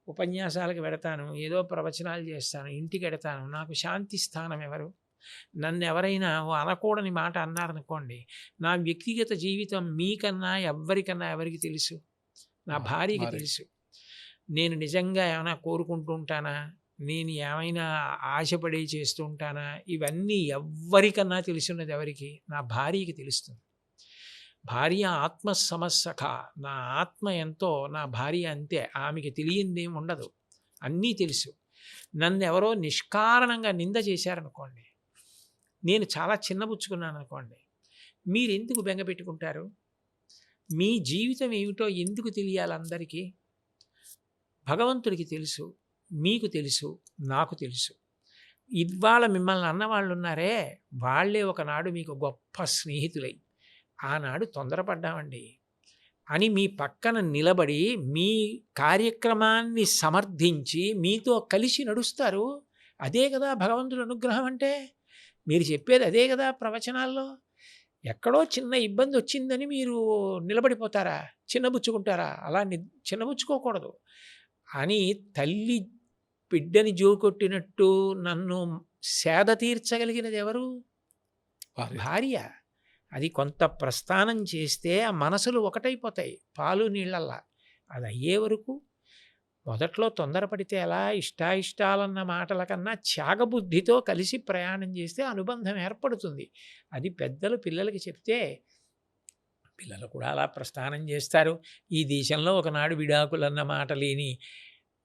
ఉపన్యాసాలకు వెడతాను, ఏదో ప్రవచనాలు చేస్తాను, ఇంటికి వెడతాను, నాకు శాంతి స్థానం ఎవరు? నన్ను ఎవరైనా అనకూడని మాట అన్నారనుకోండి, నా వ్యక్తిగత జీవితం మీకన్నా ఎవరికి తెలుసు? నా భార్యకి తెలుసు. నేను నిజంగా ఏమైనా కోరుకుంటూ ఉంటానా, నేను ఏమైనా ఆశపడి చేస్తూ ఉంటానా, ఇవన్నీ ఎవ్వరికన్నా తెలుసున్నది ఎవరికి? నా భార్యకి తెలుస్తుంది. భార్య ఆత్మ సమస్సఖ, నా ఆత్మ ఎంతో నా భార్య అంతే, ఆమెకి తెలియందేం ఉండదు, అన్నీ తెలుసు. నన్ను ఎవరో నిష్కారణంగా నింద చేశారనుకోండి, నేను చాలా చిన్నబుచ్చుకున్నాను అనుకోండి, మీరెందుకు బెంగ పెట్టుకుంటారు? మీ జీవితం ఏమిటో ఎందుకు తెలియాలి అందరికీ? భగవంతుడికి తెలుసు, మీకు తెలుసు, నాకు తెలుసు. ఇవాళ మిమ్మల్ని అన్నవాళ్ళు ఉన్నారే, వాళ్ళే ఒకనాడు మీకు గొప్ప స్నేహితులై ఆనాడు తొందరపడ్డామండి అని మీ పక్కన నిలబడి మీ కార్యక్రమాన్ని సమర్థించి మీతో కలిసి నడుస్తారు. అదే కదా భగవంతుడి అనుగ్రహం అంటే. మీరు చెప్పేది అదే కదా ప్రవచనాల్లో. ఎక్కడో చిన్న ఇబ్బంది వచ్చిందని మీరు నిలబడిపోతారా, చిన్నబుచ్చుకుంటారా? అలా చిన్నబుచ్చుకోకూడదు. అని తల్లి బిడ్డని జోకొట్టినట్టు నన్ను సేద తీర్చగలిగినది ఎవరు? భార్య. అది కొంత ప్రస్థానం చేస్తే ఆ మనసులు ఒకటైపోతాయి పాలు నీళ్ళల్లా. అది అయ్యే వరకు మొదట్లో తొందరపడితే ఎలా? ఇష్టాయిష్టాలన్న మాటల కన్నా త్యాగబుద్ధితో కలిసి ప్రయాణం చేస్తే అనుబంధం ఏర్పడుతుంది. అది పెద్దలు పిల్లలకి చెప్తే పిల్లలు కూడా అలా ప్రస్థానం చేస్తారు. ఈ దేశంలో ఒకనాడు విడాకులన్న మాట లేని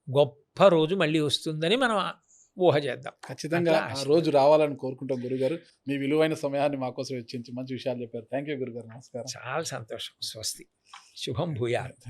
గొప్ప రోజు మళ్ళీ వస్తుందని మనం ఊహ చేద్దాం. ఖచ్చితంగా ఆ రోజు రావాలని కోరుకుంటాం గురుగారు. మీ విలువైన సమయాన్ని మా కోసం వెచ్చించి మంచి విషయాలు చెప్పారు. థ్యాంక్ యూ గురుగారు. నమస్కారం. చాలా సంతోషం. స్వస్తి. శుభం భూయాత్.